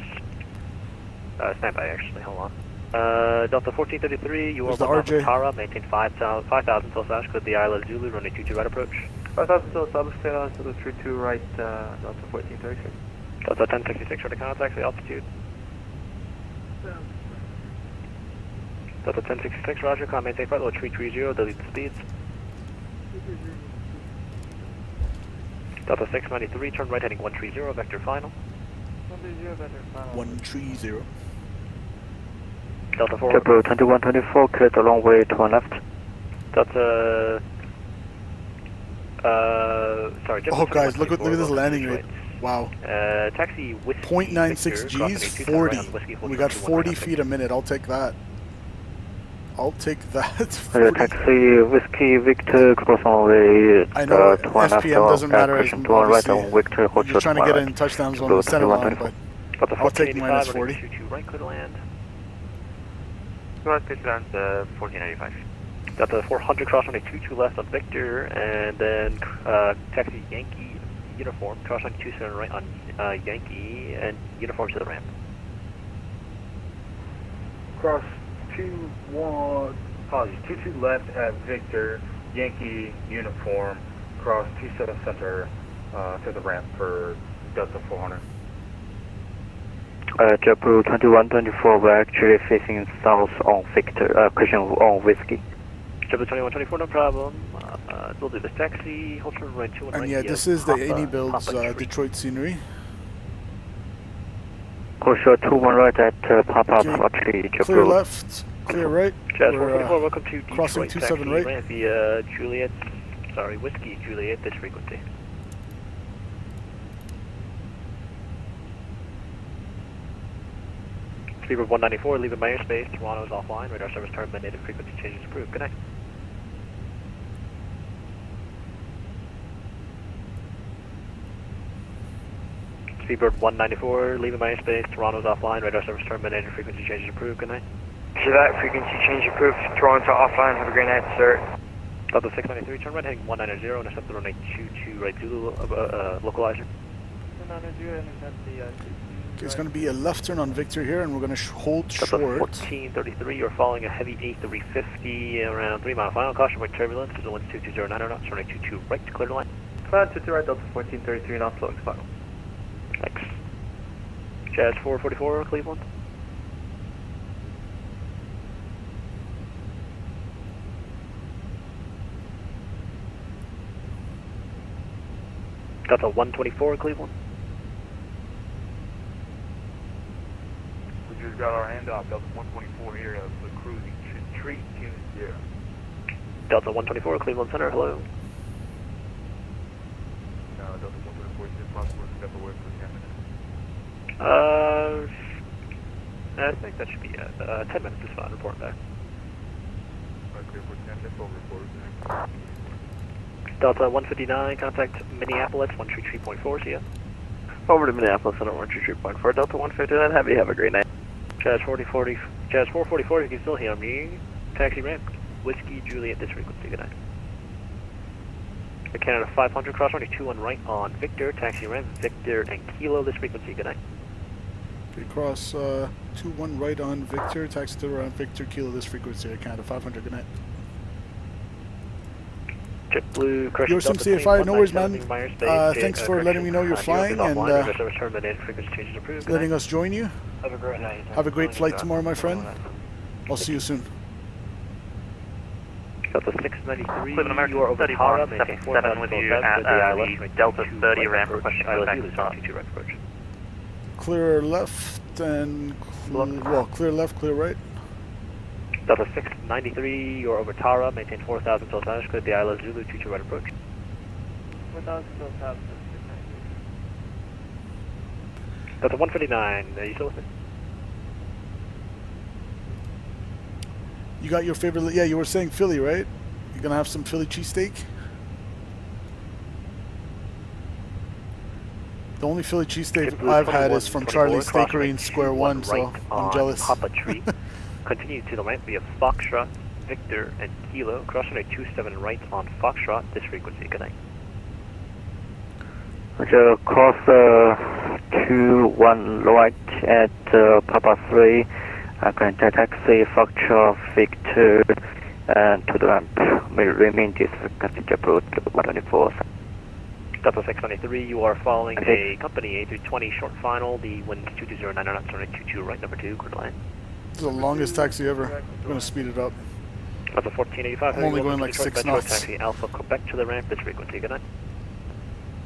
stand by actually, hold on. Delta 1433, you are on Tara, maintain 5,000 till south, clear the ILS Zulu, runway 22 right approach. 5,000 till established, clear ILS Zulu 32 right, Delta 1433. Delta 1066 ready contact, the altitude. Delta 1066, roger, com maintain flight level 330, delete the speeds. Delta 693, turn right heading 130, vector final. 130. Delta 4. JetBlue 2124, clear the runway to one left. Delta. Sorry. Oh, guys, look at this landing rate. Wow. Taxi Whiskey 0.96 G's, 40. We got 40 feet a minute. I'll take that. I'll take that. Taxi Whiskey Victor, cross runway. I know FPM doesn't matter as much. You're just trying to get in touchdown zone on the center line, but I'll take minus 40. Right, clear to land. Go ahead, pitch down to 1495. Got the 400 cross runway 22 left on Victor, and then taxi Yankee uniform, cross runway 27 right on Yankee, and uniform to the ramp. Cross 22 left at Victor, Yankee uniform, cross 27 center to the ramp for Delta 400. JetBlue 2124, we're actually facing south on Victor, pushing on Whiskey. JetBlue 2124, no problem. We'll do this taxi, hold short right 2 and yeah, this is the IniBuilds Detroit scenery. Hold short 21 right at Papa, actually JetBlue. Clear left, clear right. Jazz 444, welcome to Detroit, crossing 27 right. Ramp via Juliet, Whiskey Juliet, this frequency. Speedbird 194, leaving my airspace. Toronto is offline. Radar service terminated. Frequency changes approved. Good night. Speedbird 194, leaving my airspace. Toronto is offline. Radar service terminated. Frequency changes approved. Good night. To that, frequency change approved. Toronto offline. Have a great night, sir. Delta 693, turn right heading 190, intercept the runway 22 right Zulu, localizer. 190, intercept the It's going to be a left turn on Victor here, and we're going to hold short. 1433, you're following a heavy A350 around 3 mile final. Caution with turbulence. There's a wind 2209 knots, runway 22 right to clear the line. Cloud 22 right, Delta 1433 knots, slow final. Thanks. Jazz 444, Cleveland. Delta 124, Cleveland. Just got our handoff, Delta 124 here, the cruising treat unit 0. Delta 124, Cleveland Center, hello. No, Delta 124 is just possible to step away for 10 minutes. I think that should be 10 minutes is fine, report back. Clear for 10 minutes, over report. Delta 159, contact Minneapolis 133.4, see ya. Over to Minneapolis, Center 133.4, Delta 159, have a great night. Jazz 444, you can still hear me. Taxi ramp, Whiskey Juliet, this frequency, good night. The Canada 500, cross runway 21 right on Victor, taxi ramp, Victor and Kilo, this frequency, good night. Okay, cross 21 right on Victor, taxi to around Victor, Kilo, this frequency, Canada 500, good night. JetBlue, You're some CFI, no worries, man. Thanks for letting me know you're flying and letting us join you. Have a great night. Have a great flight tomorrow, my friend. I'll see you soon. Delta 693, Cleveland American, you are over Tara, 77 with you at the Delta 30 ramp, requesting contact. Clear left and, clear left, clear right. Delta 693, you're over Tara, maintain 4,000 till Spanish, clear the Isla Zulu, 22 right approach. 4,000 till Spanish. Delta 159, are you still with me? You got your favorite, yeah, you were saying Philly, right? You're going to have some Philly cheesesteak? The only Philly cheesesteak I've had is from Charlie's Steakery in Square One, so I'm jealous. Papa Tree. Continue to the right via Foxtrot, Victor, and Kilo. Cross runway 27 right on Foxtrot, this frequency. Good night. Roger, cross 21 right at Papa 3. Contact taxi Foxtrot, Victor, and to the ramp. May remain this frequency, JetBlue 124. Delta 693, you are following a company A320 short final. The wind 2209 knots, runway 22 right, number 2, clear line. This is the longest taxi ever. I'm going to speed it up. That's a 1485. I'm only going like 6 knots. Taxi Alpha Quebec to the ramp, this frequency, good night.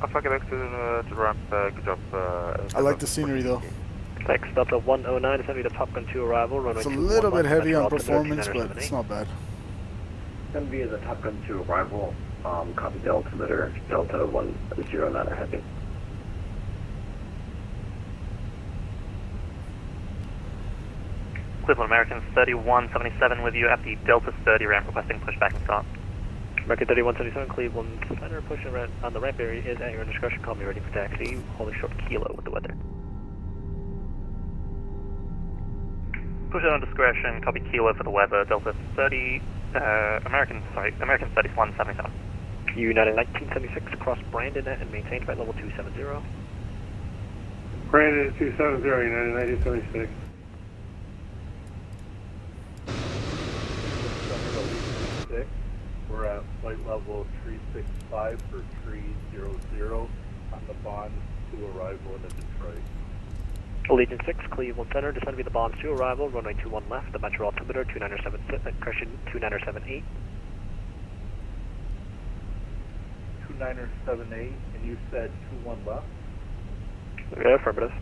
Alpha Quebec to the ramp, good job. I like the scenery though. Thanks, Delta 109 is going to be the Top Gun 2 arrival, runway It's a 21 little bit left, heavy on Metropolitan performance, but 2978. it's not bad. Going to be the Top Gun 2 arrival. Copy the altimeter, Delta 109 heavy. Cleveland American 3177 with you at the Delta 30 ramp, requesting pushback and start. American 3177, Cleveland Center, pushing on the ramp area is at your discretion. Call me ready for taxi. Holding short kilo with the weather. Push it on discretion, copy kilo for the weather, Delta 30, American 3177. United 1976 across Brandon and maintained by level 270. Brandon 270, United 1976. We're at flight level 365 for 300 on the bond to arrival into Detroit. Allegiant 6, Cleveland Center, descend to be the Bonds 2 arrival, runway 21 left, the Metro altimeter 2978, correction 2978. 2978, and you said 21 left? Yeah, affirmative.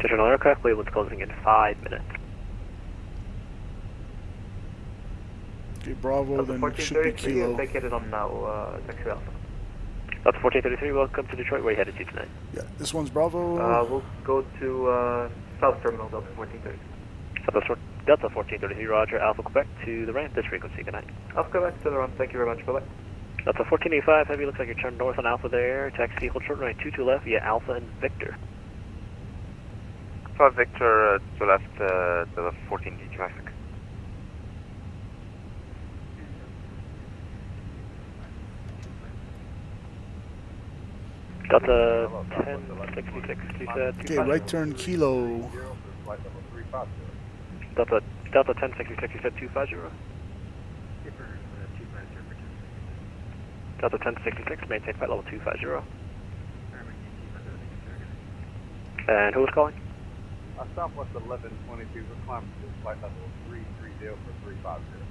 General aircraft, Cleveland's closing in 5 minutes. Okay, Bravo, then should be kilo. Vacated on now, taxi Alpha. That's 1433, welcome to Detroit, where are you headed to tonight? Yeah, this one's Bravo. We'll go to South Terminal, Delta 1430. Delta 1433, roger, Alpha Quebec to the ramp, this frequency, good night. Alpha Quebec to the ramp, thank you very much, bye-bye. Delta 1485, heavy, looks like you're turned north on Alpha there, taxi, hold short runway 22 left via Alpha and Victor. Alpha Victor to left, the 14D traffic. Delta 1066, you said? Okay, right turn kilo. Delta 1066, you said 250? Delta 1066, maintain flight level 250. And who was calling? Southwest 1122, we're climbing to flight level 330 for 350.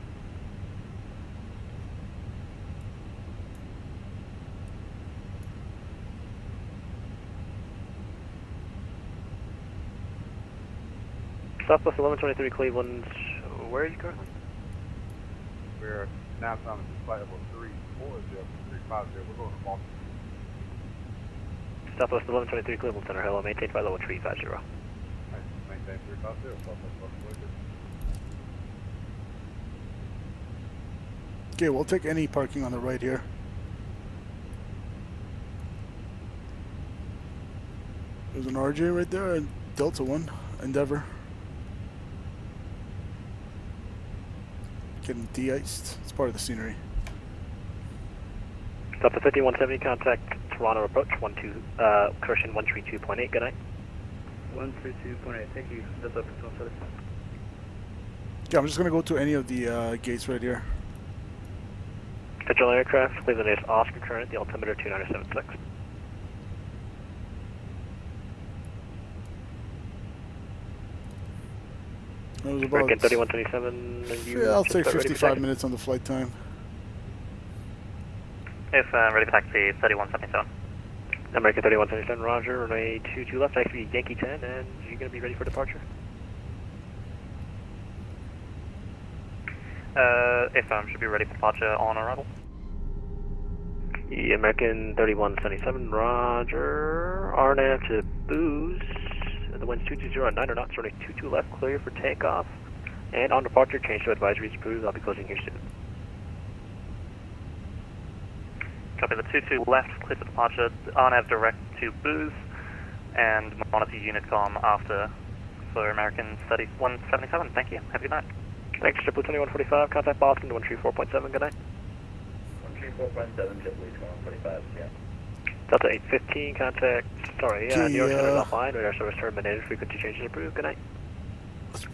Southwest 1123 Cleveland, where are you currently? We're now climbing to flight level 340 for 350, we're going to Boston. Southwest 1123 Cleveland Center, hello, maintain flight level 350. Maintain 350, Southwest 1123. Okay, we'll take any parking on the right here. There's an RJ right there, and Delta 1, Endeavor. Getting de-iced. It's part of the scenery. Delta 5170, contact Toronto approach, correction 132.8, good night. 132.8, thank you. Delta 5170. Yeah, I'm just going to go to any of the gates right here. Central aircraft, Cleveland is Oscar current, the altimeter 2976. It was about, American 3127. Yeah, I'll take 55 minutes on the flight time. If ready for taxi, 3177. American 3177, roger, runway 22 left, taxi Yankee 10, and you're going to be ready for departure? FM should be ready for departure on arrival. The American 3177, roger, RNAV to Booze. The wind's 220 on 9 knots, running 22 left, clear for takeoff. And on departure, change to advisories approved. I'll be closing here soon. Copy the 22 left, clear for departure, RNAV direct to Booze, and monitor Unicom after for American 3177. Thank you. Have a good night. Thanks, JetBlue 2145. Contact Boston to 134.7. Good night. 134.7, JetBlue 2145, yeah. Delta 815, contact, New York Center is offline, radar service terminated, frequency changes approved, good night.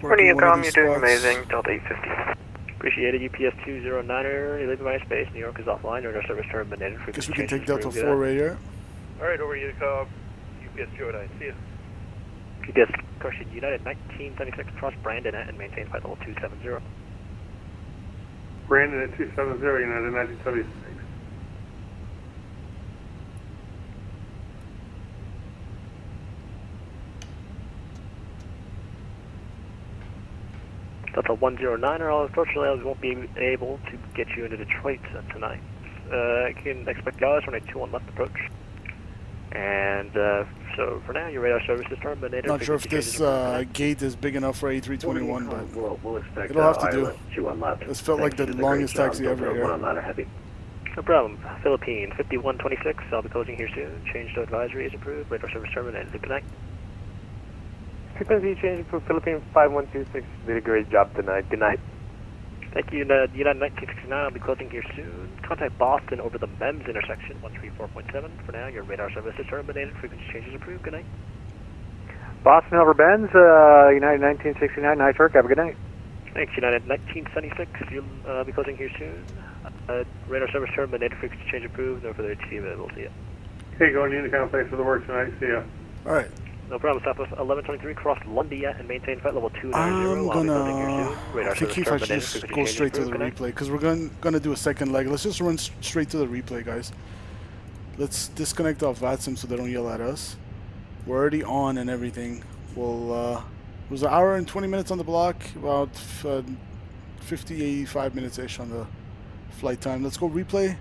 Morning, Unicom, you're doing amazing, Delta 815. Appreciate it, UPS 209er, you're leaving my space, New York is offline, radar service terminated, frequency Guess we can changes take Delta approved, 4 right here. Alright, over Unicom, UPS 209, see ya. GPS, correction, United 1976, cross Brandon and maintain flight level 270. Brandon at 270, United 1976. Delta 109er, unfortunately I won't be able to get you into Detroit tonight. I can expect guys on a 2-1 left approach. And so for now, your radar service is terminated. Not sure if this gate is big enough for A321, but we'll expect it'll have to do. Island 2-1 left. This felt like the longest taxi ever here. No problem. Philippine 5126, I'll be closing here soon. Change to advisory is approved. Radar service terminated. Good night. Frequency change for Philippine 5126. Did a great job tonight. Good night. Thank you, United 1969. I'll be closing here soon. Contact Boston over the MEMS intersection, 134.7. For now, your radar service is terminated. Frequency change is approved. Good night. Boston over Benz, United 1969. Nice work. Have a good night. Thanks, United 1976. You'll be closing here soon. Radar service terminated. Frequency change approved. No further ATC available. See ya. Okay, going to Unicom. Thanks for the work tonight. See ya. All right. No problem. Southwest 1123, cross Lundia and maintain flight level 290. I think if I should just go straight to the replay, because we're gonna do a second leg. Let's just run straight to the replay, guys. Let's disconnect off VATSIM so they don't yell at us. We're already on and everything. We'll it was an hour and 20 minutes on the block, about 85 minutes-ish on the flight time. Let's go replay.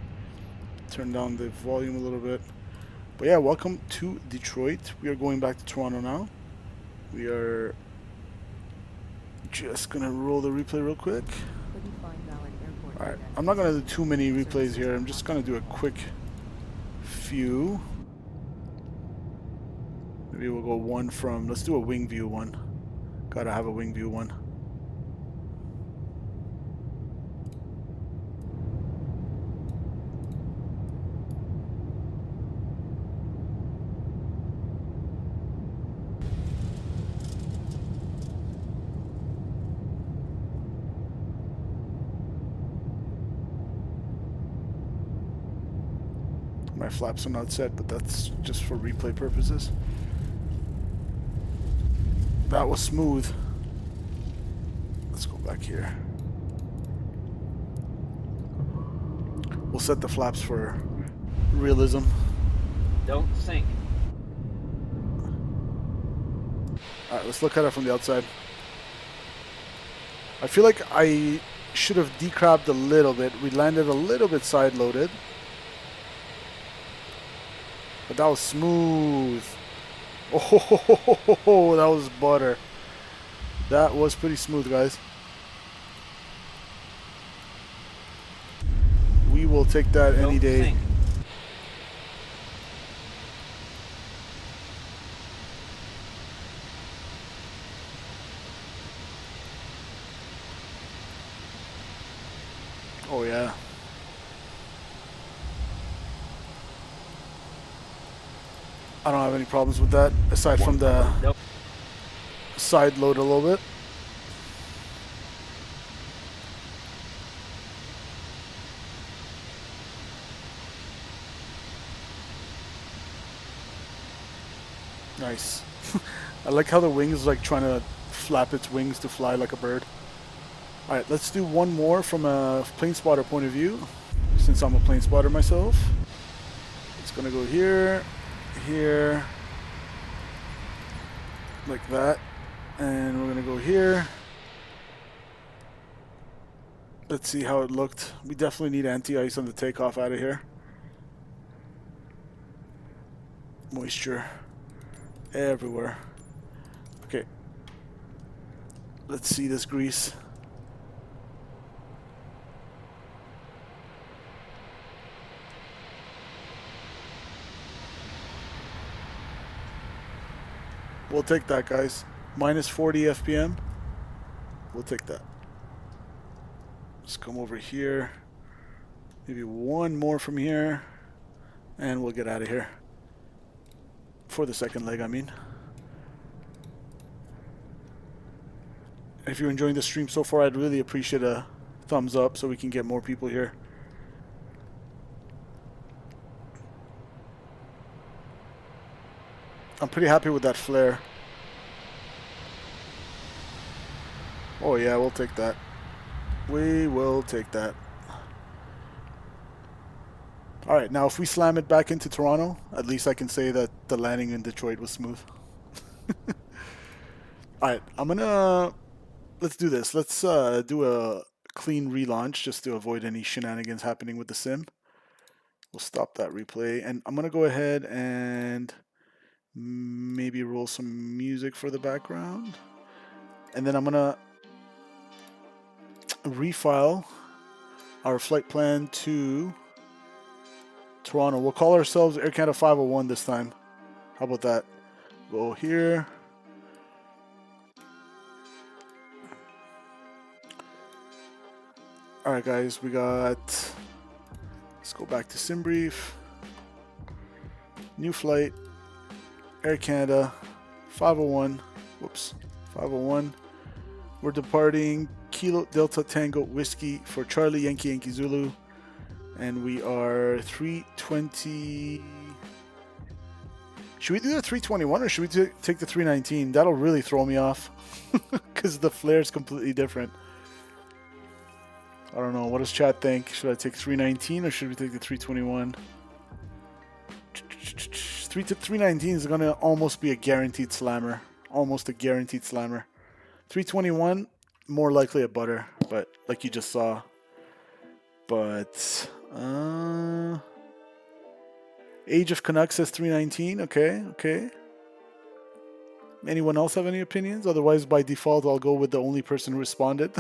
Turn down the volume a little bit. But yeah, welcome to Detroit. We are going back to Toronto now. We are just gonna roll the replay real quick. Alright, I'm not gonna do too many replays here. I'm just gonna do a quick few. Maybe we'll go one from, let's do a wing view one. Gotta have a wing view one. My flaps are not set, but that's just for replay purposes. That was smooth. Let's go back here. We'll set the flaps for realism. Don't sink. Alright, let's look at it from the outside. I feel like I should have decrabbed a little bit. We landed a little bit side-loaded. But that was smooth. Oh, that was butter. That was pretty smooth, guys. We will take that any day. Oh, yeah. I don't have any problems with that, aside from the side load a little bit. Nice. I like how the wing is like trying to flap its wings to fly like a bird. Alright, let's do one more from a plane spotter point of view, since I'm a plane spotter myself. It's gonna go here. Here, like that, and we're gonna go here. Let's see how it looked. We definitely need anti-ice on the takeoff out of here. Moisture everywhere. Okay, let's see this grease. We'll take that, guys. Minus 40 FPM. We'll take that. Let's come over here. Maybe one more from here. And we'll get out of here. For the second leg, I mean. If you're enjoying the stream so far, I'd really appreciate a thumbs up so we can get more people here. I'm pretty happy with that flare. Oh yeah, we'll take that. We will take that. Alright, now if we slam it back into Toronto, at least I can say that the landing in Detroit was smooth. Alright, let's do this. Let's do a clean relaunch just to avoid any shenanigans happening with the sim. We'll stop that replay, and I'm gonna go ahead and maybe roll some music for the background, and then I'm gonna refile our flight plan to Toronto. We'll call ourselves Air Canada 501 this time. How about that? Go here. Alright guys, we got, let's go back to SimBrief. New flight, Air Canada 501, whoops, 501. We're departing Kilo Delta Tango Whiskey for Charlie Yankee Yankee Zulu. And we are 320. Should we do the 321 or should we take the 319? That'll really throw me off because the flare is completely different. I don't know. What does chat think? Should I take 319 or should we take the 321? 319 is going to almost be a guaranteed slammer. Almost a guaranteed slammer. 321, more likely a butter, but like you just saw. But Age of Canucks says 319. Okay, okay. Anyone else have any opinions? Otherwise, by default, I'll go with the only person who responded,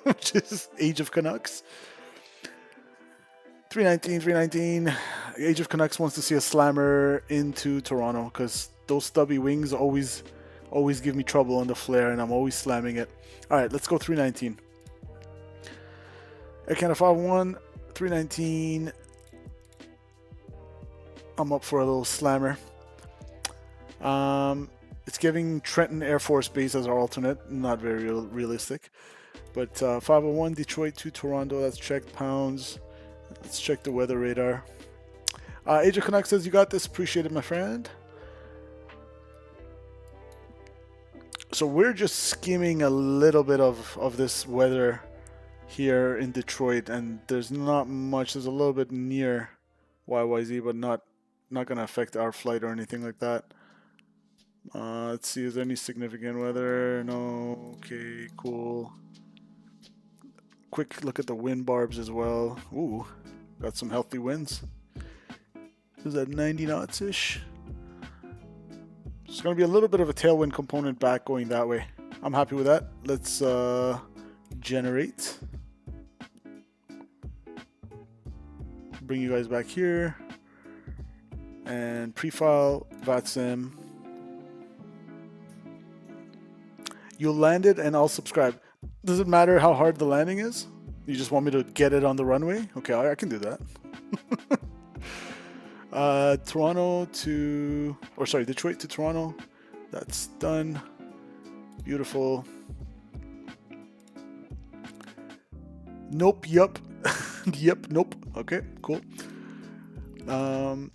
which is Age of Canucks. 319, 319. Age of Canucks wants to see a slammer into Toronto because those stubby wings always give me trouble on the flare, and I'm always slamming it. All right, let's go 319. Air Canada 501, 319. I'm up for a little slammer. It's giving Trenton Air Force Base as our alternate. Not very realistic. But 501, Detroit to Toronto. That's checked pounds. Let's check the weather radar. Age of Canuck says, you got this. Appreciate it, my friend. So we're just skimming a little bit of this weather here in Detroit. And there's not much. There's a little bit near CYYZ, but not going to affect our flight or anything like that. Let's see, is there any significant weather? No. Okay, cool. Quick look at the wind barbs as well. Ooh, got some healthy winds. Is that 90 knots-ish? It's going to be a little bit of a tailwind component back going that way. I'm happy with that. Let's generate. Bring you guys back here. And prefile VATSIM. You'll land it and I'll subscribe. Does it matter how hard the landing is? You just want me to get it on the runway? Okay, I can do that. Detroit to Toronto. That's done. Beautiful. Nope, yup. Yep, nope. Okay, cool. And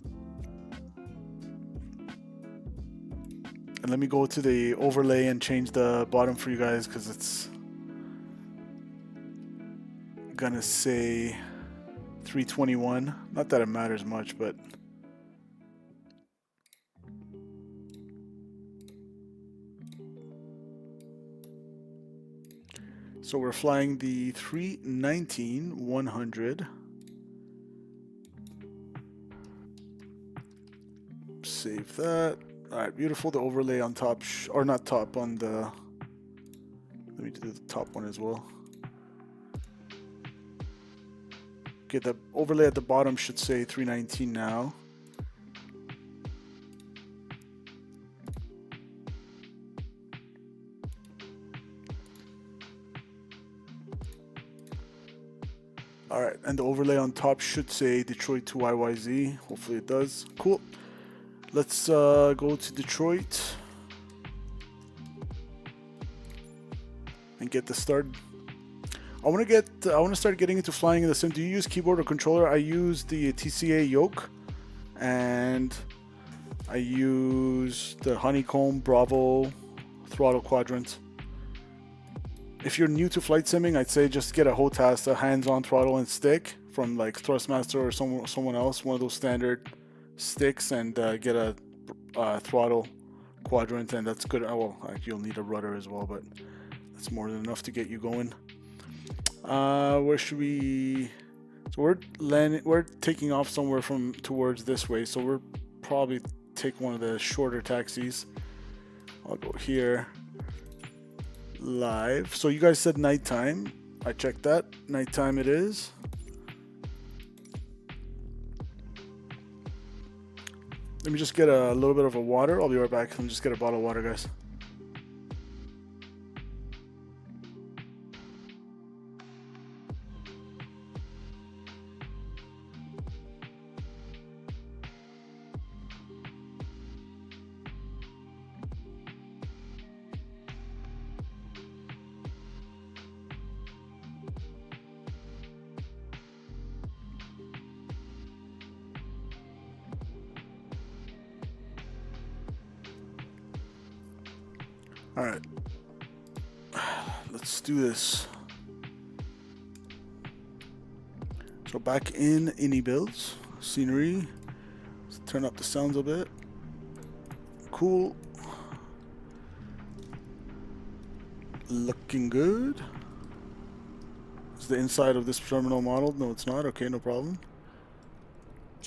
let me go to the overlay and change the bottom for you guys because it's gonna say 321. Not that it matters much, but so we're flying the 319-100. Save that. All right, beautiful. The overlay on top, or not top, on the. Let me do the top one as well. Okay, the overlay at the bottom should say 319 now. All right, and the overlay on top should say Detroit to CYYZ. Hopefully it does. Cool. Let's go to Detroit and get this started. I want to start getting into flying in the sim. Do you use keyboard or controller? I use the TCA yoke, and I use the Honeycomb Bravo throttle quadrant. if you're new to flight simming, I'd say just get a HOTAS, a hands-on throttle and stick from like Thrustmaster or someone else, one of those standard sticks, and get a throttle quadrant, and that's good. Oh, well, you'll need a rudder as well, but that's more than enough to get you going. Where should we? So we're taking off somewhere from towards this way, so we're probably take one of the shorter taxis. I'll go here. Live. So you guys said nighttime. I checked that. Nighttime it is. Let me just get a little bit of a water. I'll be right back. Let me just get a bottle of water, guys. All right, let's do this. So back in IniBuilds, scenery. Let's turn up the sounds a bit. Cool. Looking good. Is the inside of this terminal modeled? No, it's not. Okay, no problem.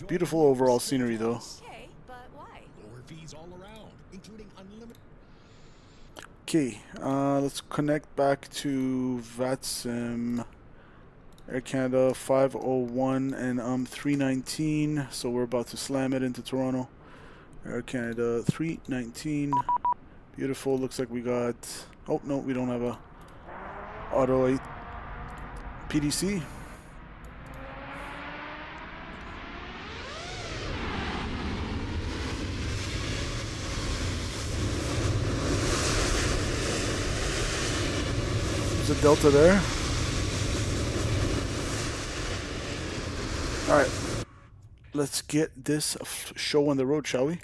Beautiful overall scenery, though. Okay, let's connect back to VATSIM. Air Canada 501 and 319, so we're about to slam it into Toronto. Air Canada 319, beautiful. Looks like we got, oh no, we don't have a auto PDC. A Delta there. All right, let's get this show on the road, shall we?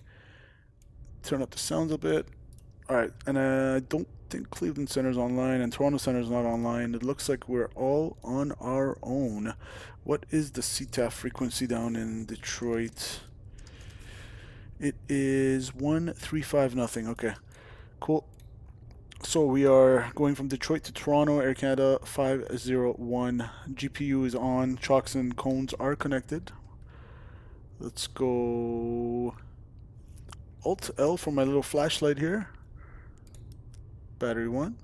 Turn up the sounds a bit. All right, and I don't think Cleveland Center's online and Toronto Center's not online. It looks like we're all on our own. What is the CTAF frequency down in Detroit? It is 135 nothing. Okay, cool. So we are going from Detroit to Toronto, Air Canada 501. GPU is on, chocks and cones are connected. Let's go Alt L for my little flashlight here. Battery 1.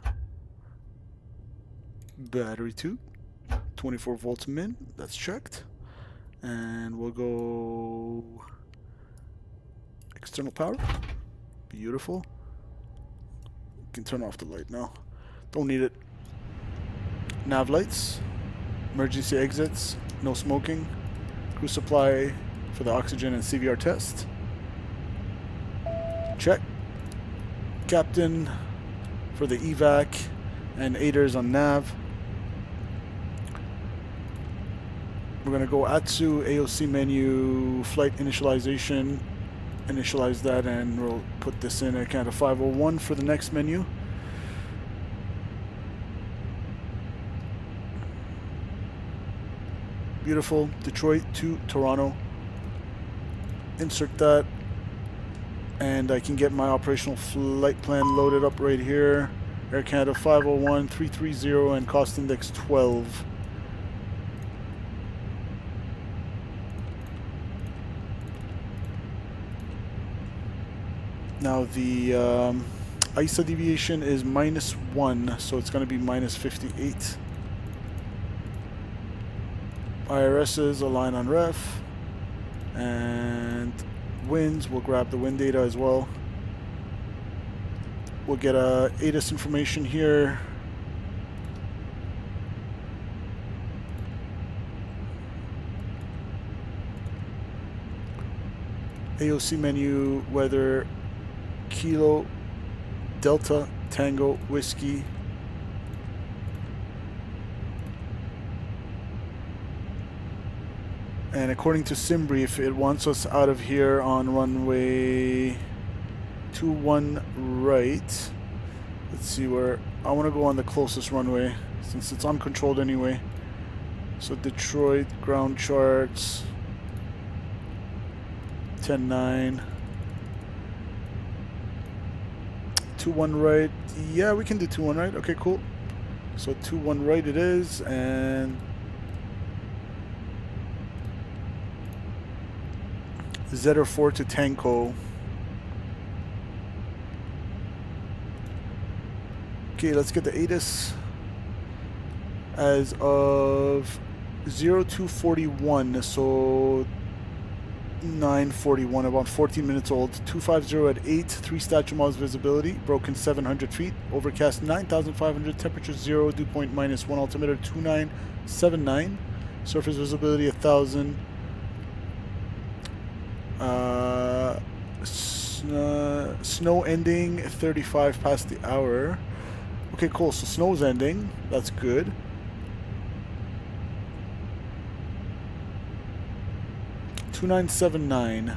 Battery 2. 24 volts min, that's checked. And we'll go external power. Beautiful. Can turn off the light now. Don't need it. Nav lights, emergency exits, no smoking, crew supply for the oxygen and CVR test. Check. Captain for the evac and aiders on nav. We're gonna go ATSU, AOC menu, flight initialization. Initialize that and we'll put this in Air Canada 501 for the next menu. Beautiful. Detroit to Toronto. Insert that and I can get my operational flight plan loaded up right here. Air Canada 501 330 and cost index 12. Now the ISA deviation is -1, so it's going to be -58. IRSs align on ref, and winds, we'll grab the wind data as well. We'll get ATIS information here. AOC menu, weather, Kilo, Delta, Tango, Whiskey. And according to SimBrief, it wants us out of here on runway 21 right. Let's see where I want to go on the closest runway since it's uncontrolled anyway. So Detroit ground charts 10-9. 2-1 right. Yeah, we can do 2-1 right. Okay, cool. So 2-1 right it is, and ZR4 to Tanko. Okay, let's get the ATIS as of 0241, so 941, about 14 minutes old. 250 at 8, 3 statute miles visibility, broken 700 feet, overcast 9,500, temperature 0, dew point -1, altimeter 2979, surface visibility 1,000. Snow ending 35 past the hour. Okay, cool. So snow's ending. That's good. $2979.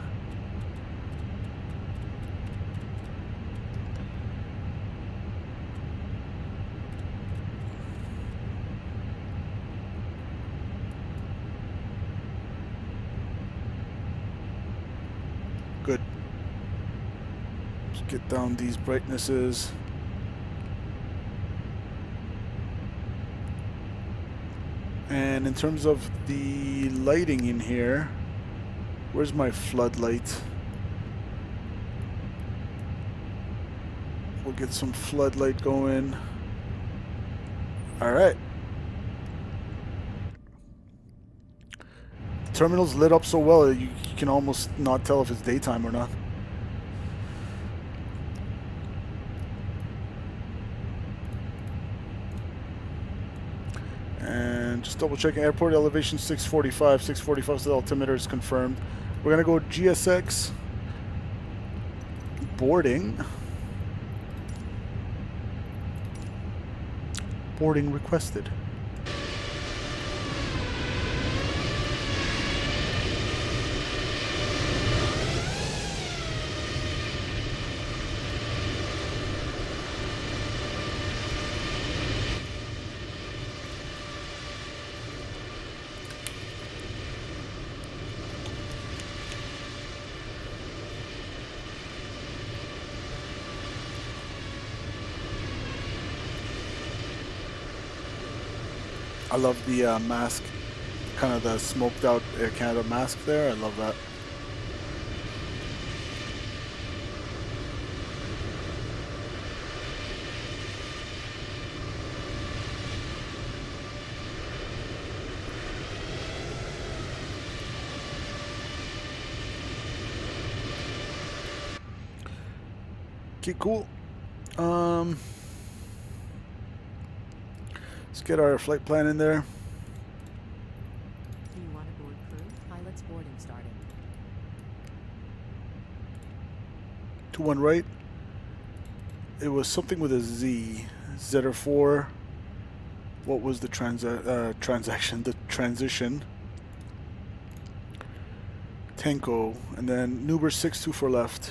Good. Let's get down these brightnesses. And in terms of the lighting in here, where's my floodlight? We'll get some floodlight going. Alright. The terminal's lit up so well you can almost not tell if it's daytime or not. And just double checking airport elevation 645. 645, so the altimeter is confirmed. We're gonna go GSX boarding. Boarding requested. I love the mask, kind of the smoked out Air Canada mask there. I love that. Okay, cool. Let's get our flight plan in there. Do you want to board crew? Pilot's boarding starting. 2-1 right. It was something with a Z. ZR4. What was the transaction? The transition. Tanko. And then Nuber 624 left.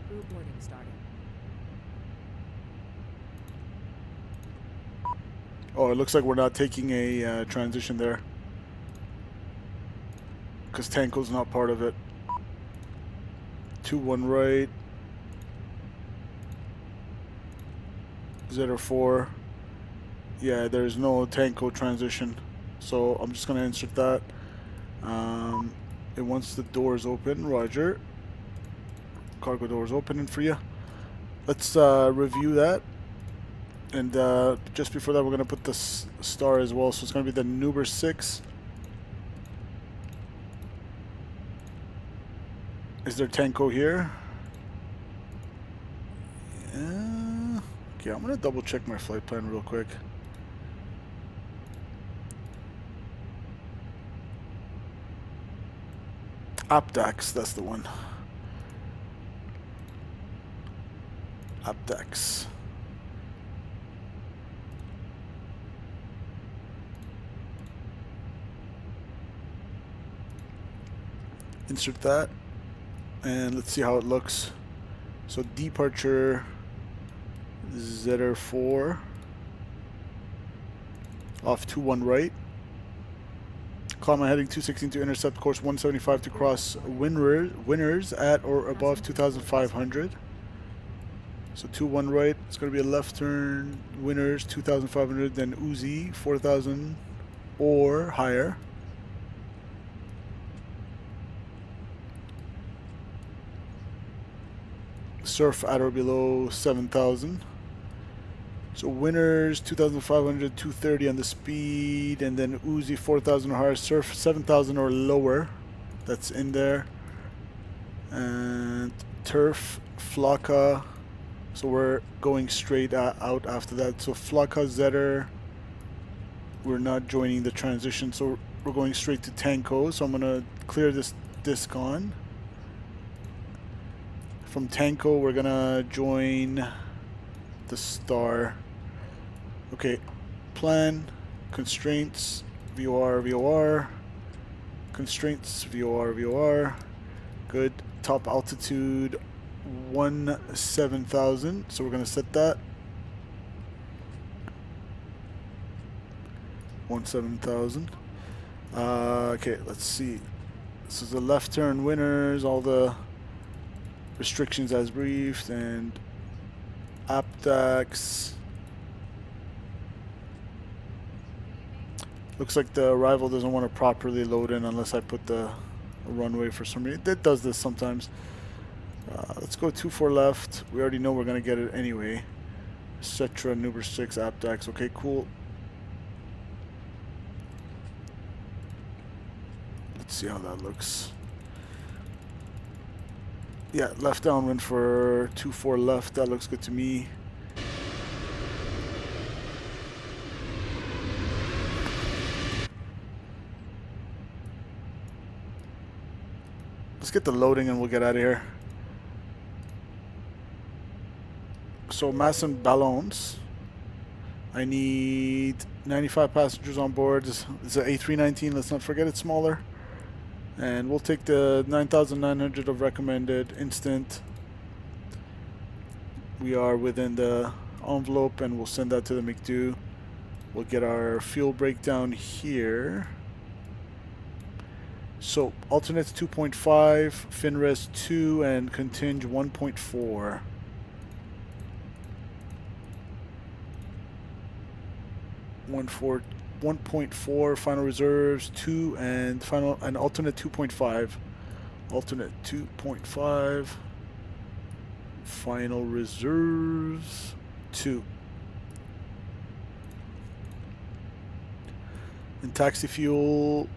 Crew boarding starting. Oh, it looks like we're not taking a transition there. Because Tanko's not part of it. 2-1 right. ZR4. Yeah, there's no Tanko transition. So I'm just going to insert that. And once the doors open, roger. Cargo doors opening for you. Let's review that. And just before that, we're going to put the star as well. So it's going to be the Nuber 6. Is there Tanko here? Okay, I'm going to double check my flight plan real quick. Apdax, that's the one. Apdax. Insert that, and let's see how it looks. So departure ZR4 off 21 right. Climb heading 216 to intercept course 175 to cross winners at or above 2,500. So 21 right, it's going to be a left turn, winners 2,500, then Uzi 4,000 or higher. Surf at or below 7,000. So winners 2,500, 230 on the speed, and then Uzi 4,000 or higher. Surf 7,000 or lower. That's in there. And turf, Flaka. So we're going straight out after that. So Flaka, Zetter. We're not joining the transition, so we're going straight to Tanko. So I'm gonna clear this disc on. From Tanko, we're gonna join the star. Okay, plan, constraints, VOR, VOR, constraints, VOR, VOR. Good. Top altitude 17,000. So we're gonna set that. 17,000. Okay, let's see. This is the left turn winners, all the restrictions as briefed, and APDAX. Looks like the arrival doesn't want to properly load in unless I put the runway for some reason. It does this sometimes. Let's go 24 left. We already know we're going to get it anyway. Cetra, Nuber 6, APDAX. Okay, cool. Let's see how that looks. Yeah, left downwind for 24 left. That looks good to me. Let's get the loading and we'll get out of here. So mass and ballons. I need 95 passengers on board. It's an A319. Let's not forget it's smaller. And we'll take the 9,900 of recommended instant. We are within the envelope and we'll send that to the McDo. We'll get our fuel breakdown here. So alternates 2.5, FinRes 2, and conting 1.4. $1.4 1.4, final reserves 2, and final and alternate 2.5. Alternate 2.5. Final reserves 2. And taxi fuel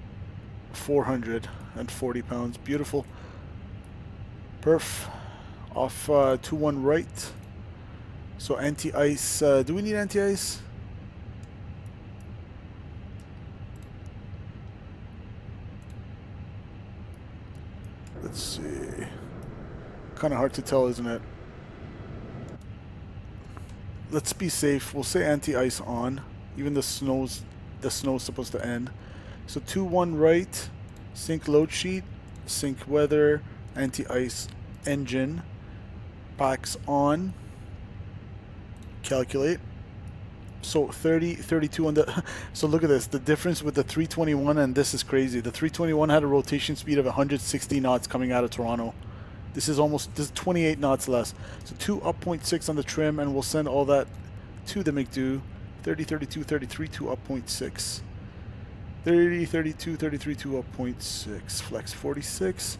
440 pounds. Beautiful. Perf. Off 2-1 right. So anti-ice. Do we need anti-ice? Let's see. Kind of hard to tell, isn't it? Let's be safe. We'll say anti-ice on. Even the snow's supposed to end. So 2-1 right, sync load sheet, sync weather, anti-ice engine, packs on, calculate. So 30, 32 on the, so look at this, the difference with the 321, and this is crazy. The 321 had a rotation speed of 160 knots coming out of Toronto. This is 28 knots less. So 2 up 0.6 on the trim, and we'll send all that to the McDo. 30, 32, 33, 2 up 0.6. 30, 32, 33, 2 up 0.6. Flex 46.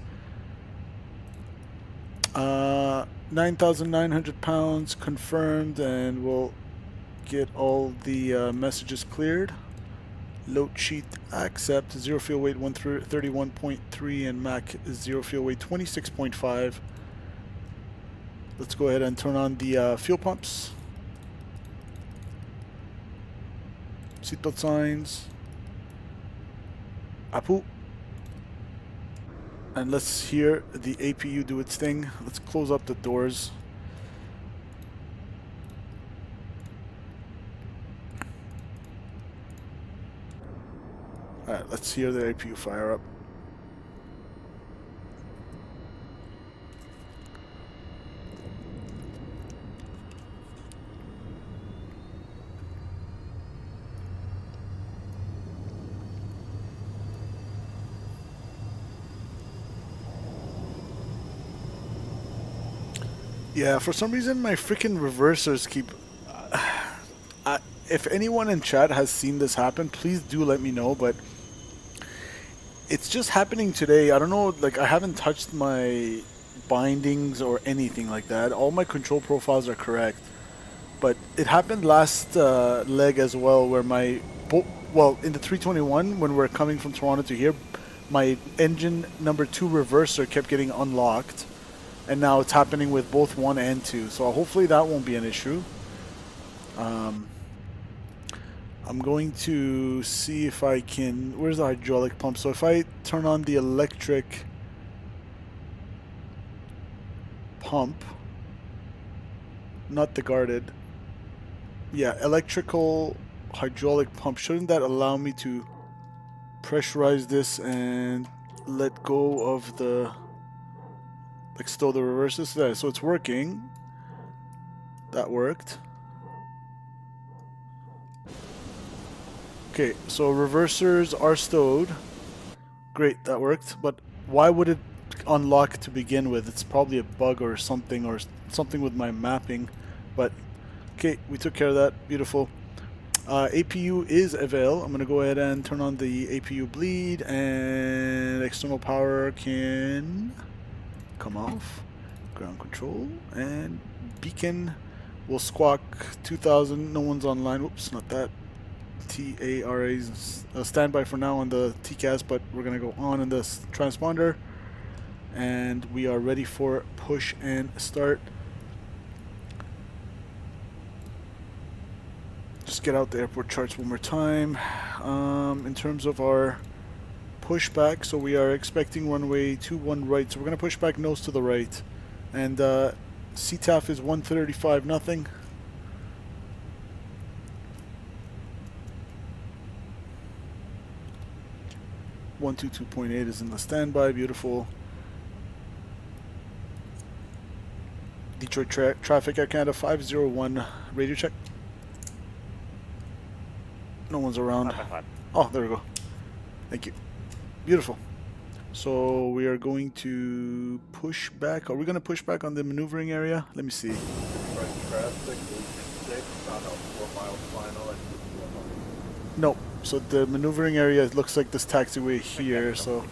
9,900 pounds confirmed, and we'll get all the messages cleared. Load sheet accept. Zero fuel weight 131.3 and Mac zero fuel weight 26.5. Let's go ahead and turn on the fuel pumps. Seatbelt signs. Apu. And let's hear the APU do its thing. Let's close up the doors. Alright, let's hear the APU fire up. Yeah, for some reason my freaking reversers keep... if anyone in chat has seen this happen, please do let me know, but it's just happening today. I don't know, like I haven't touched my bindings or anything like that. All my control profiles are correct. But it happened last leg as well, where my... well, in the 321, when we're coming from Toronto to here, my engine number 2 reverser kept getting unlocked. And now it's happening with both 1 and 2. So hopefully that won't be an issue. I'm going to see if I can... Where's the hydraulic pump? So if I turn on the electric pump, not the guarded. Yeah, electrical hydraulic pump. Shouldn't that allow me to pressurize this and let go of the... like stow the reverses there? So it's working. That worked. Okay, so reversers are stowed. Great, that worked. But why would it unlock to begin with? It's probably a bug or something with my mapping. But okay, we took care of that. Beautiful. APU is avail. I'm going to go ahead and turn on the APU bleed, and external power can come off. Ground control and beacon will squawk 2000. No one's online. Whoops, not that. TARA's standby for now on the TCAS, but we're going to go on in this transponder, and we are ready for push and start. Just get out the airport charts one more time. In terms of our pushback, so we are expecting runway 21 right, so we're going to push back nose to the right, and CTAF is 135 nothing. .8 is in the standby. Beautiful. Detroit traffic at Canada 501 radio check. No one's around. Oh, there we go. Thank you. Beautiful. So we are going to push back. Are we going to push back on the maneuvering area? Let me see. No. So the maneuvering area looks like this taxiway here. So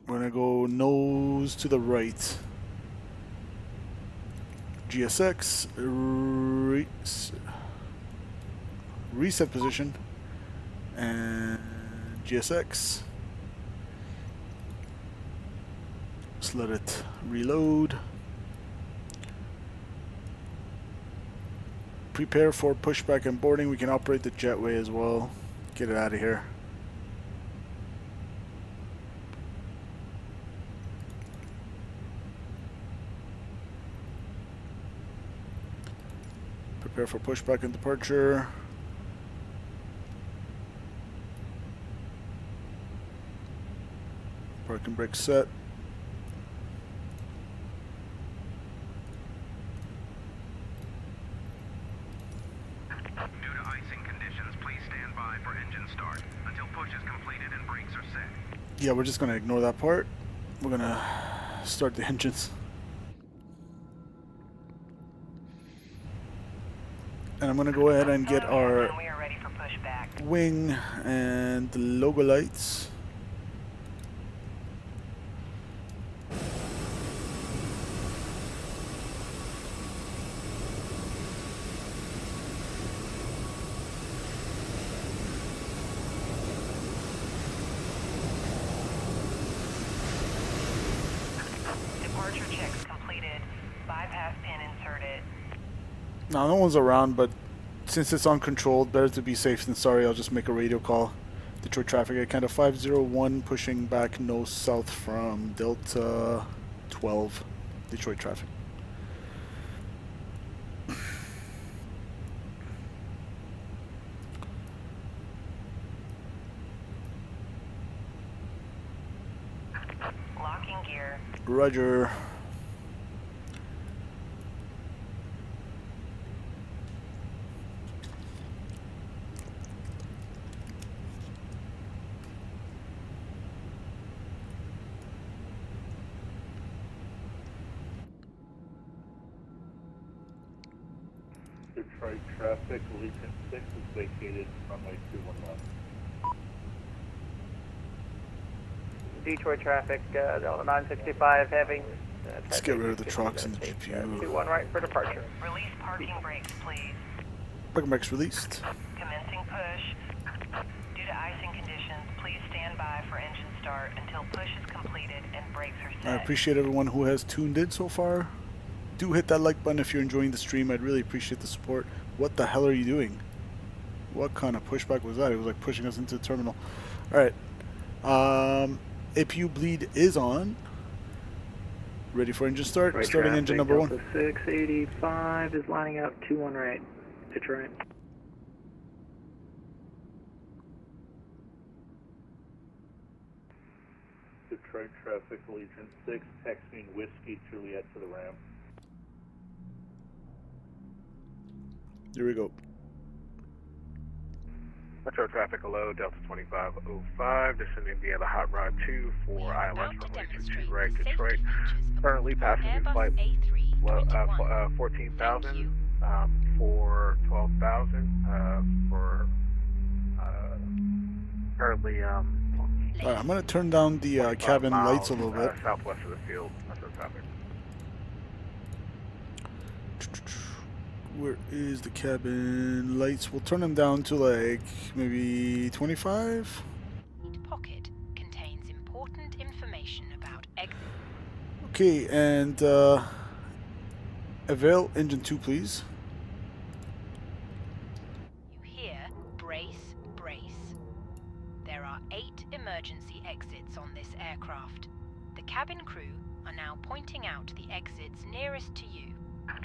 we're going to go nose to the right. GSX, reset position, and GSX. Just let it reload. Prepare for pushback and boarding. We can operate the jetway as well. Get it out of here. Prepare for pushback and departure. Parking brake set. Due to icing conditions, please stand by for engine start until push is completed and brakes are set. Yeah, we're just going to ignore that part. We're going to start the engines. And I'm going to go ahead and get our wing and the logo lights. Departure checks completed. Bypass pin inserted. Now, no one's around, but since it's uncontrolled, better to be safe than sorry. I'll just make a radio call. Detroit traffic at Canada 501, pushing back nose south from Delta 12. Detroit traffic. Locking gear. Roger. Detroit traffic, Legion 6 is vacated runway 21 left. Detroit traffic, Delta 965 heavy. Let's get rid of the trucks and the GPU. 21 right for departure. Release parking brakes, please. Parking brakes released. Commencing push. Due to icing conditions, please stand by for engine start until push is completed and brakes are set. I appreciate everyone who has tuned in so far. Do hit that like button if you're enjoying the stream. I'd really appreciate the support. What the hell are you doing? What kind of pushback was that? It was like pushing us into the terminal. Alright. APU bleed is on. Ready for engine start. Right Starting traffic, engine number Delta 1. 685 is lining up 21 right. Detroit. Detroit traffic, Legion 6, taxiing Whiskey Juliet to the ramp. Here we go. Metro traffic, hello, Delta 2505, descending via the Hot Rod 2 for ILS runway 22 right, Detroit. Currently passenger flight 14,000 for 12,000 for currently Alright, I'm going to turn down the cabin lights a little bit. southwest of the field. Metro traffic. Where is the cabin lights? We'll turn them down to like maybe 25. Pocket contains important information about exit. Okay, and avail engine 2, please. You hear brace, brace. There are 8 emergency exits on this aircraft. The cabin crew are now pointing out the exits nearest to you.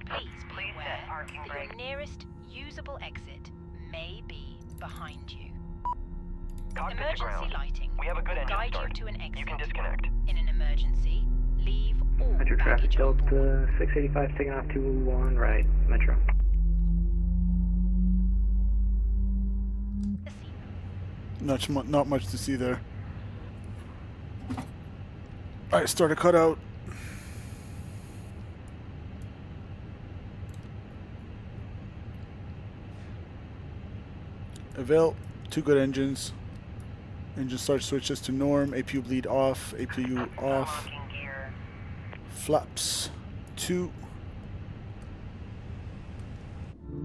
Please be aware that your nearest usable exit may be behind you. Emergency lighting will guide you to an exit. You can disconnect. In an emergency, leave all Metro traffic, baggage on board. Delta 685 taking off 21 right. Metro. Not much to see there. Alright, start a cutout. Avail, 2 good engines. Engine start switches to norm. APU bleed off. APU off. Flaps 2.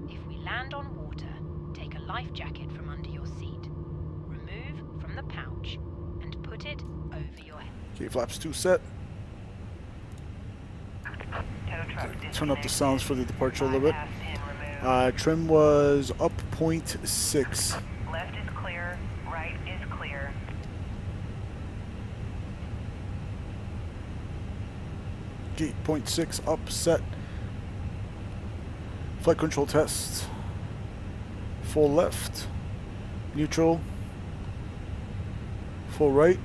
If we land on water, take a life jacket from under your seat. Remove from the pouch and put it over your head. Okay, flaps 2 set. Turn up the sounds for the departure a little bit. Trim was up 0.6. Left is clear, right is clear. Okay, 0.6 up, set. Flight control test. Full left. Neutral. Full right.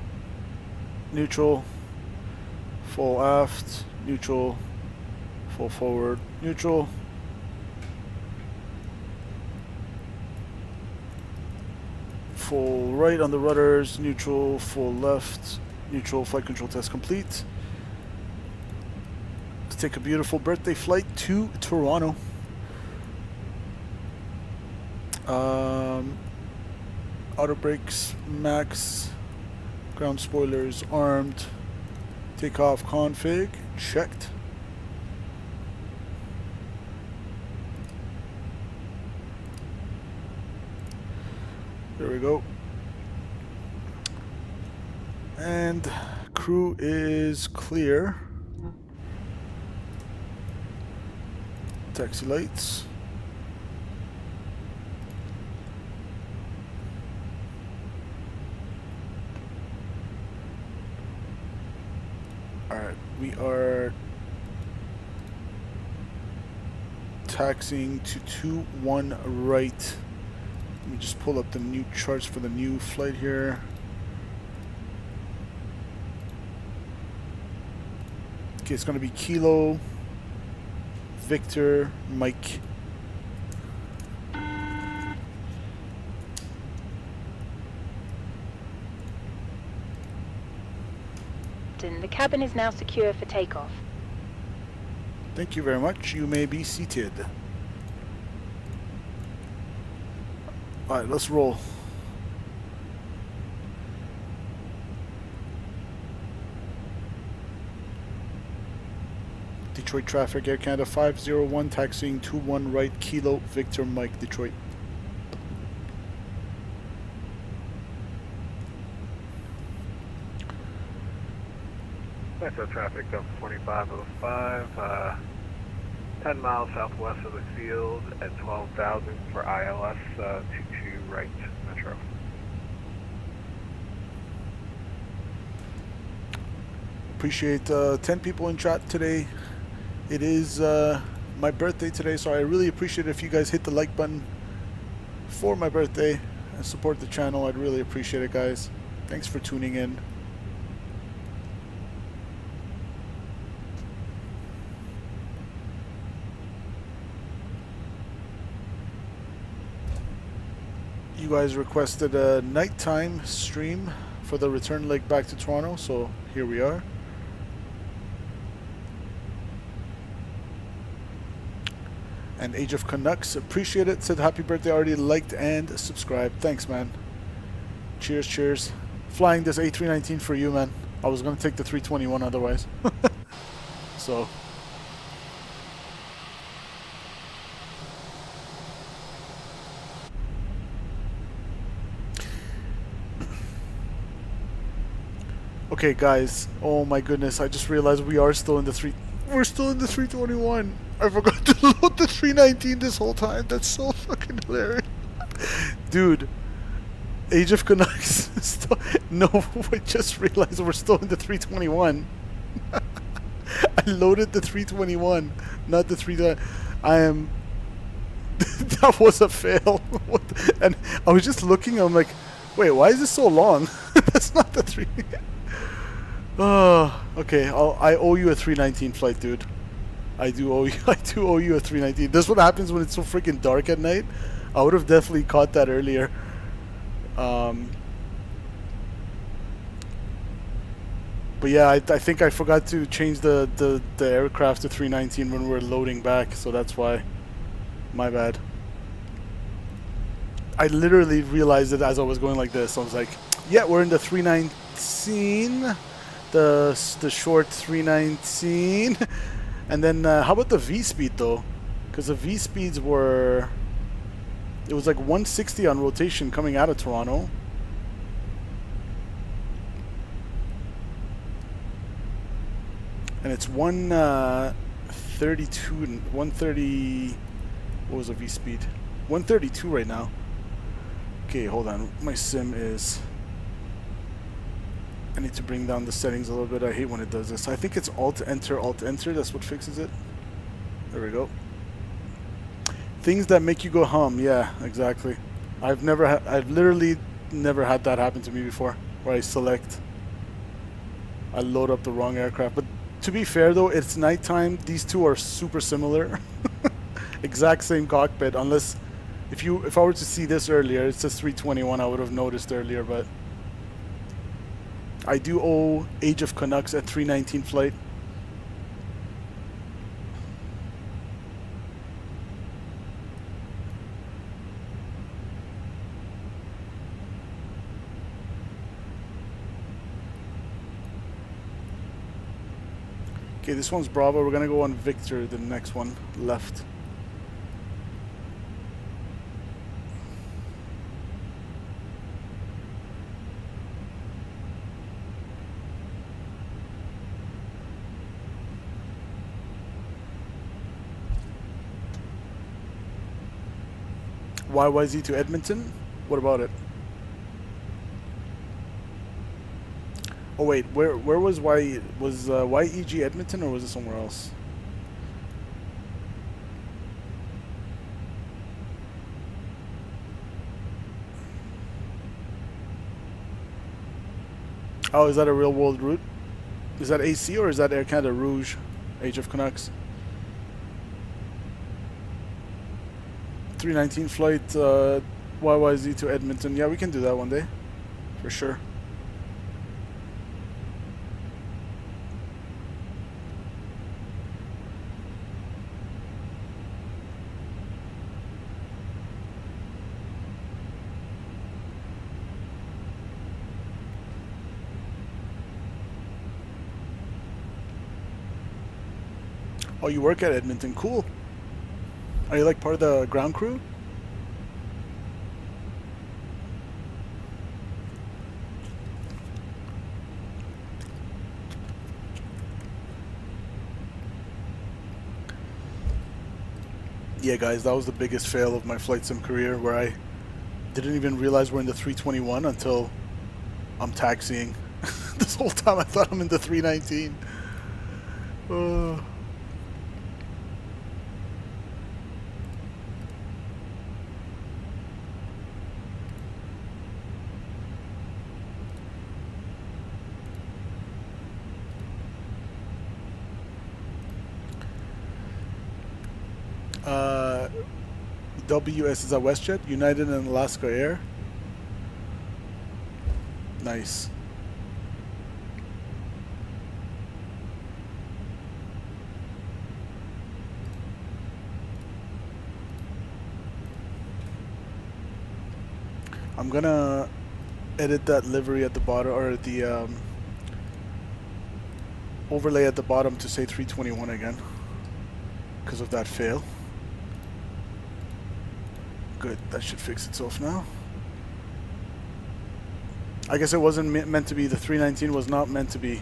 Neutral. Full aft. Neutral. Full forward. Neutral. Full right on the rudders, neutral, full left, neutral, flight control test complete. Let's take a beautiful birthday flight to Toronto. Auto brakes, max, ground spoilers armed, takeoff config, checked. There we go. And crew is clear. Taxi lights. Alright, we are taxiing to 21 right. Let me just pull up the new charts for the new flight here. Okay, it's going to be Kilo, Victor, Mike. The cabin is now secure for takeoff. Thank you very much. You may be seated. Alright, let's roll. Detroit traffic, Air Canada 501, taxiing 21 right, Kilo, Victor Mike, Detroit. Metro traffic, Delta 2505, 10 miles southwest of the field at 12,000 for ILS, 22 right, Metro. Appreciate 10 people in chat today. It is my birthday today, so I really appreciate it if you guys hit the like button for my birthday and support the channel. I'd really appreciate it, guys. Thanks for tuning in. You guys requested a nighttime stream for the return leg back to Toronto, so here we are. And Age of Canucks, appreciate it. Said happy birthday, already liked and subscribed. Thanks, man. Cheers, cheers. Flying this A319 for you, man. I was gonna take the 321 otherwise. So. Okay, guys. Oh my goodness, I just realized we are still in the we're still in the 321. I forgot to load the 319 this whole time. That's so fucking hilarious. Dude, Age of Canucks. No, I just realized we're still in the 321. I loaded the 321, not the 3. I am. That was a fail. And I was just looking. I'm like, wait, why is this so long? That's not the 3. Oh, okay. I owe you a 319 flight, dude. I do owe you a 319. That's what happens when it's so freaking dark at night. I would have definitely caught that earlier. But yeah, I think I forgot to change the aircraft to 319 when we were loading back, so that's why. My bad. I literally realized it as I was going like this. I was like, yeah, we're in the 319. The short 319. And then how about the V speed though? Because the V speeds were, it was like 160 on rotation coming out of Toronto. And it's 132 and 130. What was the V speed? 132 right now. Okay, hold on. My sim is. I need to bring down the settings a little bit. I hate when it does this. I think it's Alt-Enter, Alt-Enter. That's what fixes it. There we go. Things that make you go hum. Yeah, exactly. I've literally never had that happen to me before, where I load up the wrong aircraft. But to be fair though, it's nighttime. These two are super similar. Exact same cockpit, unless if I were to see this earlier, it says 321, I would have noticed earlier, but I do owe Age of Canucks at 319 flight. Okay, this one's Bravo. We're gonna go on Victor, the next one, left. CYYZ to Edmonton? What about it? Oh wait, where was YEG Edmonton, or was it somewhere else? Oh, is that a real world route? Is that AC or is that Air Canada Rouge, Age of Canucks? 319 flight YYZ to Edmonton. Yeah, we can do that one day, for sure. Oh, you work at Edmonton. Cool. Are you like part of the ground crew? Yeah, guys, that was the biggest fail of my flight sim career, where I didn't even realize we're in the 321 until I'm taxiing. This whole time I thought I'm in the 319. WS is that WestJet? United and Alaska Air. Nice. I'm gonna edit that livery at the bottom, or the overlay at the bottom, to say 321 again because of that fail. Good, that should fix itself now. I guess it wasn't meant to be. The 319 was not meant to be.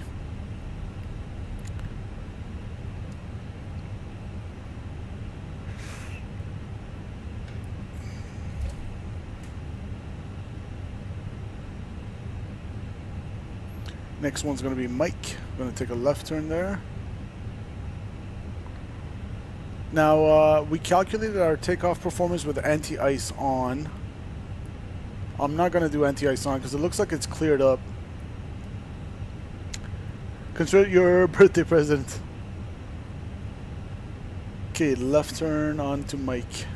Next one's going to be Mike. I'm going to take a left turn there. Now, we calculated our takeoff performance with anti-ice on. I'm not going to do anti-ice on because it looks like it's cleared up. Consider your birthday present. Okay, left turn on to Mike.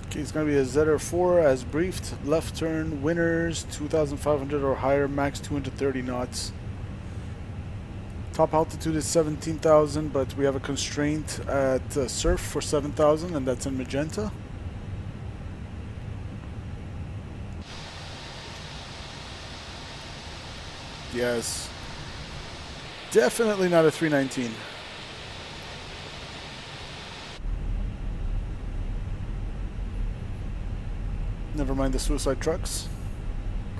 Okay, it's going to be a ZR4 as briefed. Left turn, winners, 2,500 or higher, max 230 knots. Top altitude is 17,000, but we have a constraint at surf for 7,000, and that's in magenta. Yes. Definitely not a 319. Never mind the suicide trucks.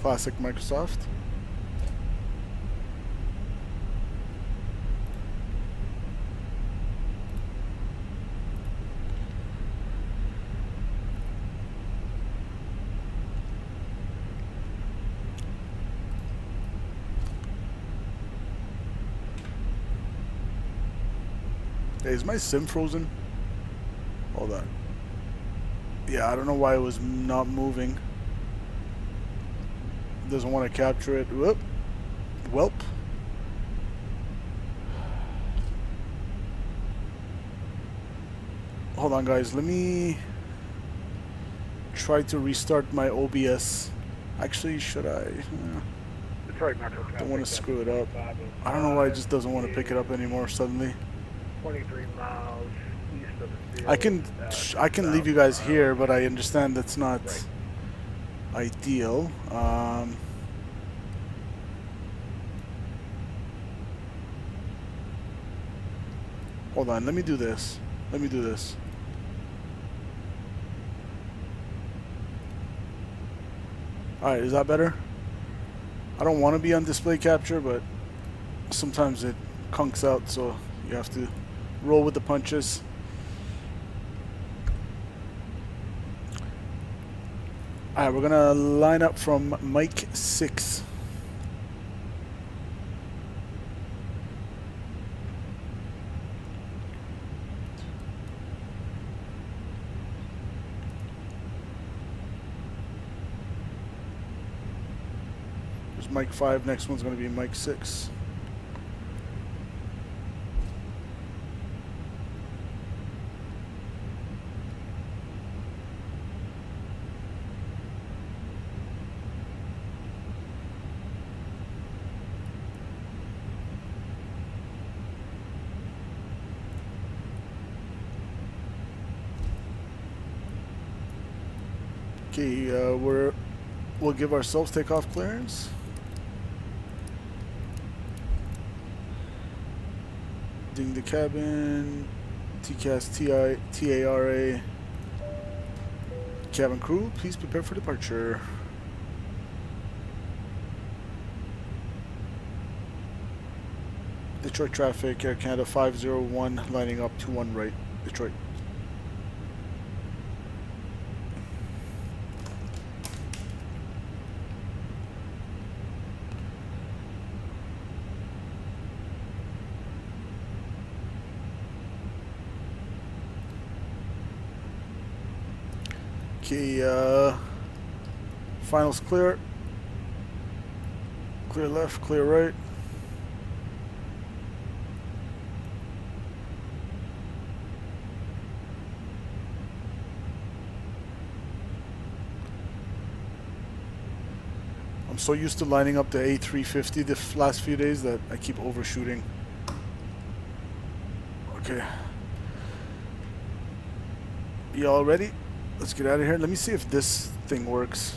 Classic Microsoft. Hey, is my sim frozen? Hold on. Yeah, I don't know why it was not moving. Doesn't want to capture it. Whoop. Welp. Hold on, guys. Let me try to restart my OBS. Actually, should I? Don't want to screw it up. I don't know why it just doesn't want to pick it up anymore suddenly. 23 miles east of the field. I can leave you guys here, but I understand that's not ideal. Hold on, let me do this. Alright, is that better? I don't want to be on display capture, but sometimes it conks out, so you have to roll with the punches. Alright, we're gonna line up from Mike 6. There's Mike 5, next one's gonna be Mike 6. Okay, we'll give ourselves takeoff clearance. Ding the cabin, TCAS, TARA. Cabin crew, please prepare for departure. Detroit traffic, Air Canada 501, lining up 21 right, Detroit. Okay, finals clear. Clear left, clear right. I'm so used to lining up the A350 the last few days that I keep overshooting. Okay. Y'all ready? Let's get out of here. Let me see if this thing works.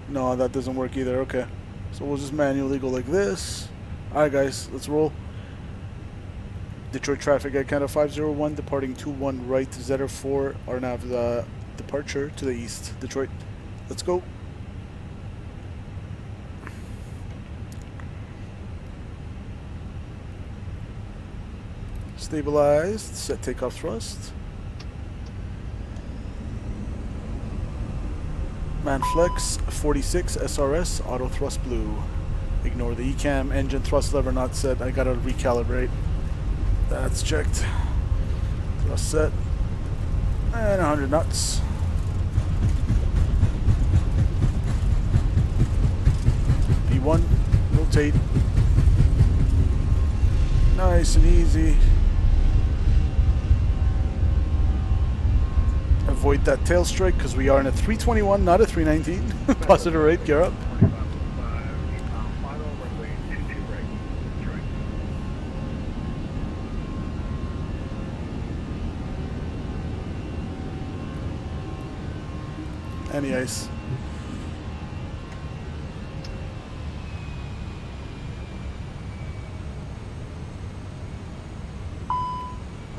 No, that doesn't work either. Okay. So we'll just manually go like this. Alright guys, let's roll. Detroit traffic at Canada 501, departing 21 right, ZR4, RNAV departure to the east. Detroit, let's go. Stabilized, set takeoff thrust. Manflex 46 SRS auto thrust blue. Ignore the ECAM, engine thrust lever not set. I gotta recalibrate. That's checked. Thrust set. And 100 knots. P1, rotate. Nice and easy. Avoid that tail strike because we are in a 321, not a 319. Positive rate, gear up. Any ice.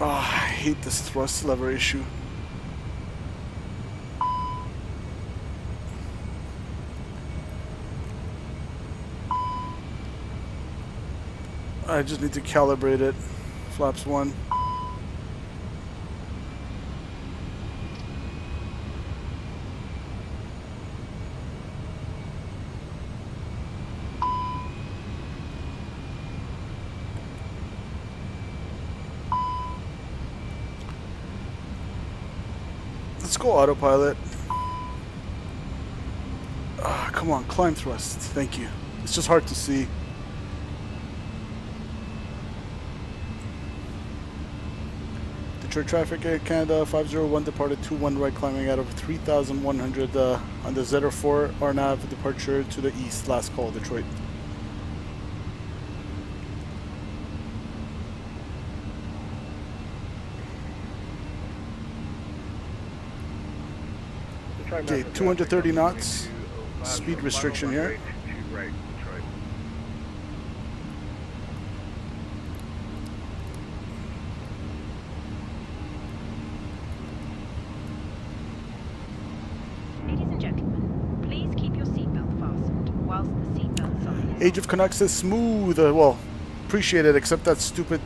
Oh, I hate this thrust lever issue. I just need to calibrate it. Flaps 1. Let's go autopilot. Come on, climb thrust. Thank you. It's just hard to see. Detroit traffic Air Canada 501 departed 21 right, climbing out of 3,100 on the ZR4 RNAV departure to the east. Last call, Detroit. Okay, 230 knots. Speed restriction here. Age of Canucks is smooth. Well, appreciate it, except that stupid...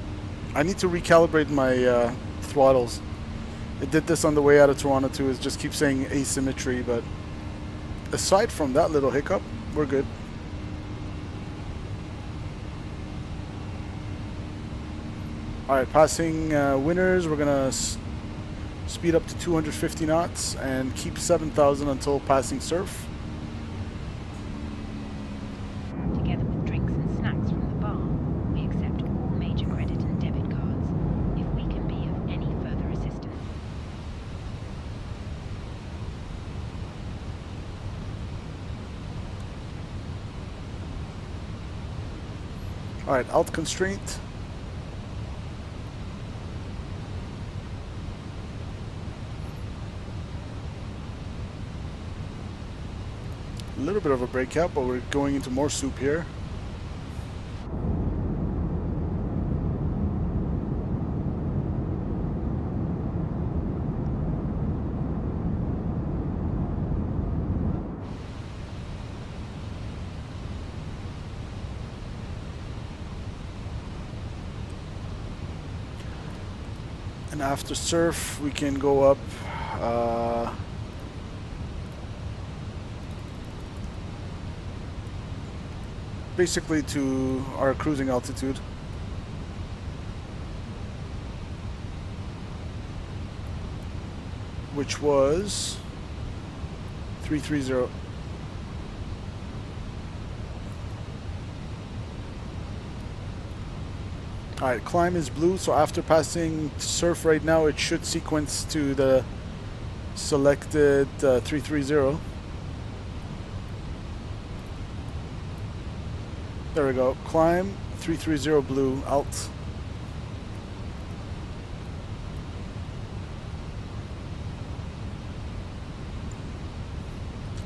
I need to recalibrate my throttles. It did this on the way out of Toronto too. It just keeps saying asymmetry, but aside from that little hiccup, we're good. Alright, passing Winners, we're gonna speed up to 250 knots and keep 7,000 until passing Surf. Together with drinks and snacks from the bar, we accept all major credit and debit cards if we can be of any further assistance. Alright, alt constraint. A little bit of a breakout, but we're going into more soup here. And after surf, we can go up basically to our cruising altitude. Which was 330. Alright, climb is blue, so after passing surf right now, it should sequence to the selected 330. There we go. Climb, 330 blue, alt.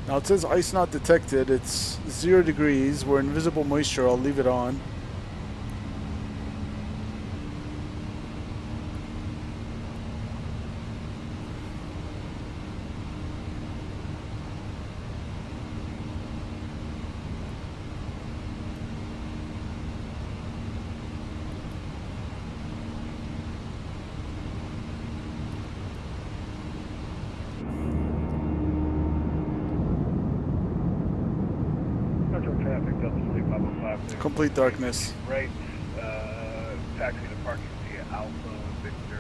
Now it says ice not detected. It's 0 degrees. We're in visible moisture. I'll leave it on. Complete darkness. Right, taxi to parking via Alpha, Victor.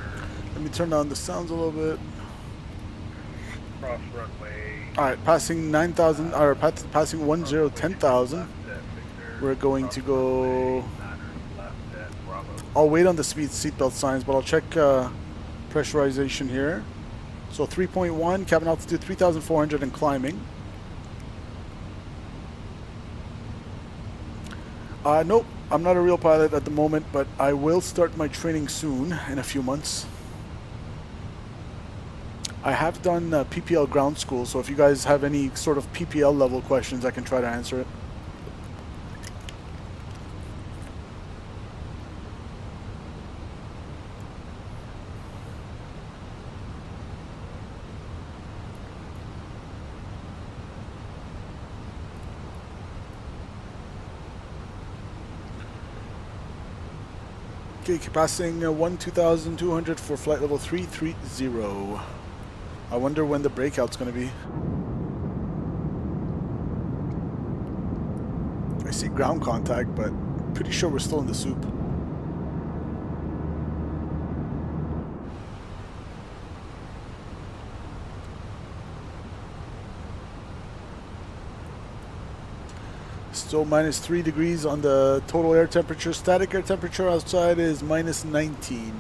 Let me turn down the sounds a little bit. Cross runway. Alright, passing 9,000, or passing 10,000. We're going to go... I'll wait on the seatbelt signs, but I'll check pressurization here. So 3.1, cabin altitude 3,400 and climbing. Nope, I'm not a real pilot at the moment, but I will start my training soon, in a few months. I have done PPL ground school, so if you guys have any sort of PPL level questions, I can try to answer it. Okay, passing 2,200 for flight level 330. I wonder when the breakout's going to be. I see ground contact, but pretty sure we're still in the soup. Still minus 3 degrees on the total air temperature. Static air temperature outside is minus 19.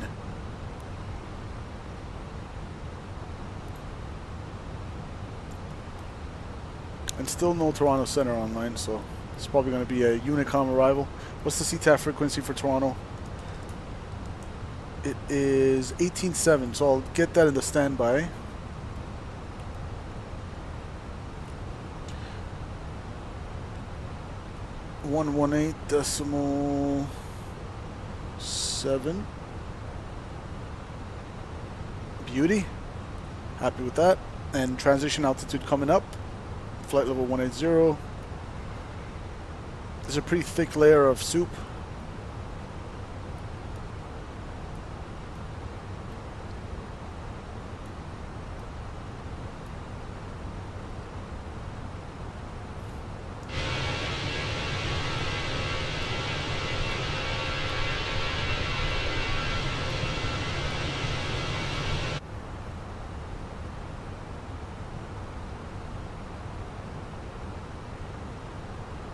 And still no Toronto Center online, so it's probably going to be a Unicom arrival. What's the CTAF frequency for Toronto? It is 18.7, so I'll get that in the standby. .7. Beauty. Happy with that. And transition altitude coming up. Flight level 180. There's a pretty thick layer of soup.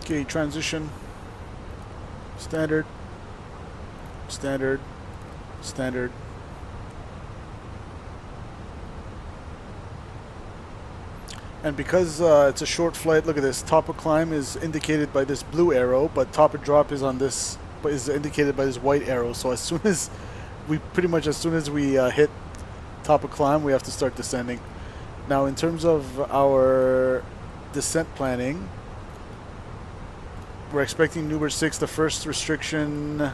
Okay, transition. Standard. Standard. Standard. And because it's a short flight, look at this. Top of climb is indicated by this blue arrow, but top of drop is on this, is indicated by this white arrow. So as soon as we hit top of climb, we have to start descending. Now, in terms of our descent planning, we're expecting Uber 6. The first restriction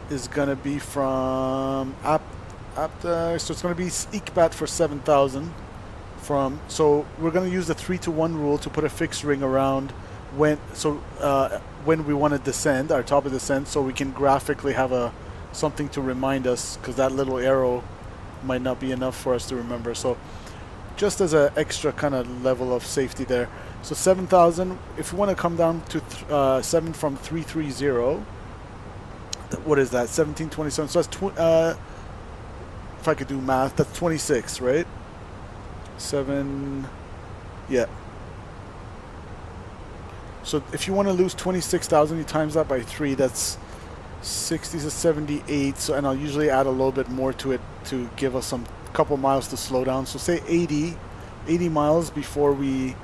is going to be from so it's going to be ICBAT for 7,000. So we're going to use the 3-to-1 rule to put a fixed ring around when we want to descend, our top of descent, so we can graphically have something to remind us, because that little arrow might not be enough for us to remember. So just as an extra kind of level of safety there. So 7,000. If you want to come down to 7 from 330, what is that? 1727. So that's if I could do math, that's 26, right? 7, yeah. So if you want to lose 26,000, you times that by 3. That's 60 to 78. So, and I'll usually add a little bit more to it to give us some couple miles to slow down. So say 80 miles before we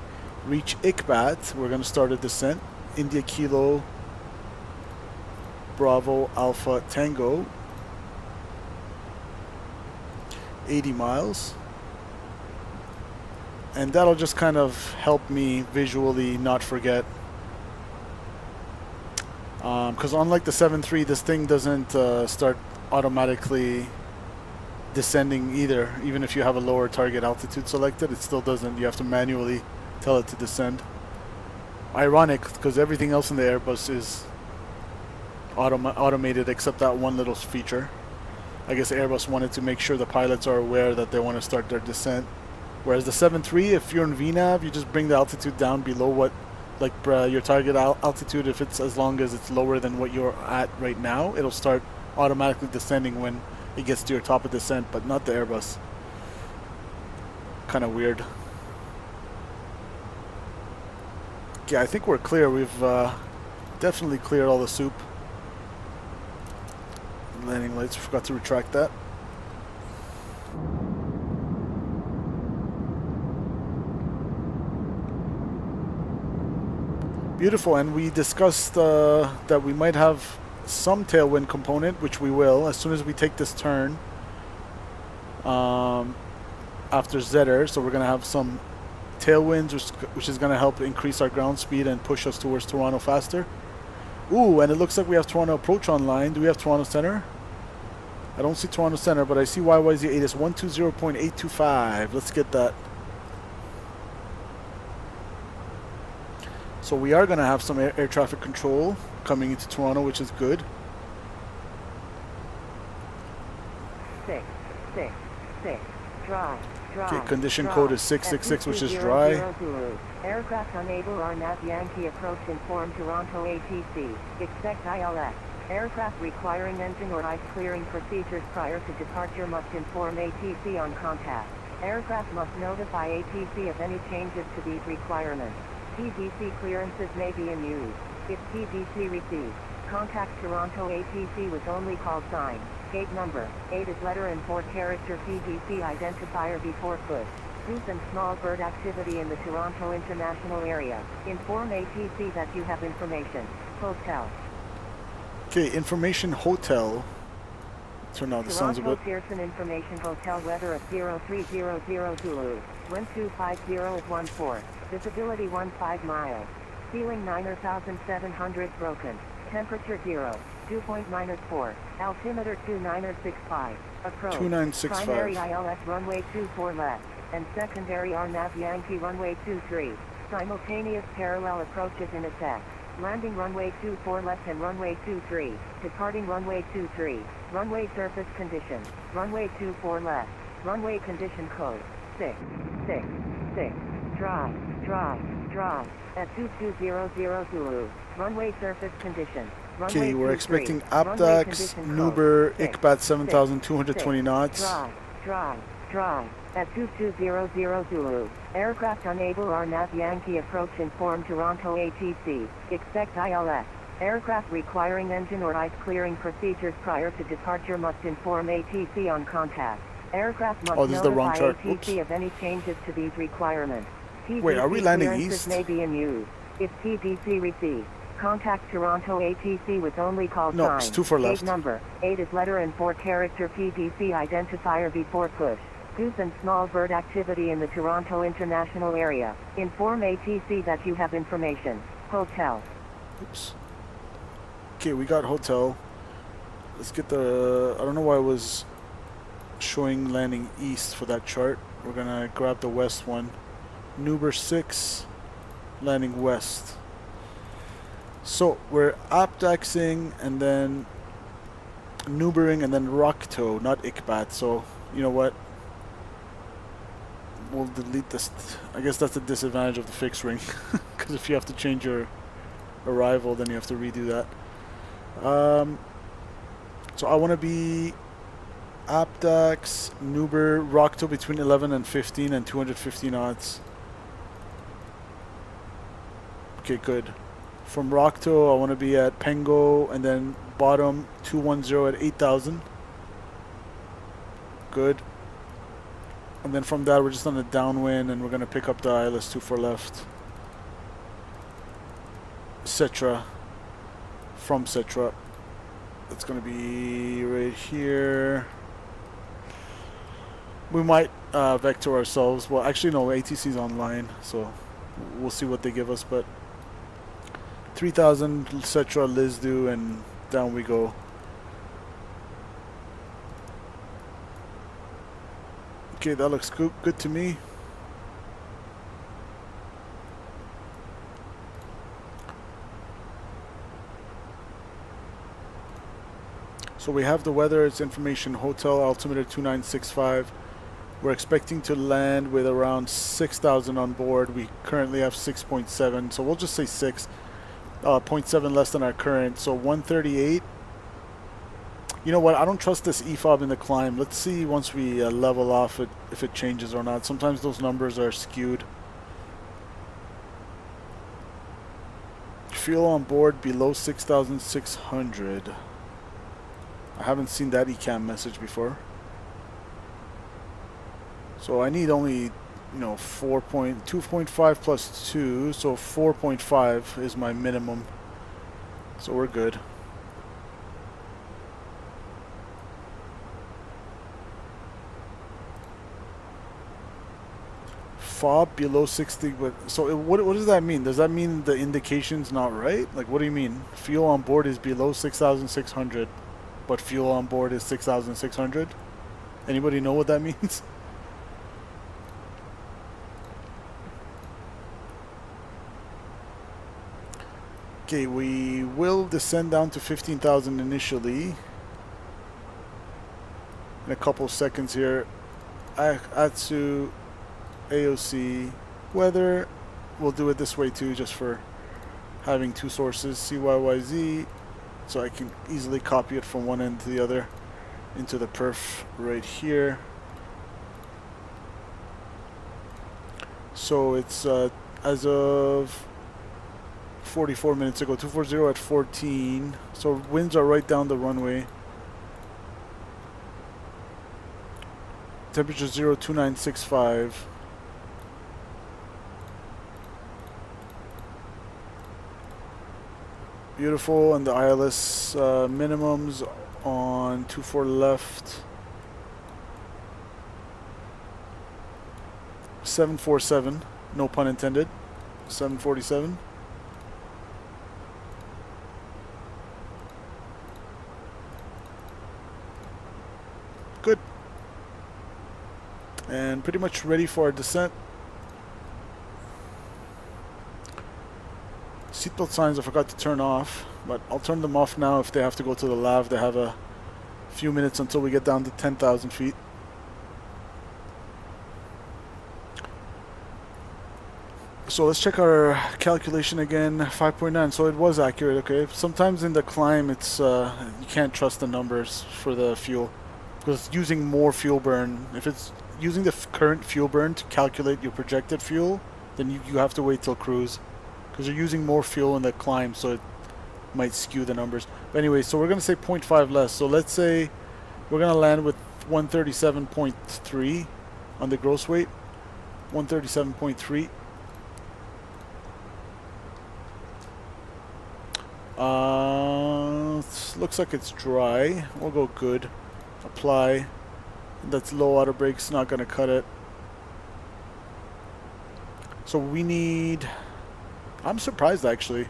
reach ICBAT. We're going to start a descent. India Kilo Bravo Alpha Tango. 80 miles. And that'll just kind of help me visually not forget. Because unlike the 7.3, this thing doesn't start automatically descending either. Even if you have a lower target altitude selected, it still doesn't. You have to manually tell it to descend. Ironic, because everything else in the Airbus is automated except that one little feature. I guess Airbus wanted to make sure the pilots are aware that they want to start their descent. Whereas the 7.3, if you're in VNAV, you just bring the altitude down below what, like your target altitude. If it's as long as it's lower than what you're at right now, it'll start automatically descending when it gets to your top of descent, but not the Airbus. Kind of weird. Yeah, I think we're clear. We've definitely cleared all the soup. Landing lights, forgot to retract that. Beautiful, and we discussed that we might have some tailwind component, which we will as soon as we take this turn after Zetter. So we're going to have some tailwinds, which is going to help increase our ground speed and push us towards Toronto faster. Ooh, and it looks like we have Toronto approach online. Do we have Toronto Center? I don't see Toronto Center, but I see YYZ 8 is 120.825. Let's get that. So we are going to have some air traffic control coming into Toronto, which is good. 6, dry. Okay, condition code is 666, which is dry. Aircraft unable RNAV Yankee approach inform Toronto ATC. Expect ILS. Aircraft requiring engine or ice clearing procedures prior to departure must inform ATC on contact. Aircraft must notify ATC of any changes to these requirements. TDC clearances may be in use. If TDC receives, contact Toronto ATC with only call sign. Gate number, 8 is letter and 4-character TDC identifier before foot. Goose and small bird activity in the Toronto International Area. Inform ATC that you have information. Hotel. Okay, information hotel. Turn on the sounds a bit. Pearson Information Hotel weather at 0300 Zulu. Wind 250 at 14. Visibility 15 miles. Ceiling 9,700 broken. Temperature 0. Dew point -4. Altimeter 2965. Approach. 2965. Primary ILS runway 24 left. And secondary RNAV Yankee runway 23. Simultaneous parallel approaches in effect. Landing runway 24 left and runway 23. Departing runway 23. Runway surface condition. Runway 24 left. Runway condition code. 666. Dry. At 2200 Zulu. Runway surface condition. Okay, we're expecting APDAX, Nuber, ICBAT 7,220 knots. Dry. at 2200 Zulu. Aircraft unable RNAV Yankee approach inform Toronto ATC. Expect ILS. Aircraft requiring engine or ice clearing procedures prior to departure must inform ATC on contact. Aircraft must this is the wrong notify chart. ATC Oops. of any changes to these requirements. Wait, are we TDC landing clearances east? may be in use. If TDC receives, contact Toronto ATC with only call No, sign. it's 2 for Gate left. number, 8 is letter and 4-character PDC identifier before push. Goose and small bird activity in the Toronto International Area. Inform ATC that you have information. Hotel. Oops. Okay, we got hotel. Let's get the... I don't know why it was showing landing east for that chart. We're gonna grab the west one. Nuber 6, landing west. So we're aptaxing and then Nubering and then Rocktow, not Ikbat. So you know what? We'll delete this. I guess that's the disadvantage of the fixed wing, because if you have to change your arrival, then you have to redo that. So I want to be aptax, Nuber, Rocktow between 11 and 15 and 250 knots. Okay, good. From Rocktow, I want to be at Pengo and then bottom 210 at 8,000. Good. And then from that, we're just on the downwind and we're going to pick up the ILS 24 left. Cetra. From Cetra. It's going to be right here. We might vector ourselves. Well, actually, no, ATC's online, so we'll see what they give us. But 3,000 Cetra, Lizdu, and down we go. Okay, that looks good to me. So we have the weather, it's information, hotel, altimeter 2965. We're expecting to land with around 6,000 on board. We currently have 6.7, so we'll just say 6. 0.7 less than our current, so 138. You know what, I don't trust this EFOB in the climb. Let's see once we level off it if it changes or not. Sometimes those numbers are skewed. Fuel on board below 6,600. I haven't seen that ECAM message before. So I need only, you know, 2.5 plus 2, so 4.5 is my minimum. So we're good. FOB below 60, but so what does that mean? Does that mean the indication's not right? Like, what do you mean? Fuel on board is below 6,600, but fuel on board is 6,600? Anybody know what that means? Okay, we will descend down to 15,000 initially. In a couple seconds here. Atsu, AOC, weather. We'll do it this way too, just for having two sources, CYYZ, so I can easily copy it from one end to the other into the perf right here. So it's as of 44 minutes ago, 240 at 14. So winds are right down the runway. Temperature 02965. Beautiful, and the ILS minimums on 24 left. 747, no pun intended. 747. Good. And pretty much ready for our descent. Seatbelt signs I forgot to turn off, but I'll turn them off now if they have to go to the lav. They have a few minutes until we get down to 10,000 feet. So let's check our calculation again. 5.9, so it was accurate. Okay, sometimes in the climb it's you can't trust the numbers for the fuel because it's using more fuel burn. If it's using the current fuel burn to calculate your projected fuel, then you have to wait till cruise, because you're using more fuel in the climb, so it might skew the numbers. But anyway, so we're gonna say 0.5 less. So let's say we're gonna land with 137.3 on the gross weight. 137.3. Looks like it's dry. We'll go good. Apply. That's low auto brakes, not gonna cut it. So we need, I'm surprised actually.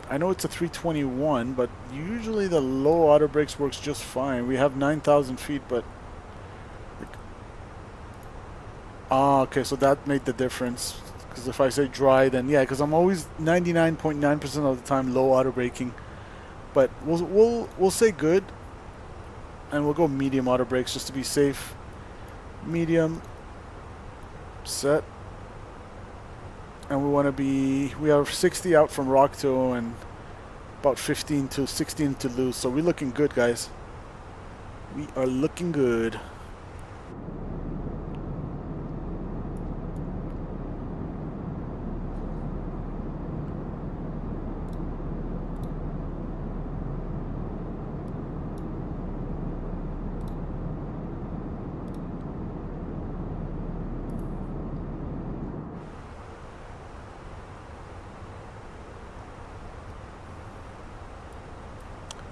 I know it's a 321, but usually the low auto brakes works just fine. We have 9,000 feet, but okay, so that made the difference. Because if I say dry, then yeah, because I'm always 99.9% of the time low auto braking. But we'll say good, and we'll go medium auto brakes just to be safe. Medium, set, and we have 60 out from Rockto and about 15 to 16 to lose. So we're looking good, guys. We are looking good.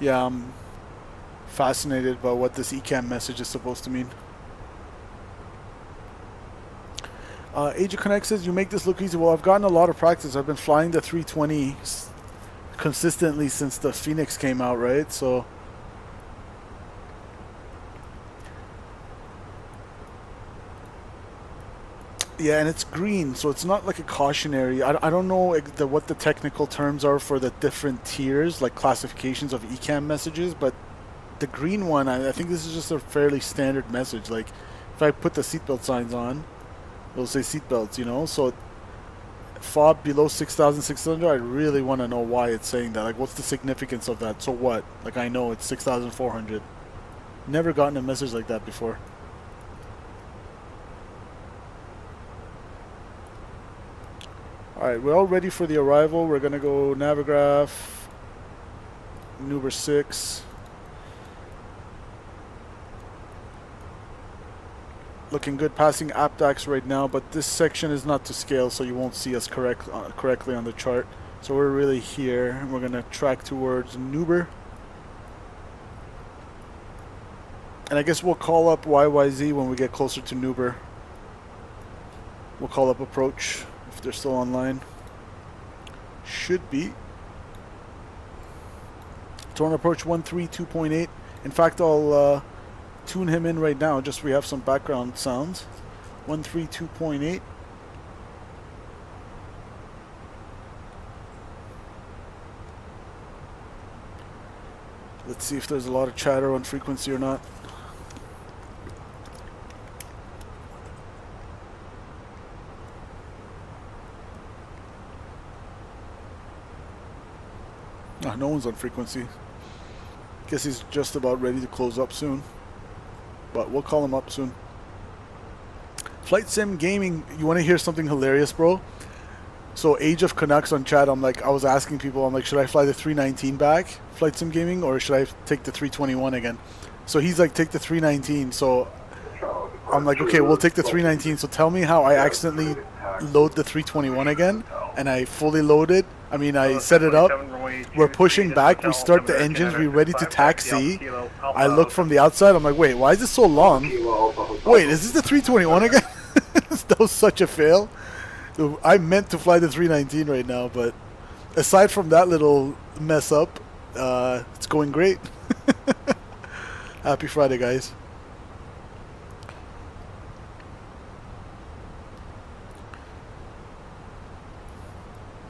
Yeah, I'm fascinated by what this ECAM message is supposed to mean. Agent Connect says, you make this look easy. Well, I've gotten a lot of practice. I've been flying the 320 consistently since the Fenix came out, right? So yeah, and it's green, so it's not like a cautionary. I don't know what the technical terms are for the different tiers, like classifications of ECAM messages, but the green one, I think this is just a fairly standard message. Like, if I put the seatbelt signs on, it'll say seatbelts, you know? So, FOB below 6,600, I really want to know why it's saying that. Like, what's the significance of that? So what? Like, I know it's 6,400. Never gotten a message like that before. Alright, we're all ready for the arrival. We're going to go Navigraph, Nuber 6. Looking good, passing Apdax right now, but this section is not to scale, so you won't see us correctly on the chart. So we're really here, and we're going to track towards Nuber. And I guess we'll call up YYZ when we get closer to Nuber. We'll call up approach. If they're still online. Should be. Torn approach 132.8. In fact, I'll tune him in right now, just so we have some background sounds. 132.8. Let's see if there's a lot of chatter on frequency or not. No one's on frequency. Guess he's just about ready to close up soon. But we'll call him up soon. Flight Sim Gaming, you want to hear something hilarious, bro? So Age of Canucks on chat, I was asking people, I'm like, should I fly the 319 back, Flight Sim Gaming, or should I take the 321 again? So he's like, take the 319. So I'm like, okay, we'll take the 319. So tell me how I accidentally load the 321 again, and I fully load it. I mean, I set it up. We're pushing back. We start the engines. We're ready to taxi. I look from the outside. I'm like, wait, why is this so long? Wait, is this the 321 again? That was such a fail. I meant to fly the 319 right now, but aside from that little mess up, it's going great. Happy Friday, guys.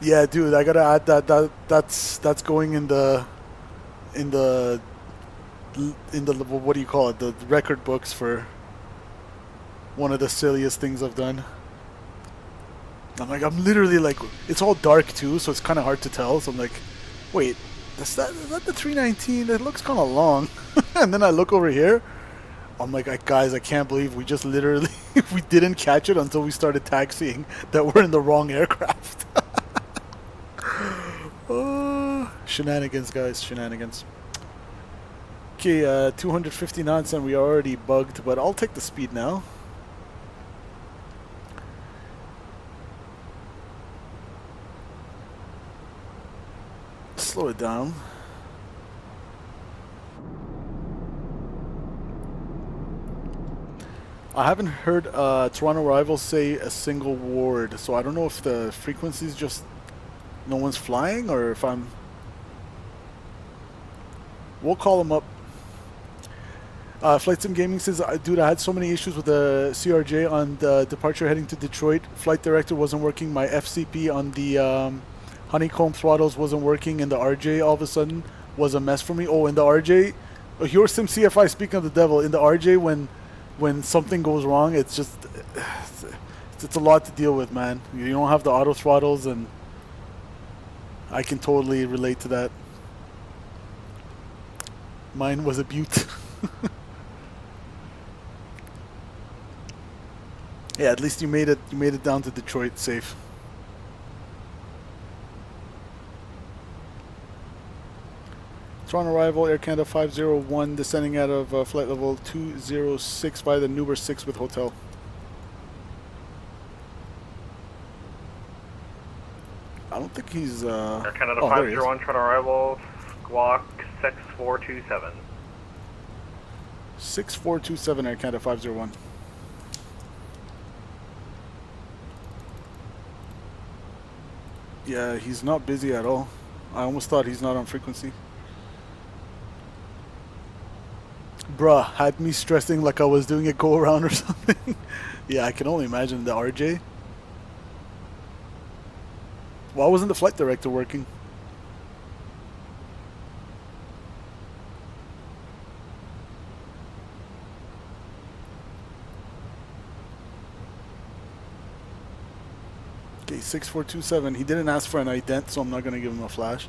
Yeah, dude, I gotta add that's going in the what do you call it? The record books for one of the silliest things I've done. I'm literally like, it's all dark too, so it's kind of hard to tell. So I'm like, wait, Is that the 319? It looks kind of long. And then I look over here. I'm like, guys, I can't believe we just literally, we didn't catch it until we started taxiing that we're in the wrong aircraft. Oh, shenanigans, guys, shenanigans. Okay, 250 knots and we are already bugged, but I'll take the speed now. Slow it down. I haven't heard Toronto rivals say a single word, so I don't know if the frequency's just no one's flying or if I'm... We'll call them up. FlightSim Gaming says, dude, I had so many issues with the CRJ on the departure heading to Detroit. Flight director wasn't working. My FCP on the honeycomb throttles wasn't working, and the RJ all of a sudden was a mess for me. Oh, in the RJ, your Sim CFI, speaking of the devil, in the RJ when something goes wrong, it's just it's a lot to deal with, man. You don't have the auto throttles, and I can totally relate to that. Mine was a beaut. Yeah, at least you made it. You made it down to Detroit safe. Toronto arrival, Air Canada 501, descending out of flight level 206 by the Nuber 6 with hotel. I don't think he's... Air Canada 501, Toronto arrival, squawk 6427. 6427, Air Canada 501. Yeah, he's not busy at all. I almost thought he's not on frequency. Bruh, had me stressing like I was doing a go around or something. Yeah, I can only imagine the RJ. Why wasn't the flight director working? Okay, 6427. He didn't ask for an ident, so I'm not going to give him a flash.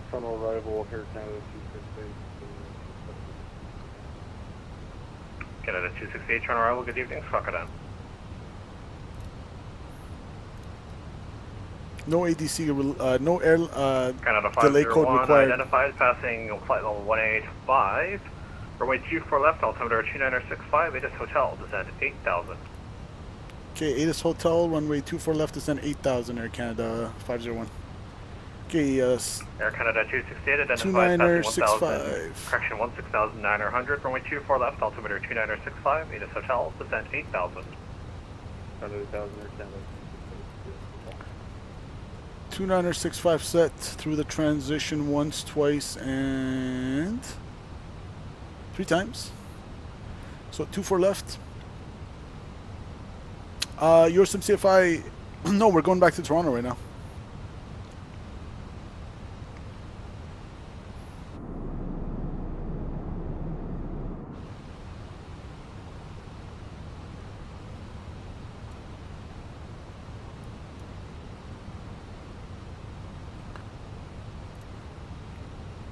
Final arrival, Air Canada 268. Canada 268, Toronto arrival, good evening, Crocodile. No ADC, no air Canada delay code 501 required. identified, passing flight level 185. Runway 24 left, altimeter 2965, ATIS Hotel, descend 8000. Okay, ATIS Hotel, runway 24 left, descend 8000, Air Canada 501. Okay, Air Canada 268, identified, passing 2965. correction 16900, runway 24 left, altimeter 2965, ATIS Hotel, descend 8000. 8000, Air Canada. 2965 set through the transition once, twice, and 3 times. So 24 left. Your Sim CFI. No, we're going back to Toronto right now.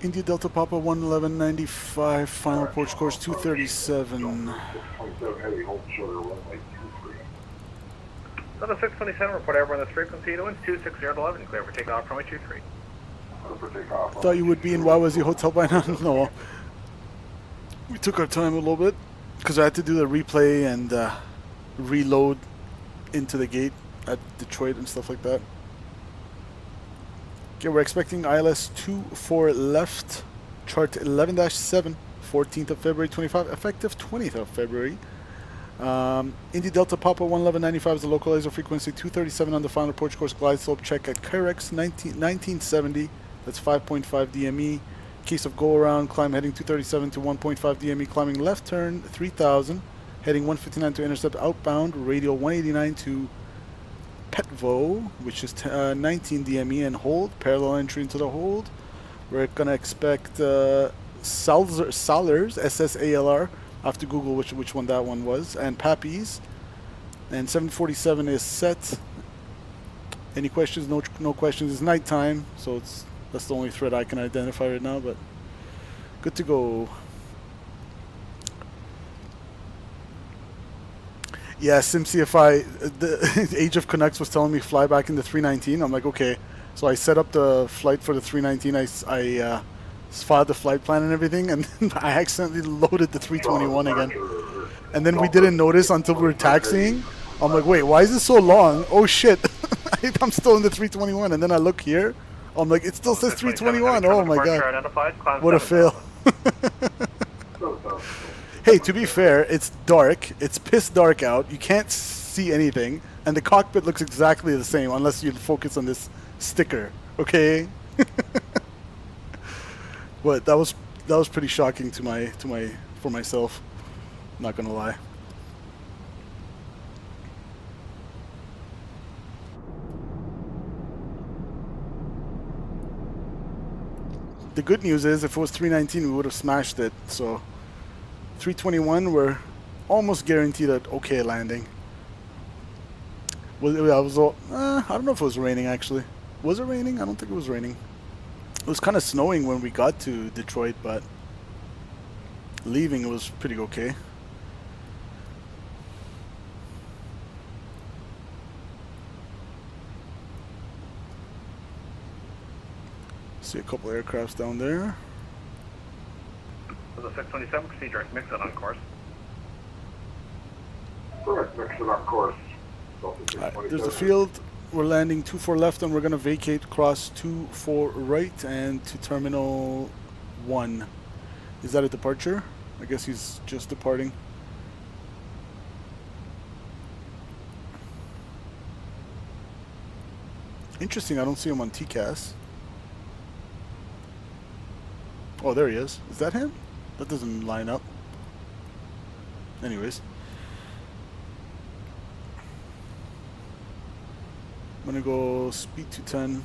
India Delta Papa 11195, final approach course 237. Delta 627, report over on this frequency, winds 26011, clear for takeoff, runway 23. Thought you would be in YYZ Hotel by now. No. We took our time a little bit because I had to do the replay and reload into the gate at Detroit and stuff like that. Okay, we're expecting ILS 24 left, chart 11-7, 14th of February 25, effective 20th of February. Indy Delta Papa 11195 is the localizer frequency, 237 on the final approach course, glide slope check at Kyrex 1970, that's 5.5 DME. Case of go around, climb heading 237 to 1.5 DME, climbing left turn 3000, heading 159 to intercept outbound, radial 189 to Petvo, which is 19 DME and hold, parallel entry into the hold. We're gonna expect Salers, SSALR. I have to Google which one that one was, and Pappies. And 747 is set. Any questions? No questions. It's nighttime, so that's the only threat I can identify right now. But good to go. Yeah, SimCFI, the Age of Canucks was telling me fly back in the 319. I'm like, okay. So I set up the flight for the 319. I filed the flight plan and everything, and then I accidentally loaded the 321 again. And then we didn't notice until we were taxiing. I'm like, wait, why is this so long? Oh shit, I'm still in the 321. And then I look here. I'm like, it still says 321. Oh my god. What a fail. Hey, to be fair, it's dark. It's piss dark out. You can't see anything, and the cockpit looks exactly the same unless you focus on this sticker. Okay. But that was pretty shocking for myself. Not gonna lie. The good news is, if it was 319, we would have smashed it. So 321, we're almost guaranteed an okay landing. I don't know if it was raining actually. Was it raining? I don't think it was raining. It was kind of snowing when we got to Detroit, but leaving it was pretty okay. See a couple aircrafts down there. For the 627, proceed direct mix it on course. Correct, mix it on course. Alright, there's the field. We're landing 24 left, and we're going to vacate cross 24 right and to Terminal 1. Is that a departure? I guess he's just departing. Interesting, I don't see him on TCAS. Oh, there he is. Is that him? That doesn't line up. Anyways. I'm gonna go speed 210.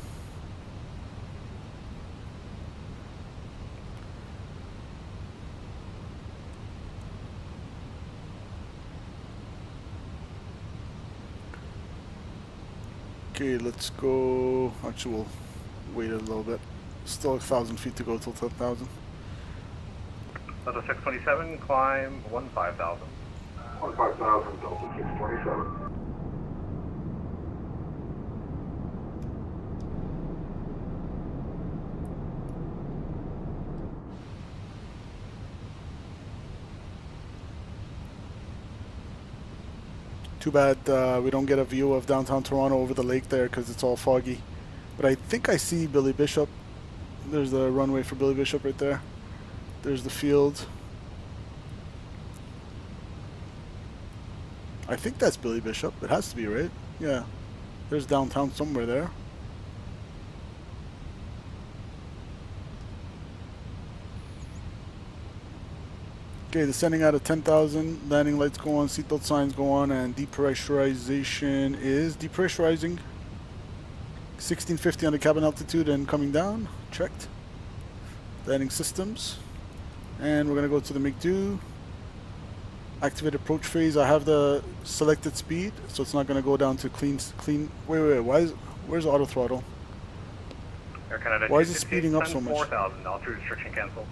Okay, let's go. Actually, we'll wait a little bit. Still 1,000 feet to go till 10,000. Delta 627, climb 15,000. 15,000, Delta 627. Too bad we don't get a view of downtown Toronto over the lake there because it's all foggy. But I think I see Billy Bishop. There's the runway for Billy Bishop right there. There's the field. I think that's Billy Bishop. It has to be, right? Yeah. There's downtown somewhere there. Okay, descending out of 10,000. Landing lights go on, seatbelt signs go on, and depressurization is depressurizing. 1650 on the cabin altitude and coming down. Checked. Landing systems. And we're going to go to the McDo. Activate approach phase. I have the selected speed, so it's not going to go down to clean. Wait. Where's auto throttle? Why is it speeding up so much? 4,000. Altitude restriction cancel.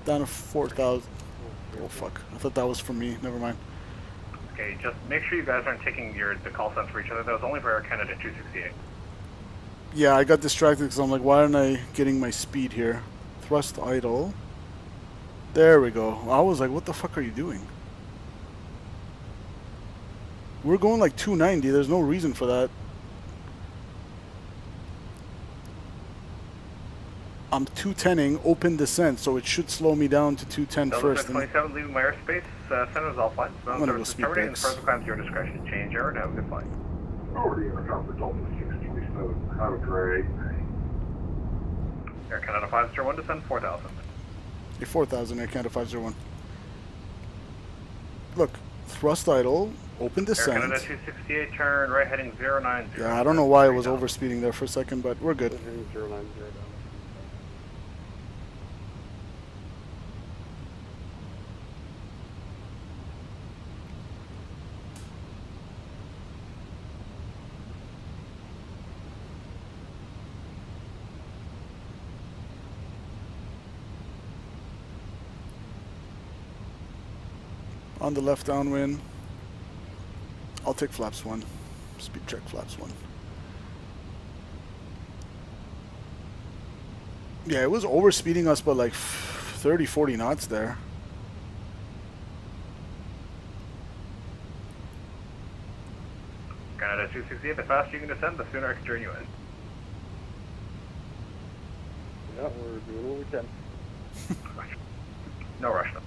Down to 4,000. Oh fuck! I thought that was for me. Never mind. Okay, just make sure you guys aren't taking the call signs for each other. That was only for Air Canada 268. Yeah, I got distracted because I'm like, why aren't I getting my speed here? Thrust idle. There we go. I was like, what the fuck are you doing? We're going like 290. There's no reason for that. I'm 210ing open descent, so it should slow me down to 210 first. 27, leaving my airspace. Centers all flights. I'm gonna go speed terminating. brakes. The further climb to your discretion. Change air and have a good flight. Over to aircraft for Delta 627. Have a great Air Canada 501, descend 4,000. 4,000, Air Canada 501. Look, thrust idle, open descent. Air Canada 268, turn right heading 090. Yeah, I don't know why it was overspeeding there for a second, but we're good. On the left downwind. I'll take flaps 1. Speed check flaps 1. Yeah, it was overspeeding us by like 30, 40 knots there. Canada 268, the faster you can descend, the sooner I can turn you in. Yeah, we're doing what we can. No rush though.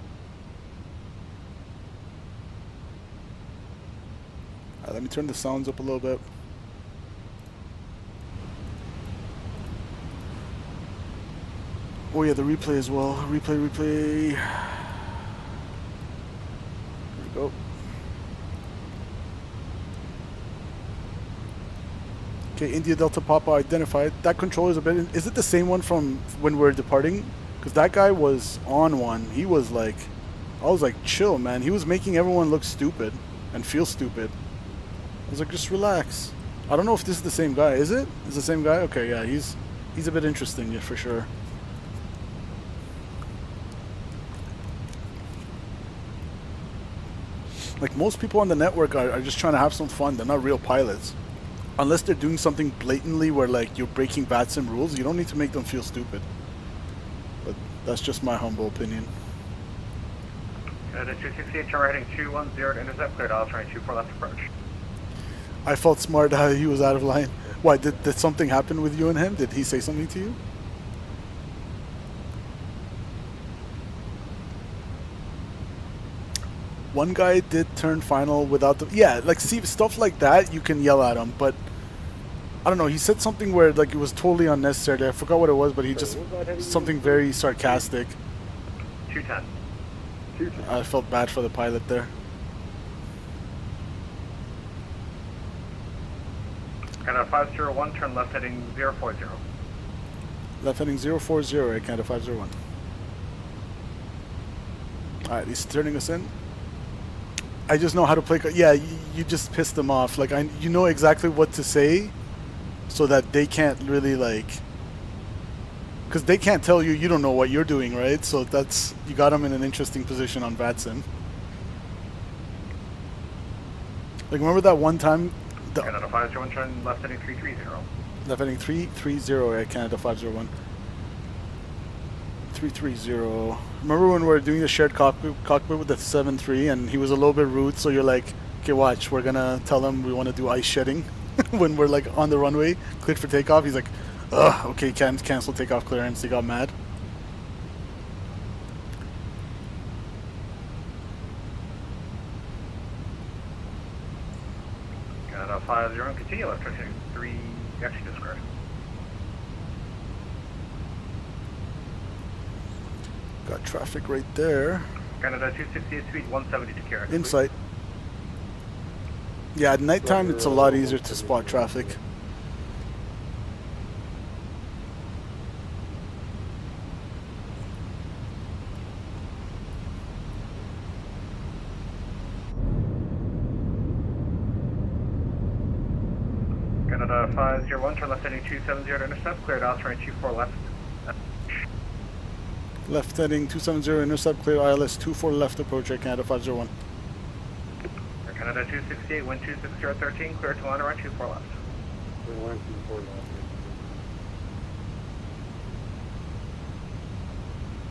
Let me turn the sounds up a little bit. Oh yeah, the replay as well. Replay. Here we go. Okay, India Delta Papa identified. That controller is a bit... Is it the same one from when we were departing? Because that guy was on one. He was like... I was like, chill, man. He was making everyone look stupid and feel stupid. I was like, just relax. I don't know if this is the same guy. Is it? Is it the same guy? Okay, yeah, he's a bit interesting, yeah, for sure. Like, most people on the network are just trying to have some fun. They're not real pilots. Unless they're doing something blatantly where, like, you're breaking VATSIM rules, you don't need to make them feel stupid. But that's just my humble opinion. The 268, turn right heading 210 to intercept, cleared out, trying 24 left approach. I felt smart how he was out of line. Why, did something happen with you and him? Did he say something to you? One guy did turn final without the... Yeah, like, see, stuff like that, you can yell at him, but... I don't know, he said something where, like, it was totally unnecessary. I forgot what it was, but he just... Something very sarcastic. 210. I felt bad for the pilot there. Canada 501, turn left heading 040. Left heading 040 at Canada 501. Alright, he's turning us in. I just know how to play. Yeah, you just pissed them off. Like, you know exactly what to say so that they can't really, like... Because they can't tell you, you don't know what you're doing, right? So that's... You got them in an interesting position on VATSIM. Like, remember that one time... Canada 501, turn left heading 330. Left heading 330 at Canada 501. 330. Remember when we were doing the shared cockpit with the 7-3 and he was a little bit rude, so you're like, okay, watch, we're gonna tell him we want to do ice shedding when we're like on the runway, cleared for takeoff. He's like, ugh, okay, can't cancel takeoff clearance. He got mad. Canada 50, continue left heading 3, actually just correct. Got traffic right there. Canada 268, speed 170 to Carrick. Insight. Yeah, at nighttime it's a lot easier to spot traffic. Canada 501, turn left heading 270 to intercept, cleared out, turn 24 left. Left heading 270 intercept, clear ILS 24 left approach at Canada 501. Canada 268, wind 26013, clear to line around 24 left.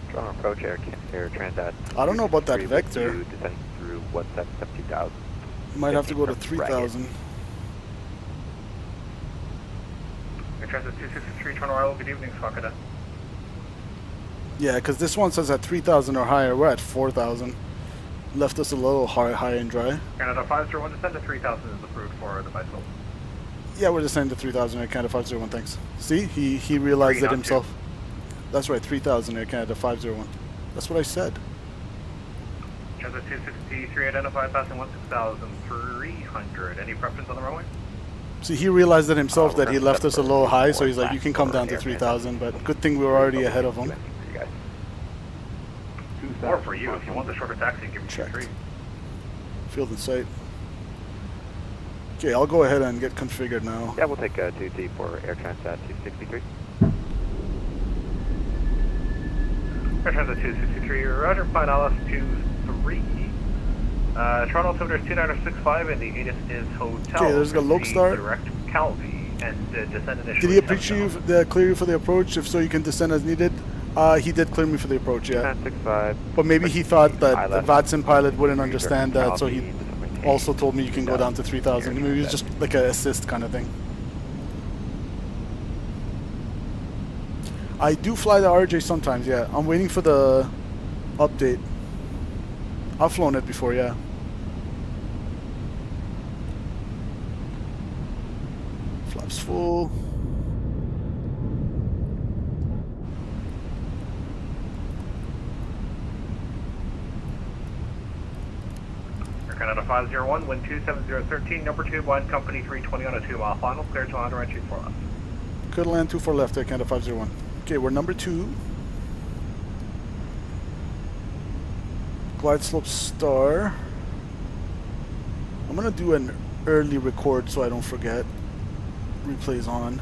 Strong approach air Transat. I don't know about that vector. Descending through 177-2000. Might have to go to 3000. Air Transat 263, turn arrival, good evening, Swakada. Yeah, because this one says at 3000 or higher. We're at 4000. Left us a little high and dry. Canada 501, descend to 3000 is approved for the bicycle. Yeah, we're descending to 3000 at Canada 501, thanks. See, he realized it himself. That's right, 3000 at Canada 501. That's what I said. Transit 263, identified passing 16,300. Any preference on the runway? See, he realized it himself that he left us a little high, so he's like, you can come down to 3000, but good thing we were already ahead of him. Or for you, if you want the shorter taxi, give me 2-3. Field in sight. Okay, I'll go ahead and get configured now. Yeah, we'll take 2C for Air Transat 263. Air Transat 263, roger, flight ILS 23. Toronto altimeter is 2965 and the ATIS is hotel. Okay, there's a low start. Direct Calvi and descend initially. Did he clear you for the approach? If so, you can descend as needed. He did clear me for the approach, yeah. 1065. But maybe he thought that the VATSIM pilot wouldn't understand that, so he also told me you can go down to 3,000. Maybe it was just like an assist kind of thing. I do fly the RJ sometimes, yeah. I'm waiting for the update. I've flown it before, yeah. Flaps full. Canada 501, wind 27013, number 2, blind company 320 on a 2-mile final, clear to land right 24 left. Could land 24 left at Canada 501. Okay, we're number 2. Glide slope star. I'm gonna do an early record so I don't forget. Replay's on.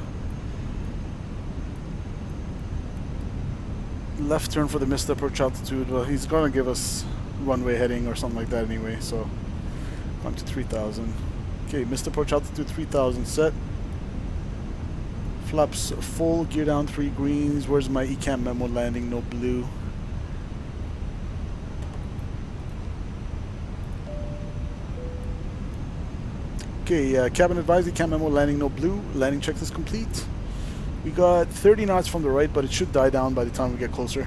Left turn for the missed approach altitude. Well, he's gonna give us runway heading or something like that anyway, so on to 3,000. Okay, missed approach altitude 3,000 set. Flaps full, gear down 3 greens. Where's my ECAM memo landing? No blue. Okay, cabin advised, ECAM memo landing no blue. Landing check is complete. We got 30 knots from the right, but it should die down by the time we get closer.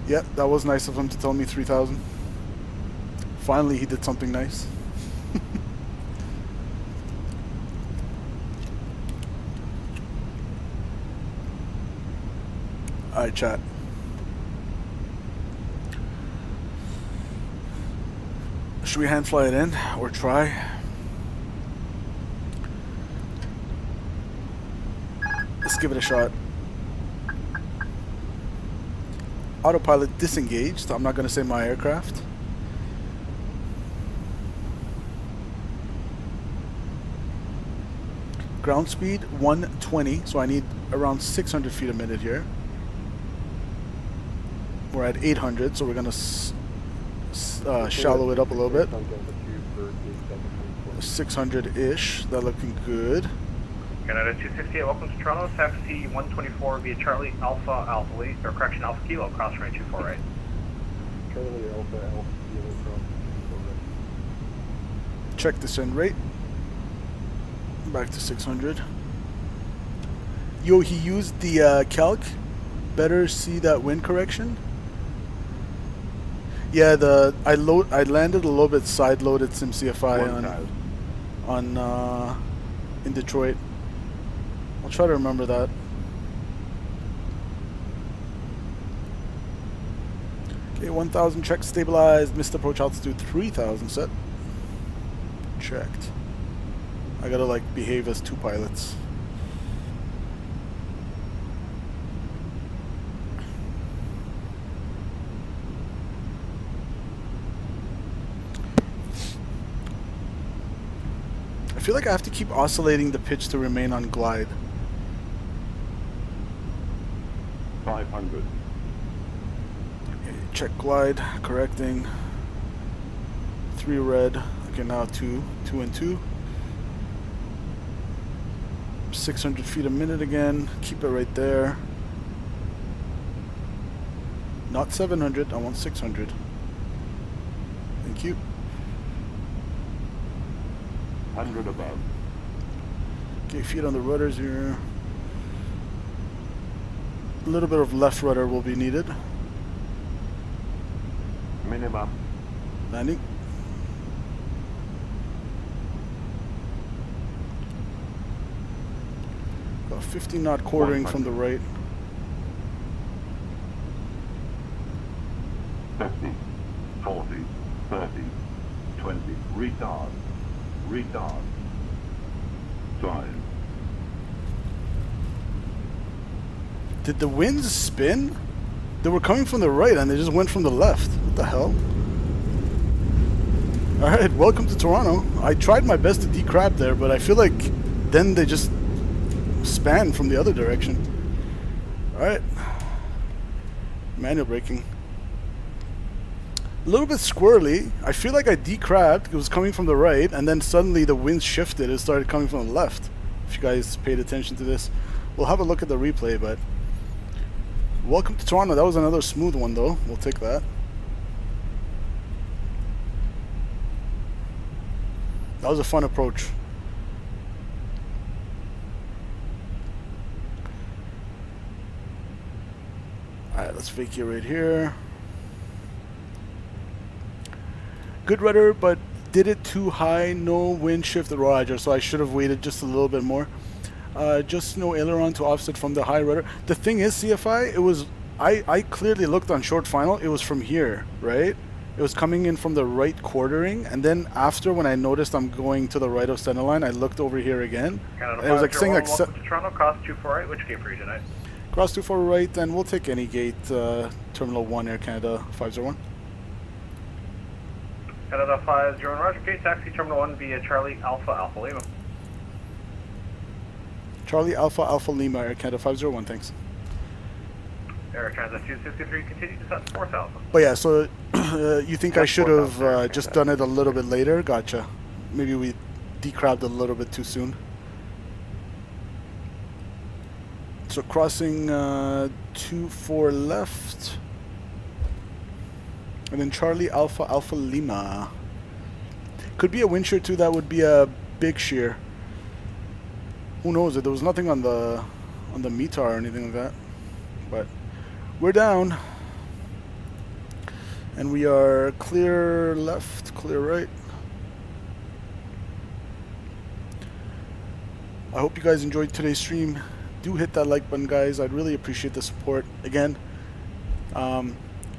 Yeah, that was nice of him to tell me 3,000. Finally, he did something nice. Alright, chat. Should we hand fly it in or try? Let's give it a shot. Autopilot disengaged. I'm not going to say my aircraft. Ground speed 120, so I need around 600 feet a minute here. We're at 800, so we're going to shallow it up a little bit. 600-ish. That looking good. Canada 268, welcome to Toronto, taxi 124 via Charlie Alpha Alpha Lee, or correction Alpha Kilo, cross range 24 right. Charlie Alpha Alpha Kilo from. Check descent rate. Back to 600. Yo, he used the calc. Better see that wind correction. Yeah, I landed a little bit side loaded SimCFI on in Detroit. I'll try to remember that. Okay, 1,000 checked, stabilized, missed approach altitude 3,000 set. Checked. I gotta like behave as 2 pilots. I feel like I have to keep oscillating the pitch to remain on glide. 500. Okay, check glide, correcting. 3 red. Okay, now 2 and 2. 600 feet a minute again. Keep it right there. Not 700. I want 600. Thank you. 100 above. Okay, feet on the rudders here. A little bit of left rudder will be needed. Minimum. Landing. About 50 knot quartering from the right. 50, 40, 30, 20. Retard. Retard. 5. Did the winds spin? They were coming from the right and they just went from the left. What the hell? Alright, welcome to Toronto. I tried my best to decrab there, but I feel like then they just span from the other direction. Alright. Manual braking. A little bit squirrely. I feel like I decrabbed. It was coming from the right, and then suddenly the wind shifted. It started coming from the left. If you guys paid attention to this. We'll have a look at the replay, but welcome to Toronto. That was another smooth one, though. We'll take that. That was a fun approach. Alright, let's vacate right here. Good rudder, but did it too high. No wind shift, Roger, so I should have waited just a little bit more. Just no aileron to offset from the high rudder. The thing is, CFI, it was, I clearly looked on short final, it was from here, right? It was coming in from the right quartering, and then after, when I noticed I'm going to the right of center line, I looked over here again. Canada And it was like saying like welcome to Toronto, cross 248, which gate for you tonight? cross 24 right, and we'll take any gate, Terminal 1 Air Canada 501. Canada 50 Roger, gate taxi Terminal 1 via Charlie Alpha Alpha Lima. Charlie Alpha Alpha Lima Air Canada 501, thanks. Air Transit 263, continue to set 4000. But yeah, so you think I should have just done it a little bit later? Gotcha. Maybe we decrabbed a little bit too soon. So crossing 24 left. And then Charlie Alpha Alpha Lima. Could be a wind shear too, that would be a big shear. Who knows? There was nothing on the METAR or anything like that. But we're down. And we are clear left, clear right. I hope you guys enjoyed today's stream. Do hit that like button, guys. I'd really appreciate the support. Again,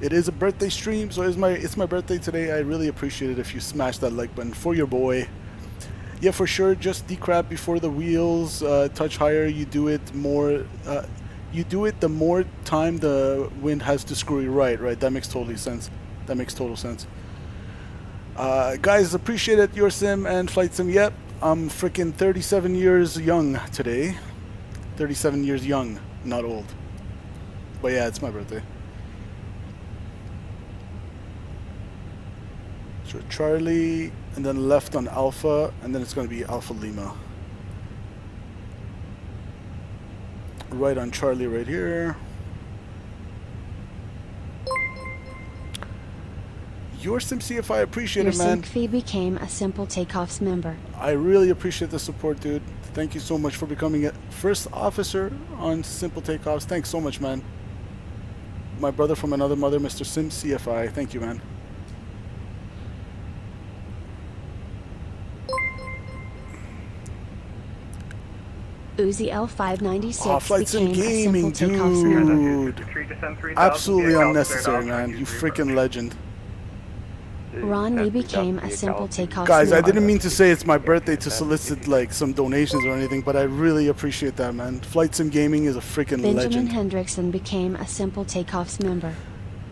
it is a birthday stream, so it's my birthday today. I really appreciate it if you smash that like button for your boy. Yeah, for sure. Just decrab before the wheels touch higher. You do it more. You do it the more time the wind has to screw you right. That makes totally sense. That makes total sense. Guys, appreciate it. Your sim and FlightSim. Yep, I'm freaking 37 years young today. 37 years young, not old. But yeah, it's my birthday. So Charlie, and then left on Alpha, and then it's going to be Alpha Lima. Right on Charlie right here. Your SimCFI, I appreciate it, man. Your sync fee became a Simple Takeoffs member. I really appreciate the support, dude. Thank you so much for becoming a first officer on Simple Takeoffs. Thanks so much, man. My brother from another mother, Mr. SimCFI. Thank you, man. Uzi L596 FlightSim became Gaming, a Simple Takeoffs member. dude. Absolutely unnecessary, man. You freaking legend. Ron Lee became a Simple Takeoffs Guys, I member. didn't mean to say it's my birthday to solicit like some donations or anything, but I really appreciate that, man. FlightSim Gaming is a freaking Benjamin legend. Hendrickson became a Simple Takeoffs member.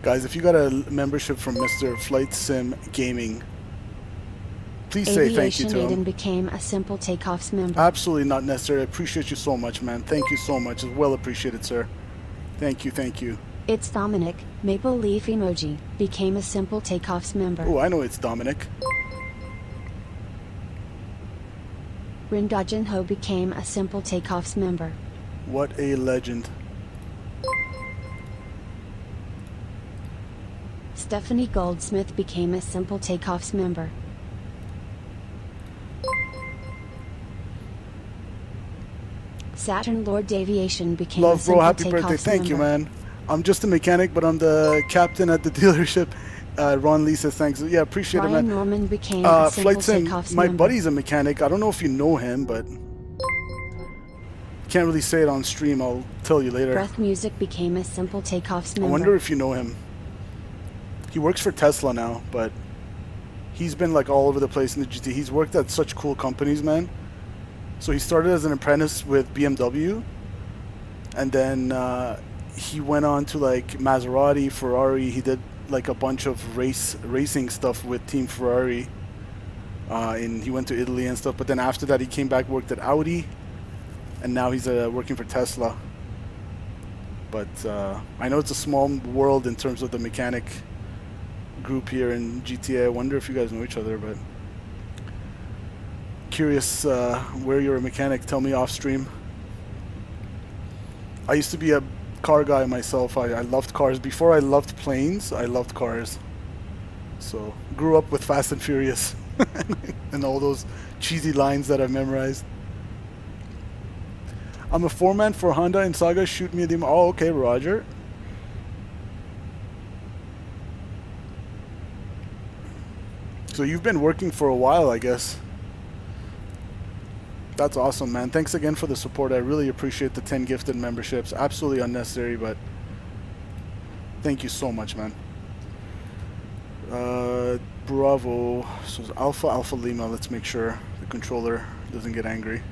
Guys, if you got a membership from Mr. FlightSim Gaming, please say thank you Aviation to him. Aiden became a Simple Takeoffs member. Absolutely not necessary. I appreciate you so much, man. Thank you so much. It's well appreciated, sir. Thank you, thank you. It's Dominic, Maple Leaf Emoji, became a Simple Takeoffs member. Oh, I know it's Dominic. Rindajin Ho became a Simple Takeoffs member. What a legend. Stephanie Goldsmith became a Simple Takeoffs member. Saturn Lord Aviation became a Love, Simple bro. Happy Takeoffs birthday. Thank you, member. man. I'm just a mechanic, but I'm the captain at the dealership. Ron Lee says thanks. Yeah, appreciate it, Ryan man. Norman became a Simple FlightSim, Takeoffs my member. buddy's a mechanic. I don't know if you know him, but can't really say it on stream. I'll tell you later. Breath Music became a Simple Takeoffs member. I wonder if you know him. He works for Tesla now, but he's been like all over the place in the GT. He's worked at such cool companies, man. So he started as an apprentice with BMW, and then he went on to like Maserati, Ferrari. He did like a bunch of racing stuff with Team Ferrari. and he went to Italy and stuff. But then after that, he came back, worked at Audi, and now he's working for Tesla. But I know it's a small world in terms of the mechanic group here in GTA. I wonder if you guys know each other, but curious where you're a mechanic. Tell me off stream. I used to be a car guy myself. I loved cars. Before I loved planes, I loved cars. So grew up with Fast and Furious and all those cheesy lines that I've memorized. I'm a foreman for Honda and Saga. Shoot me a demo. Oh, okay, Roger. So you've been working for a while, I guess. That's awesome, man. Thanks again for the support. I really appreciate the 10 gifted memberships. Absolutely unnecessary, but thank you so much, man. Bravo. So it's Alpha Lima. Let's make sure the controller doesn't get angry.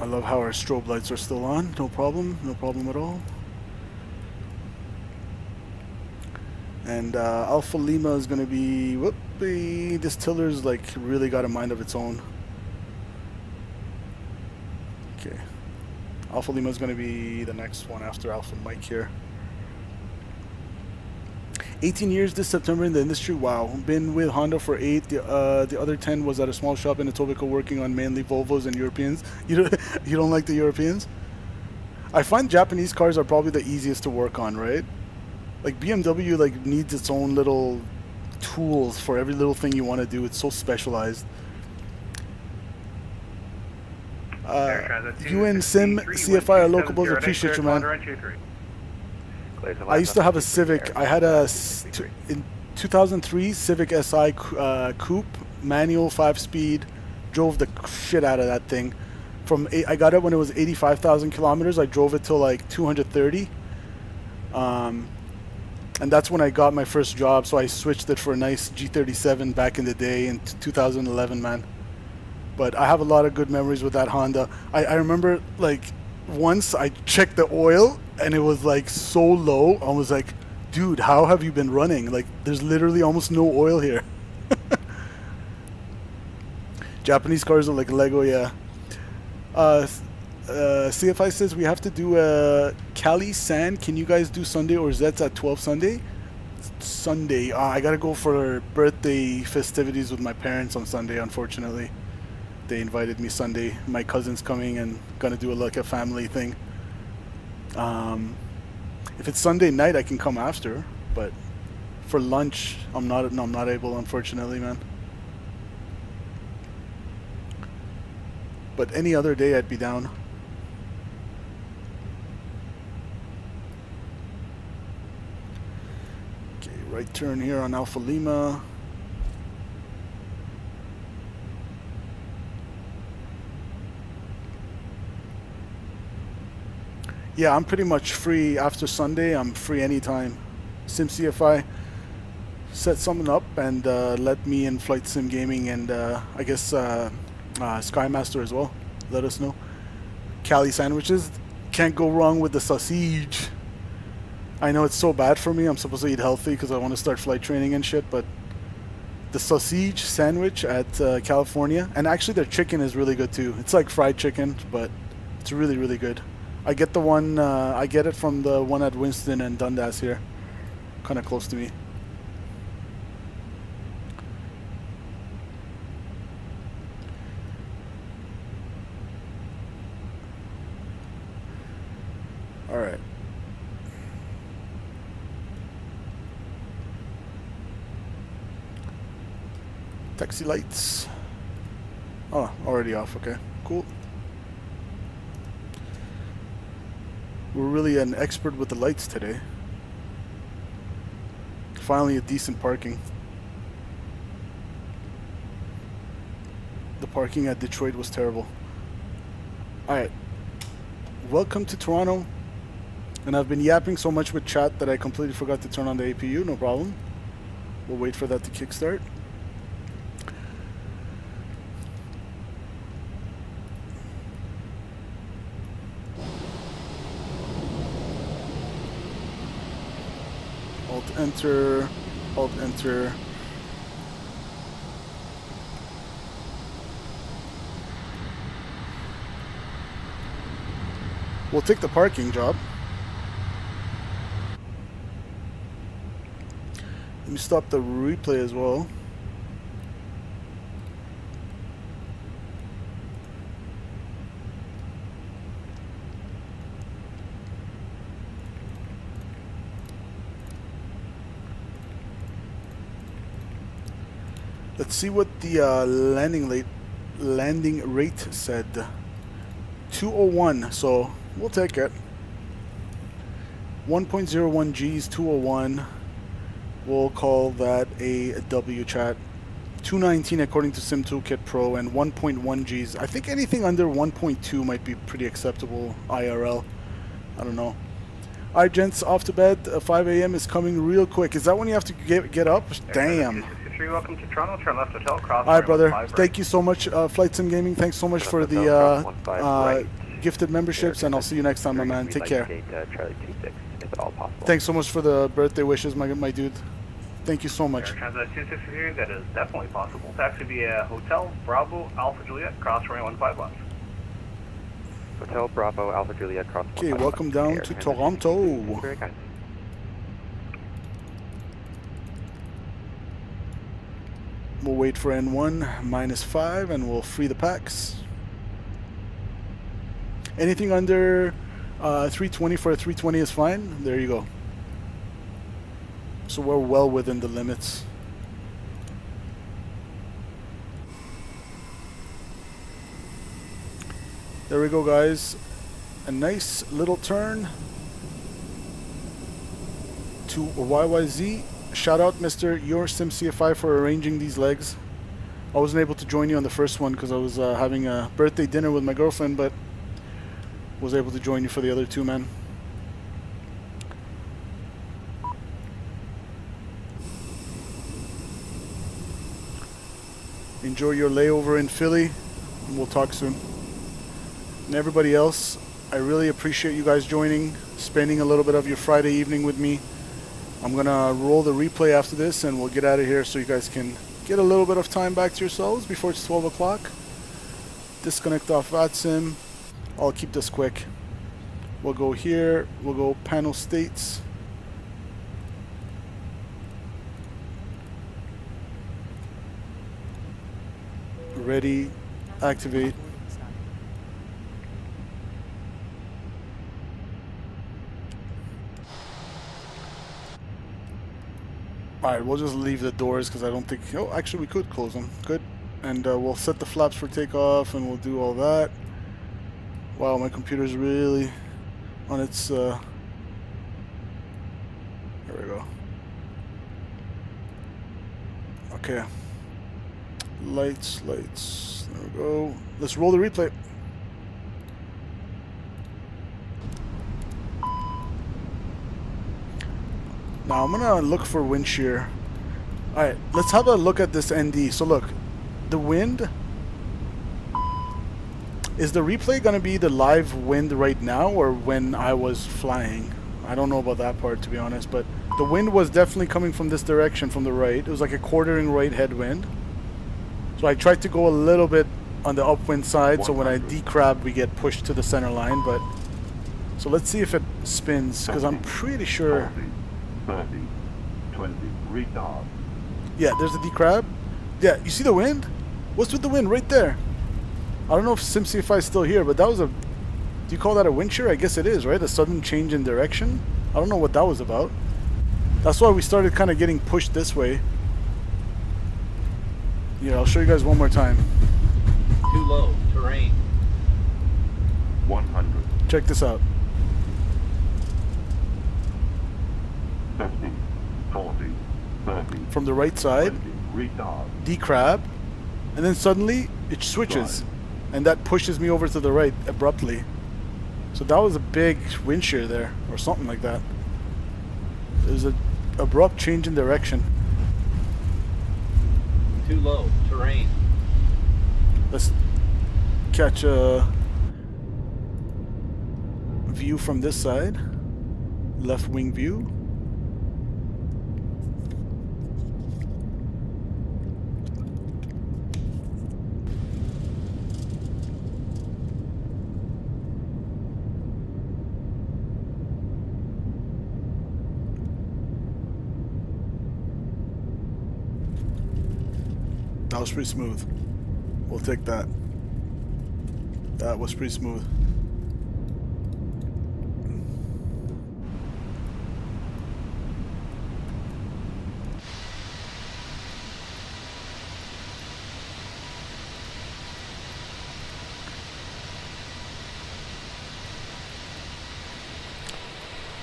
I love how our strobe lights are still on. No problem at all. And Alpha Lima is going to be, whoopee, this tiller's like really got a mind of its own. Okay. Alpha Lima is going to be the next one after Alpha Mike here. 18 years this September in the industry. Wow. Been with Honda for 8. The other 10 was at a small shop in Etobicoke working on mainly Volvos and Europeans. You don't like the Europeans? I find Japanese cars are probably the easiest to work on, right? Like BMW like needs its own little tools for every little thing you want to do. It's so specialized. UN Sim CFI are locables. Appreciate you, man. I used to have a Civic. I had a in 2003 Civic Si coupe, manual, 5-speed. Drove the shit out of that thing. I got it when it was 85,000 kilometers. I drove it till like 230. And that's when I got my first job. So I switched it for a nice G37 back in the day in 2011, man. But I have a lot of good memories with that Honda. I remember like once I checked the oil and it was like so low. I was like, dude, how have you been running? Like there's literally almost no oil here. Japanese cars are like Lego, yeah. CFI says we have to do a Cali San. Can you guys do Sunday or Zets at 12 Sunday? Sunday. I gotta go for birthday festivities with my parents on Sunday, unfortunately. They invited me Sunday. My cousin's coming and gonna do like a family thing. If it's Sunday night, I can come after, but for lunch, I'm not able, unfortunately, man. But any other day, I'd be down. Okay, right turn here on Alpha Lima. Yeah, I'm pretty much free after Sunday. I'm free anytime. SimCFI, set something up and let me in Flight Sim Gaming and I guess Skymaster as well. Let us know. Cali sandwiches. Can't go wrong with the sausage. I know it's so bad for me. I'm supposed to eat healthy because I want to start flight training and shit, but the sausage sandwich at California, and actually their chicken is really good too. It's like fried chicken, but it's really, really good. I get the one, I get it from the one at Winston and Dundas here. Kind of close to me. Alright. Taxi lights. Oh, already off, okay. Cool. We're really an expert with the lights today. Finally a decent parking. The parking at Detroit was terrible. Alright. Welcome to Toronto. And I've been yapping so much with chat that I completely forgot to turn on the APU. No problem. We'll wait for that to kickstart. Alt-enter, Alt-enter. We'll take the parking job. Let me stop the replay as well. Let's see what the landing rate said. 201, so we'll take it. 1.01 G's, 201. We'll call that a W chat. 219 according to Sim Toolkit Pro, and 1.1 G's. I think anything under 1.2 might be pretty acceptable IRL. I don't know. Alright, gents, off to bed. 5 a.m. is coming real quick. Is that when you have to get up? Damn. Welcome to Toronto. Turn left hotel. Cross. Alright, brother. Thank you so much, FlightSim Gaming. Thanks so much for the gifted memberships, and I'll see you next time, my man. Take care. Thanks so much for the birthday wishes, my dude. Thank you so much. Transat 263, that is definitely possible. Taxi via Hotel Bravo Alpha Juliet, cross runway 151. Hotel Bravo Alpha Juliet, cross. Okay, welcome down to Toronto. Very kind. We'll wait for N1 -5 and we'll free the packs. Anything under 320 for a 320 is fine. There you go. So we're well within the limits. There we go, guys. A nice little turn to YYZ. Shout out Mr. Your Sim CFI for arranging these legs. I wasn't able to join you on the first one because I was having a birthday dinner with my girlfriend, but was able to join you for the other two, man. Enjoy your layover in Philly, and we'll talk soon. And everybody else, I really appreciate you guys joining, spending a little bit of your Friday evening with me. I'm gonna roll the replay after this and we'll get out of here so you guys can get a little bit of time back to yourselves before it's 12 o'clock. Disconnect off VATSIM. I'll keep this quick. We'll go here, we'll go panel states. Ready, activate. Alright, we'll just leave the doors because I don't think... Oh, actually we could close them. Good. And we'll set the flaps for takeoff and we'll do all that. Wow, my computer's really on its... There we go. Okay. Lights. There we go. Let's roll the replay. Now I'm gonna look for wind shear. Alright, let's have a look at this ND. So look, the wind. Is the replay gonna be the live wind right now or when I was flying? I don't know about that part, to be honest, but the wind was definitely coming from this direction, from the right. It was like a quartering right headwind. So I tried to go a little bit on the upwind side, so when I decrab we get pushed to the center line, but so let's see if it spins, because I'm pretty sure 30, 20, retard. Yeah, there's the decrab. Yeah, you see the wind? What's with the wind right there? I don't know if SimCFI is still here, but that was a... Do you call that a wind shear? I guess it is, right? A sudden change in direction? I don't know what that was about. That's why we started kind of getting pushed this way. Yeah, I'll show you guys one more time. Too low, terrain. 100. Check this out. 50, 40, 30. From the right side, 20, retard. decrab, and then suddenly it switches, and that pushes me over to the right abruptly. So that was a big wind shear there, or something like that. There's an abrupt change in direction. Too low. Terrain. Let's catch a view from this side. Left wing view. That was pretty smooth. We'll take that. That was pretty smooth.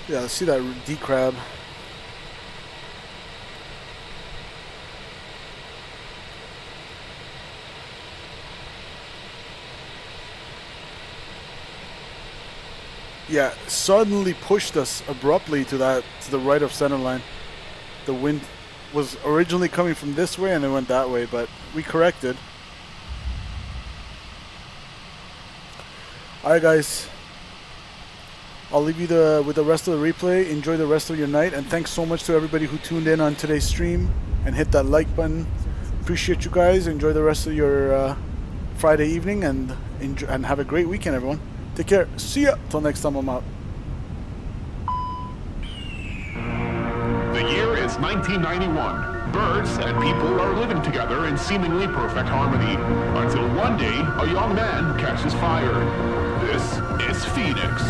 Yeah, let's see that D-crab. Yeah, suddenly pushed us abruptly to the right of center line. The wind was originally coming from this way and it went that way, but we corrected. Alright guys, I'll leave you with the rest of the replay. Enjoy the rest of your night, and thanks so much to everybody who tuned in on today's stream and hit that like button. Appreciate you guys. Enjoy the rest of your Friday evening, and have a great weekend, everyone. Take care. See ya. Till next time, I'm out. The year is 1991. Birds and people are living together in seemingly perfect harmony, until one day a young man catches fire. This is Phoenix.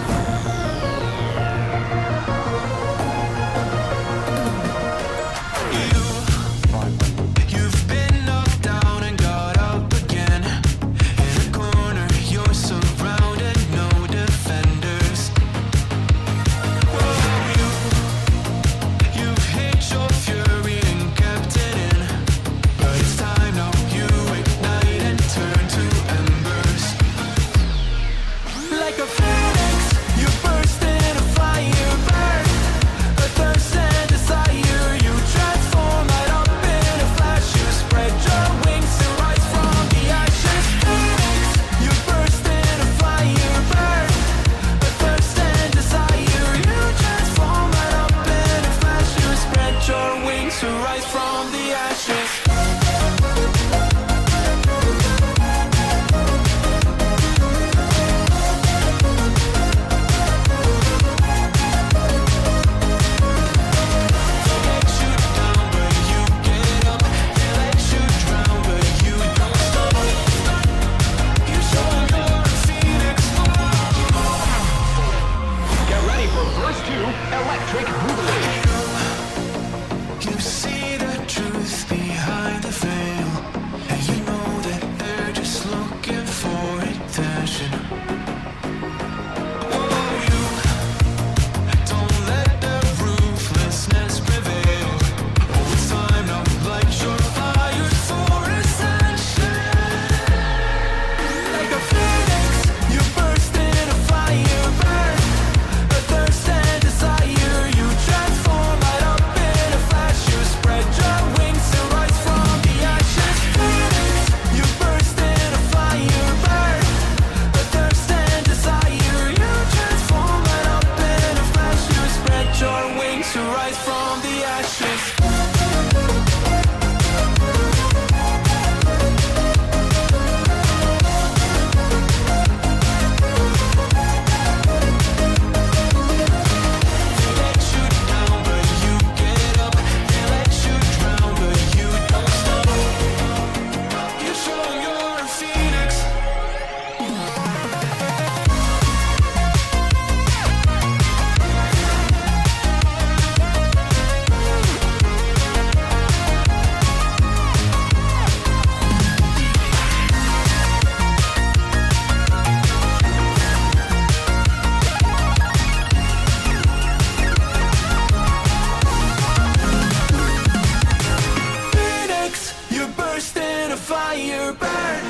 Fire burn,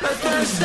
a thirst